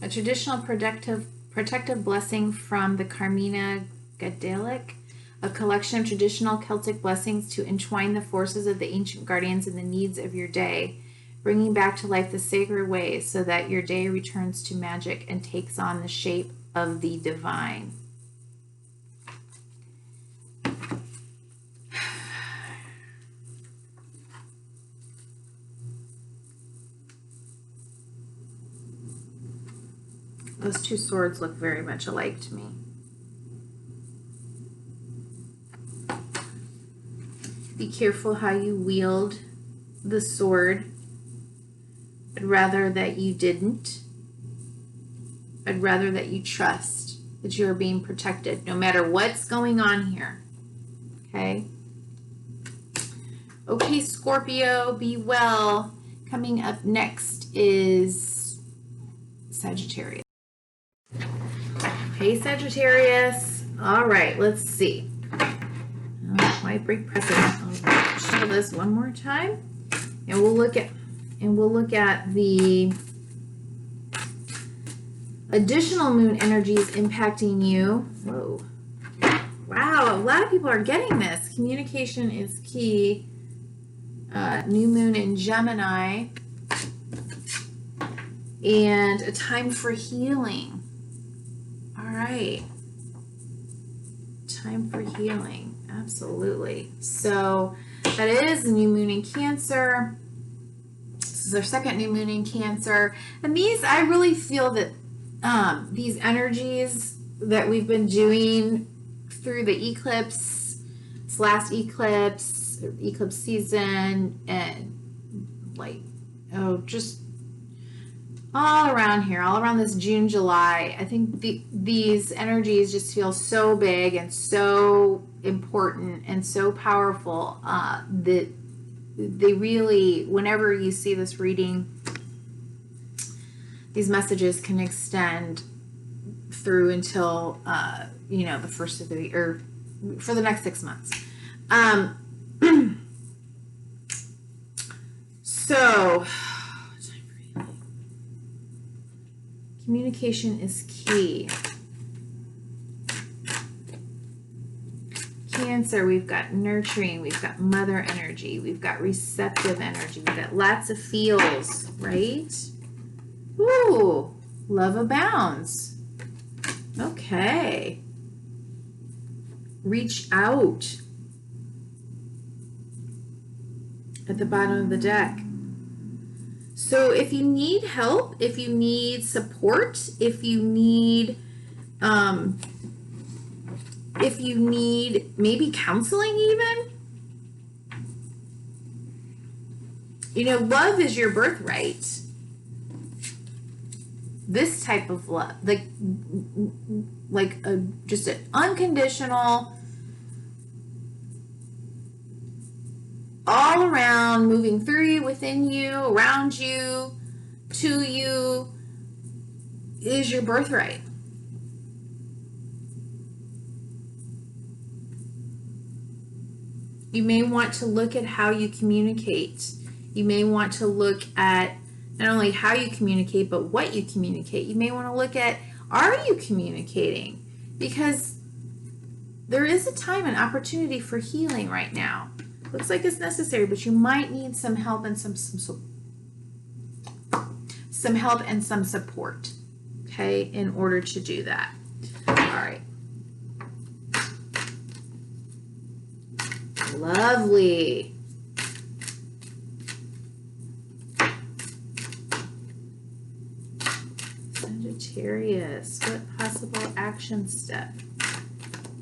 A traditional protective blessing from the Carmina Gadelic, a collection of traditional Celtic blessings to entwine the forces of the ancient guardians in the needs of your day, bringing back to life the sacred ways so that your day returns to magic and takes on the shape of the divine. Those two swords look very much alike to me. Be careful how you wield the sword. I'd rather that you didn't. I'd rather that you trust that you are being protected no matter what's going on here. Okay? Okay, Scorpio, be well. Coming up next is Sagittarius. Hey, Sagittarius. All right, let's see. Oh, might break precedent. I'll show this one more time, and we'll look at the additional moon energies impacting you. Whoa! Wow, a lot of people are getting this. Communication is key. New moon in Gemini, and a time for healing. All right. Time for healing. Absolutely. So that is the new moon in Cancer. This is our second new moon in Cancer. And these, I really feel that these energies that we've been doing through the eclipse, this last eclipse season, and just all around here, all around this June, July, I think these energies just feel so big and so important and so powerful that they really, whenever you see this reading, these messages can extend through until, the first of the, or for the next 6 months. So, communication is key. Cancer, we've got nurturing, we've got mother energy, we've got receptive energy, we've got lots of feels, right? Ooh, love abounds. Okay. Reach out at the bottom of the deck. So if you need help, if you need support, if you need maybe counseling even, love is your birthright. this type of love, just an unconditional, all around, moving through you, within you, around you, to you, is your birthright. You may want to look at how you communicate. You may want to look at not only how you communicate, but what you communicate. You may want to look at, are you communicating? Because there is a time and opportunity for healing right now. Looks like it's necessary, but you might need some help and some help and some support, okay, in order to do that. All right. Lovely. Sagittarius, what possible action step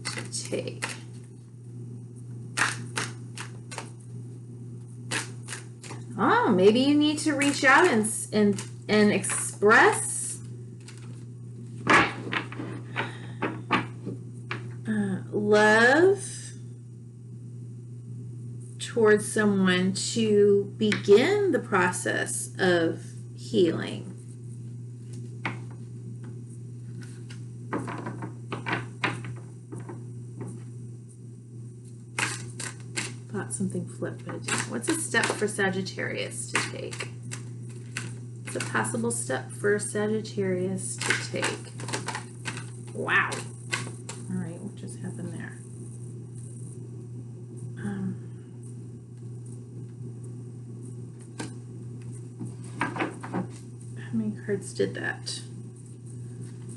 to take? Oh, maybe you need to reach out and express love towards someone to begin the process of healing. Thought something flipped, but it didn't. What's a step for Sagittarius to take? It's a possible step for Sagittarius to take. Wow. All right, what just happened there? How many cards did that?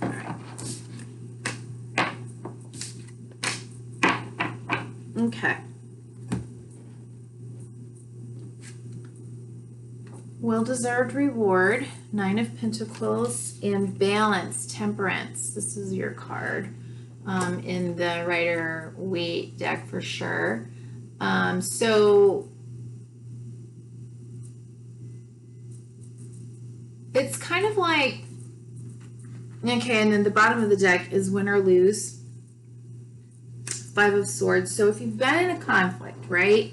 All right. Okay. Well-deserved reward, 9 of Pentacles, and balance, temperance. This is your card in the Rider-Waite deck for sure. So it's kind of like, okay, and then the bottom of the deck is win or lose, 5 of Swords. So if you've been in a conflict, right,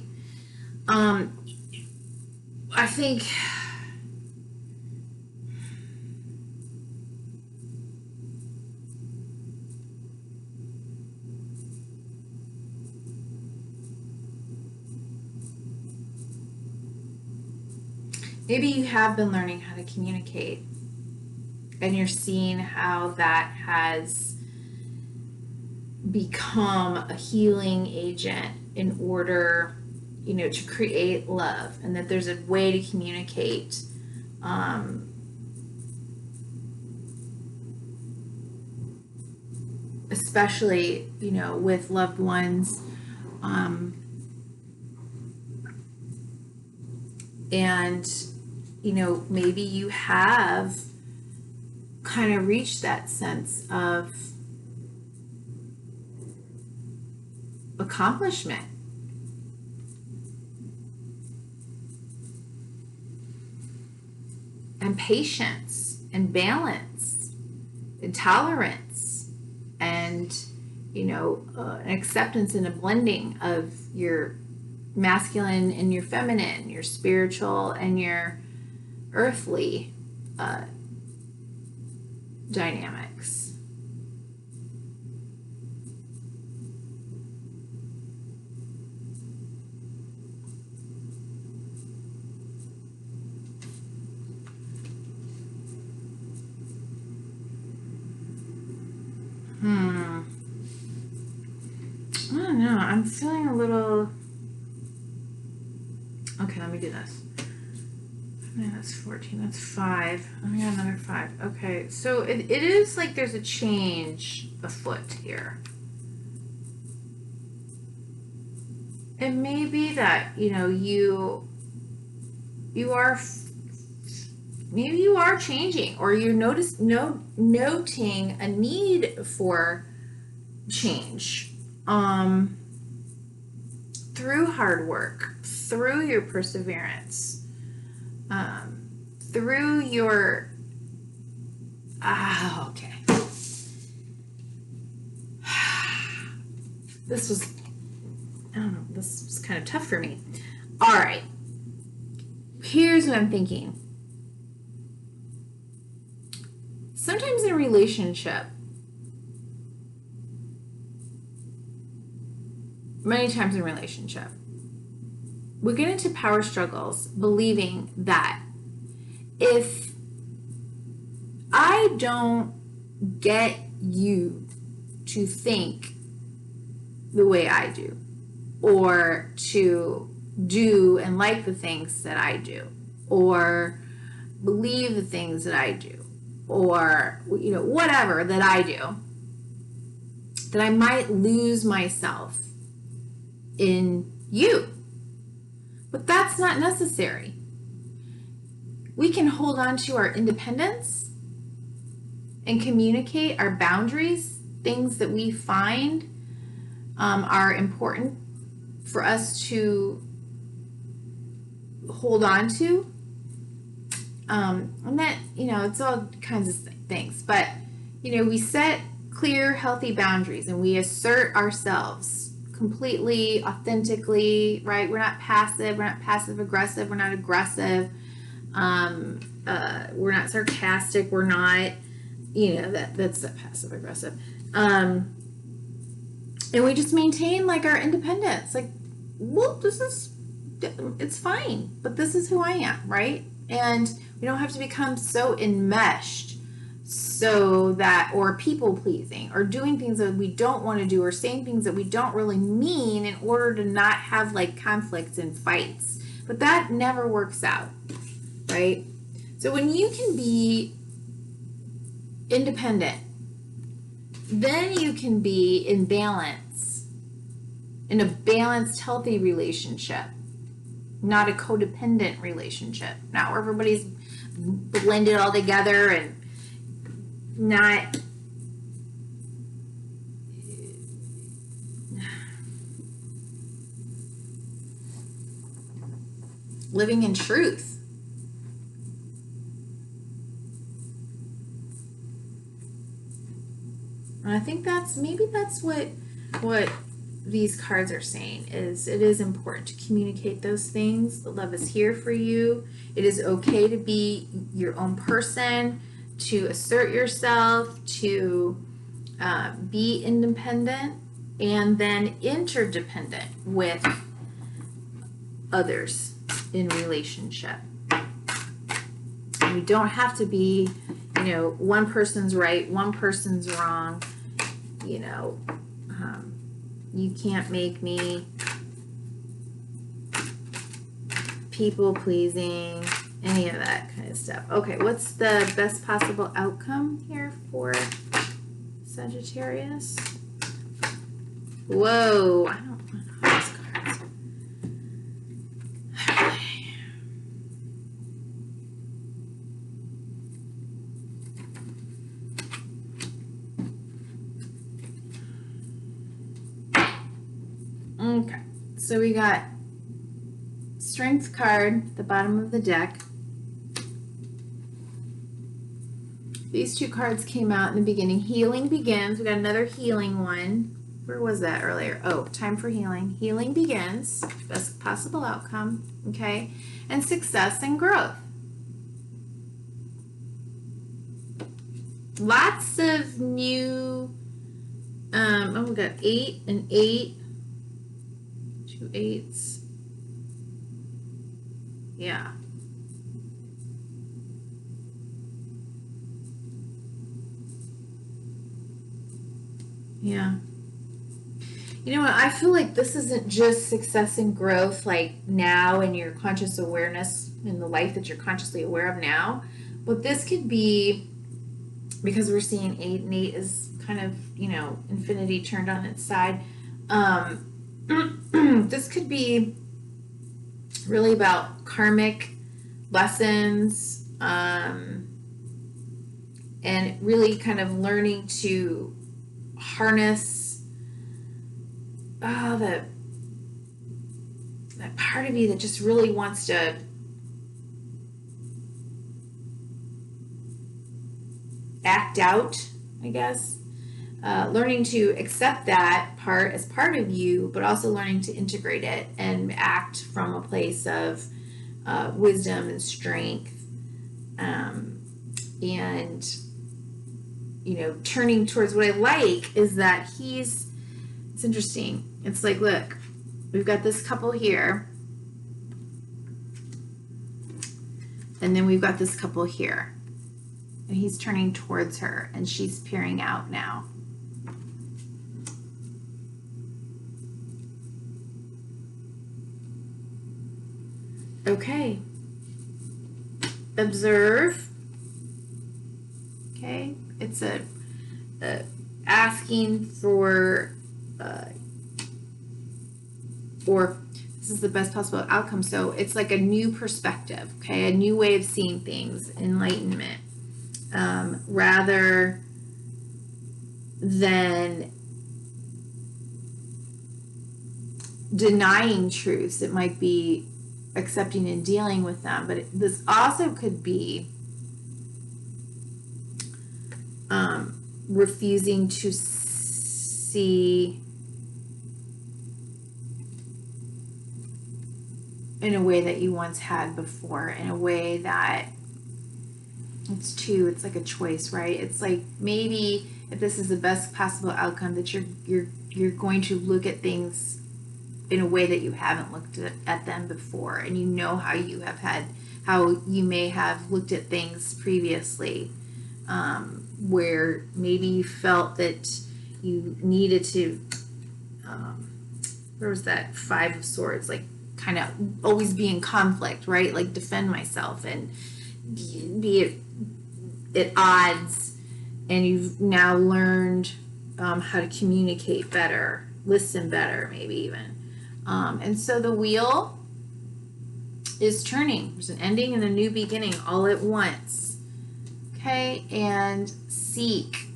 I think maybe you have been learning how to communicate, and you're seeing how that has become a healing agent in order, you know, to create love, and that there's a way to communicate especially, you know, with loved ones, and you know, maybe you have kind of reached that sense of accomplishment. And patience and balance and tolerance and, you know, an acceptance and a blending of your masculine and your feminine, your spiritual and your earthly dynamics. I don't know. I'm feeling a little... Okay, let me do this. Yeah, that's 14. That's 5. I got another 5. Okay, so it is like there's a change afoot here. It may be that, you know, you are... Maybe you are changing, or you're noting a need for change through hard work, through your perseverance, through your Okay. This was, I don't know, this was kind of tough for me. All right. Here's what I'm thinking. Sometimes in a relationship, many times in a relationship, we get into power struggles believing that if I don't get you to think the way I do, or to do and like the things that I do, or believe the things that I do, or whatever that I do, that I might lose myself in you. But that's not necessary. We can hold on to our independence and communicate our boundaries, things that we find are important for us to hold on to. And that, it's all kinds of things. But, we set clear, healthy boundaries and we assert ourselves completely, authentically, right? We're not passive aggressive, we're not aggressive, we're not sarcastic, we're not, that's the passive aggressive. And we just maintain like our independence. Like, well, it's fine, but this is who I am, right? And we don't have to become so enmeshed so that, or people pleasing, or doing things that we don't want to do, or saying things that we don't really mean in order to not have like conflicts and fights. But that never works out, right? So when you can be independent, then you can be in balance, in a balanced, healthy relationship, not a codependent relationship. Not where everybody's blended all together and not living in truth. And I think that's what these cards are saying, is it is important to communicate those things. The love is here for you. It is okay to be your own person, to assert yourself, to be independent, and then interdependent with others in relationship. You don't have to be, one person's right, one person's wrong. You can't make me people pleasing, any of that kind of stuff. Okay, what's the best possible outcome here for Sagittarius? Whoa, I don't know these cards. Okay, so we got Strength card, the bottom of the deck. These two cards came out in the beginning. Healing begins. We got another healing one. Where was that earlier? Oh, time for healing. Healing begins. Best possible outcome. Okay. And success and growth. Lots of new, we got 8 and 8. 2 8s. Yeah. Yeah. You know what? I feel like this isn't just success and growth like now in your conscious awareness in the life that you're consciously aware of now, but this could be, because we're seeing 8 and 8 is kind of, infinity turned on its side. This could be really about karmic lessons, and really kind of learning to harness that part of you that just really wants to act out, I guess. Learning to accept that part as part of you, but also learning to integrate it and act from a place of wisdom and strength. And, you know, turning towards what I like is that it's interesting. It's like, look, we've got this couple here, and then we've got this couple here. And he's turning towards her, and she's peering out now. Okay. Observe. Okay. It's a asking for, or this is the best possible outcome. So it's like a new perspective, okay? A new way of seeing things, enlightenment, rather than denying truths. It might be accepting and dealing with them, but this also could be refusing to see in a way that you once had before, in a way that it's like a choice, right? It's like, maybe if this is the best possible outcome, that you're going to look at things in a way that you haven't looked at them before, and you know how you may have looked at things previously, where maybe you felt that you needed to, where was that Five of Swords, like kind of always be in conflict, right? Like defend myself and be at odds, and you've now learned how to communicate better, listen better, maybe even. And so the wheel is turning. There's an ending and a new beginning all at once. Okay, and seek.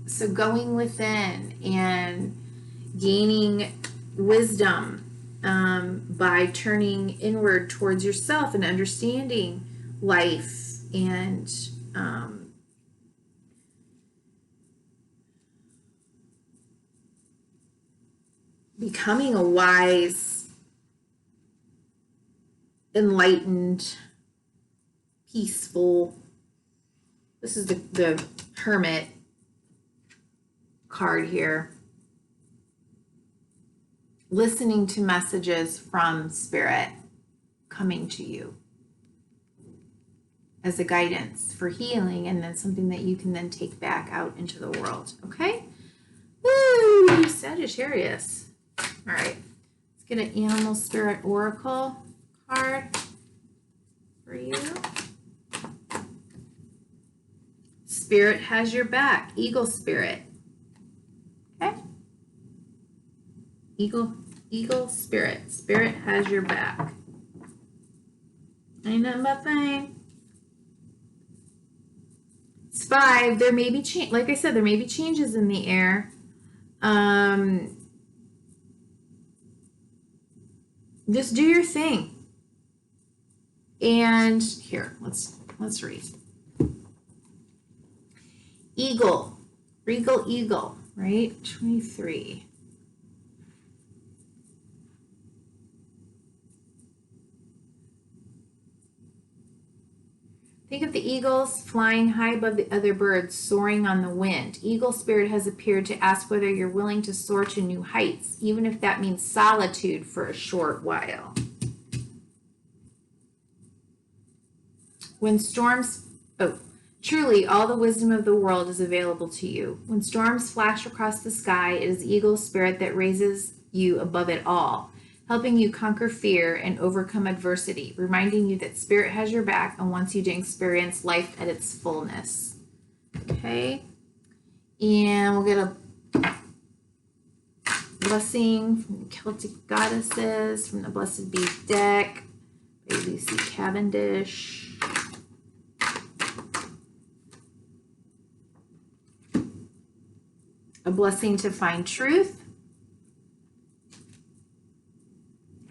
So going within and gaining wisdom by turning inward towards yourself and understanding life and becoming a wise, enlightened, peaceful. This is the Hermit card here. Listening to messages from Spirit coming to you as a guidance for healing, and then something that you can then take back out into the world. Okay? Woo! Sagittarius. All right. Let's get an Animal Spirit Oracle card for you. Spirit has your back. Eagle Spirit. Okay? Eagle Spirit. Spirit has your back. Ain't nothing but fine. It's 5. There may be like I said, there may be changes in the air. Just do your thing. And here, let's read. Eagle, regal eagle, right? 23. Think of the eagles flying high above the other birds, soaring on the wind. Eagle Spirit has appeared to ask whether you're willing to soar to new heights, even if that means solitude for a short while. When storms, truly all the wisdom of the world is available to you. When storms flash across the sky, it is Eagle Spirit that raises you above it all, helping you conquer fear and overcome adversity, reminding you that Spirit has your back and wants you to experience life at its fullness. Okay? And we'll get a blessing from the Celtic Goddesses from the Blessed Bee deck by Lucy Cavendish. A blessing to find truth.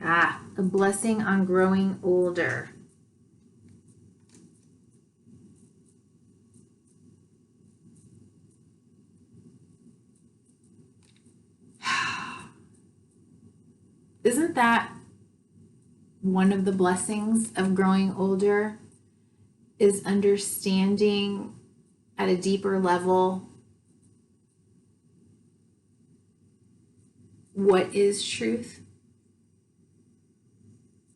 A blessing on growing older. that one of the blessings of growing older is understanding at a deeper level what is truth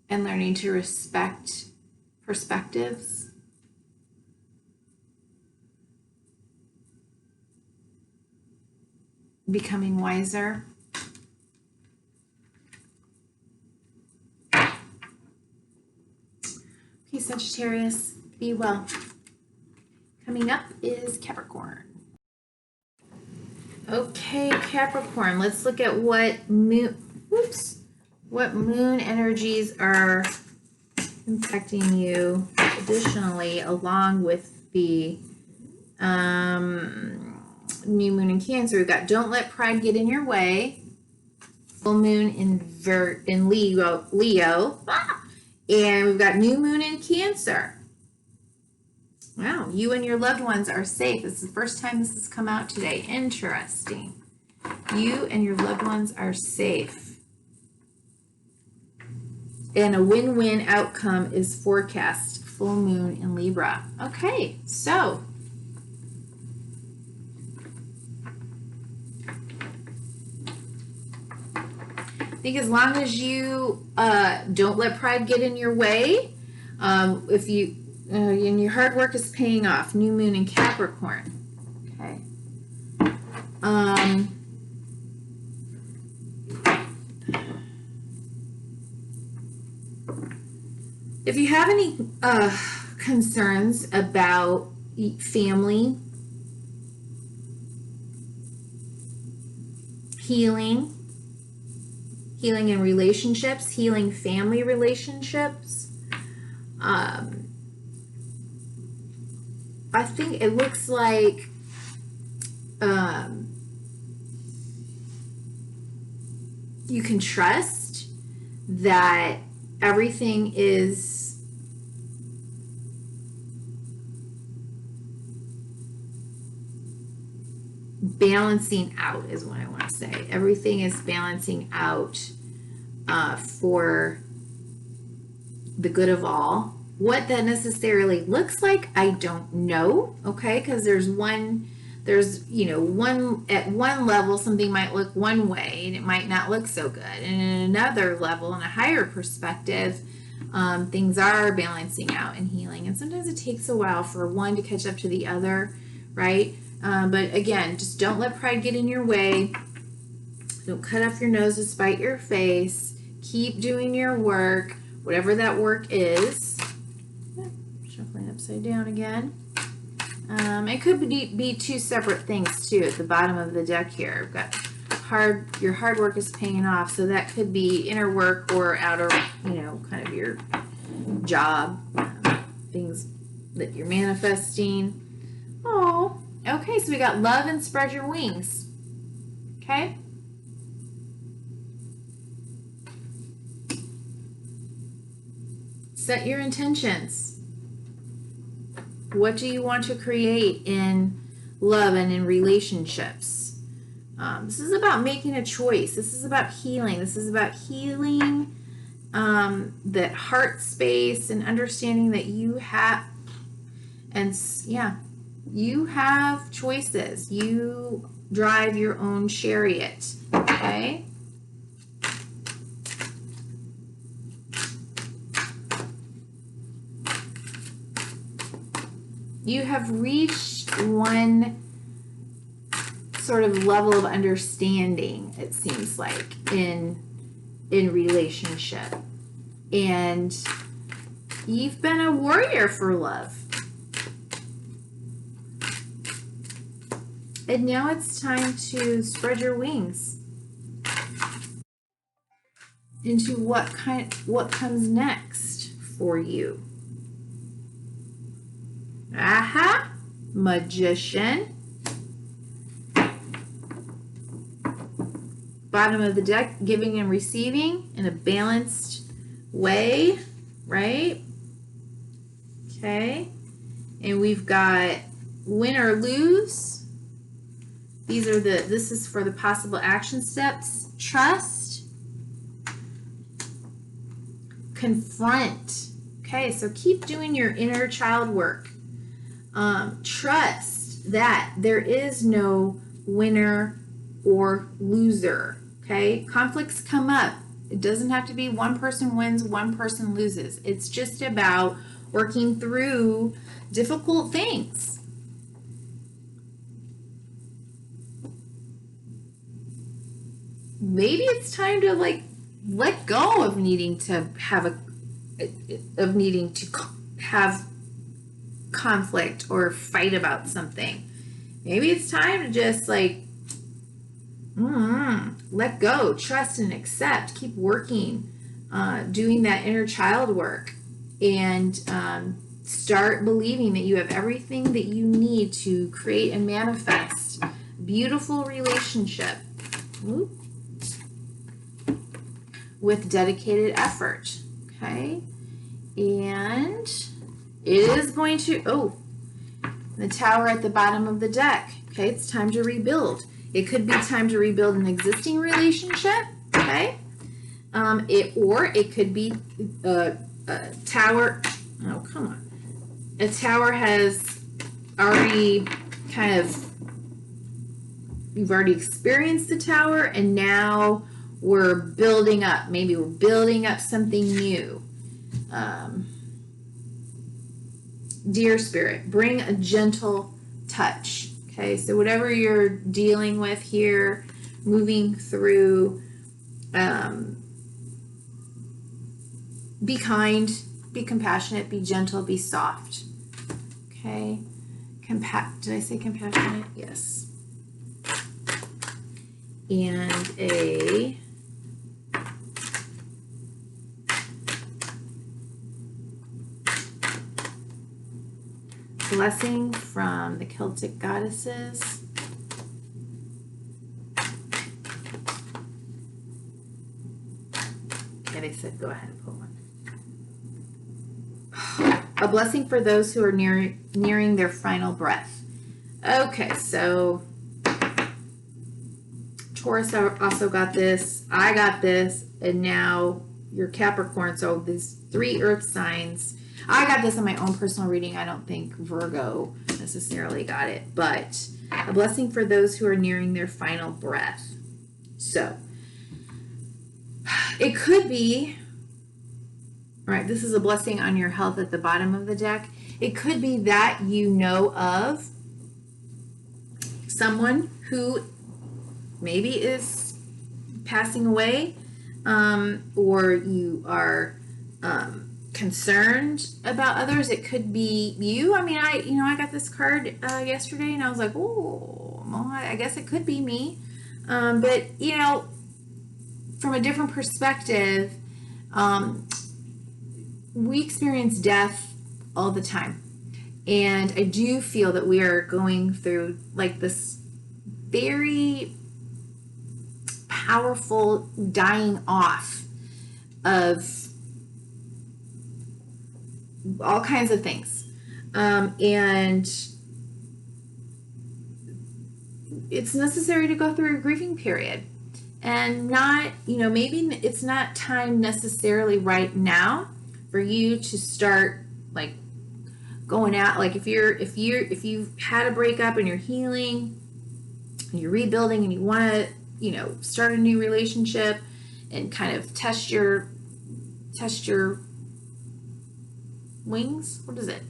and learning to respect perspectives? Becoming wiser. Okay, Sagittarius, be well. Coming up is Capricorn. Okay, Capricorn, let's look at what moon energies are impacting you additionally, along with the new moon in Cancer. We've got don't let pride get in your way. Full moon in Leo. And we've got new moon in Cancer. Wow, you and your loved ones are safe. This is the first time this has come out today. Interesting. You and your loved ones are safe. And a win-win outcome is forecast. Full moon in Libra. Okay, so I think as long as you don't let pride get in your way, if you and your hard work is paying off. New moon in Capricorn. Okay. If you have any concerns about family, healing in relationships, healing family relationships, I think it looks like you can trust that everything is balancing out, is what I want to say. Everything is balancing out for the good of all. What that necessarily looks like, I don't know, okay? Because at one level, something might look one way and it might not look so good. And in another level, in a higher perspective, things are balancing out and healing. And sometimes it takes a while for one to catch up to the other, right? But again, just don't let pride get in your way. Don't cut off your nose to spite your face. Keep doing your work, whatever that work is. Shuffling upside down again. It could be two separate things too at the bottom of the deck here. We've got your hard work is paying off, so that could be inner work or outer, kind of your job, things that you're manifesting. Oh, okay, so we got love and spread your wings. Okay. Set your intentions. What do you want to create in love and in relationships? This is about making a choice. This is about healing. This is about healing that heart space and understanding that you have, you have choices. You drive your own chariot, okay? You have reached one sort of level of understanding, it seems like, in relationship. And you've been a warrior for love. And now it's time to spread your wings into what comes next for you. Aha, Magician. Bottom of the deck, giving and receiving in a balanced way, right? Okay. And we've got win or lose. This is for the possible action steps. Trust. confront. Okay, so keep doing your inner child work. Trust that there is no winner or loser. Okay, conflicts come up. It doesn't have to be one person wins, one person loses. It's just about working through difficult things. Maybe it's time to let go of needing to have conflict or fight about something. Maybe it's time to just let go, trust and accept, keep working, doing that inner child work, and start believing that you have everything that you need to create and manifest a beautiful relationship with dedicated effort. Okay, and it is going to, the Tower at the bottom of the deck. Okay, it's time to rebuild. It could be time to rebuild an existing relationship, okay? It could be a tower. Oh, come on. A tower has already you've already experienced the tower, and now we're building up. Maybe we're building up something new. Dear Spirit, bring a gentle touch. Okay, so whatever you're dealing with here, moving through, be kind, be compassionate, be gentle, be soft. Okay, did I say compassionate? Yes. And a blessing from the Celtic goddesses. Okay, they said go ahead and pull one. A blessing for those who are nearing their final breath. Okay, so Taurus also got this. I got this, and now you're Capricorn. So these 3 earth signs. I got this in my own personal reading. I don't think Virgo necessarily got it, but a blessing for those who are nearing their final breath. So it could be, right, this is a blessing on your health at the bottom of the deck. It could be that you know of someone who maybe is passing away, or you are concerned about others. It could be you. I mean, I got this card yesterday, and I was like, oh, I guess it could be me. But from a different perspective, we experience death all the time, and I do feel that we are going through this very powerful dying off of all kinds of things, and it's necessary to go through a grieving period, and maybe it's not time necessarily right now for you to start going out. If you've had a breakup and you're healing and you're rebuilding and you want to start a new relationship and kind of test your wings. What is it?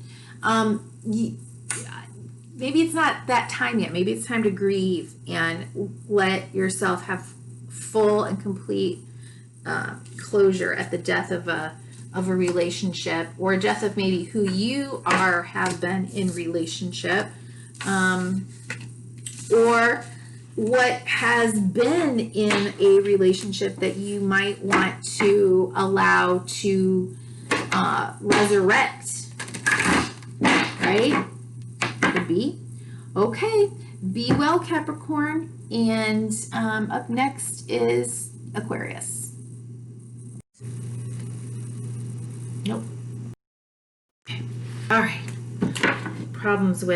Maybe it's not that time yet. Maybe it's time to grieve and let yourself have full and complete closure at the death of a relationship, or a death of maybe who you have been in relationship, or what has been in a relationship that you might want to allow to resurrect, right? Could be. Okay, be well, Capricorn. And up next is Aquarius. Nope. Okay. All right. Problems with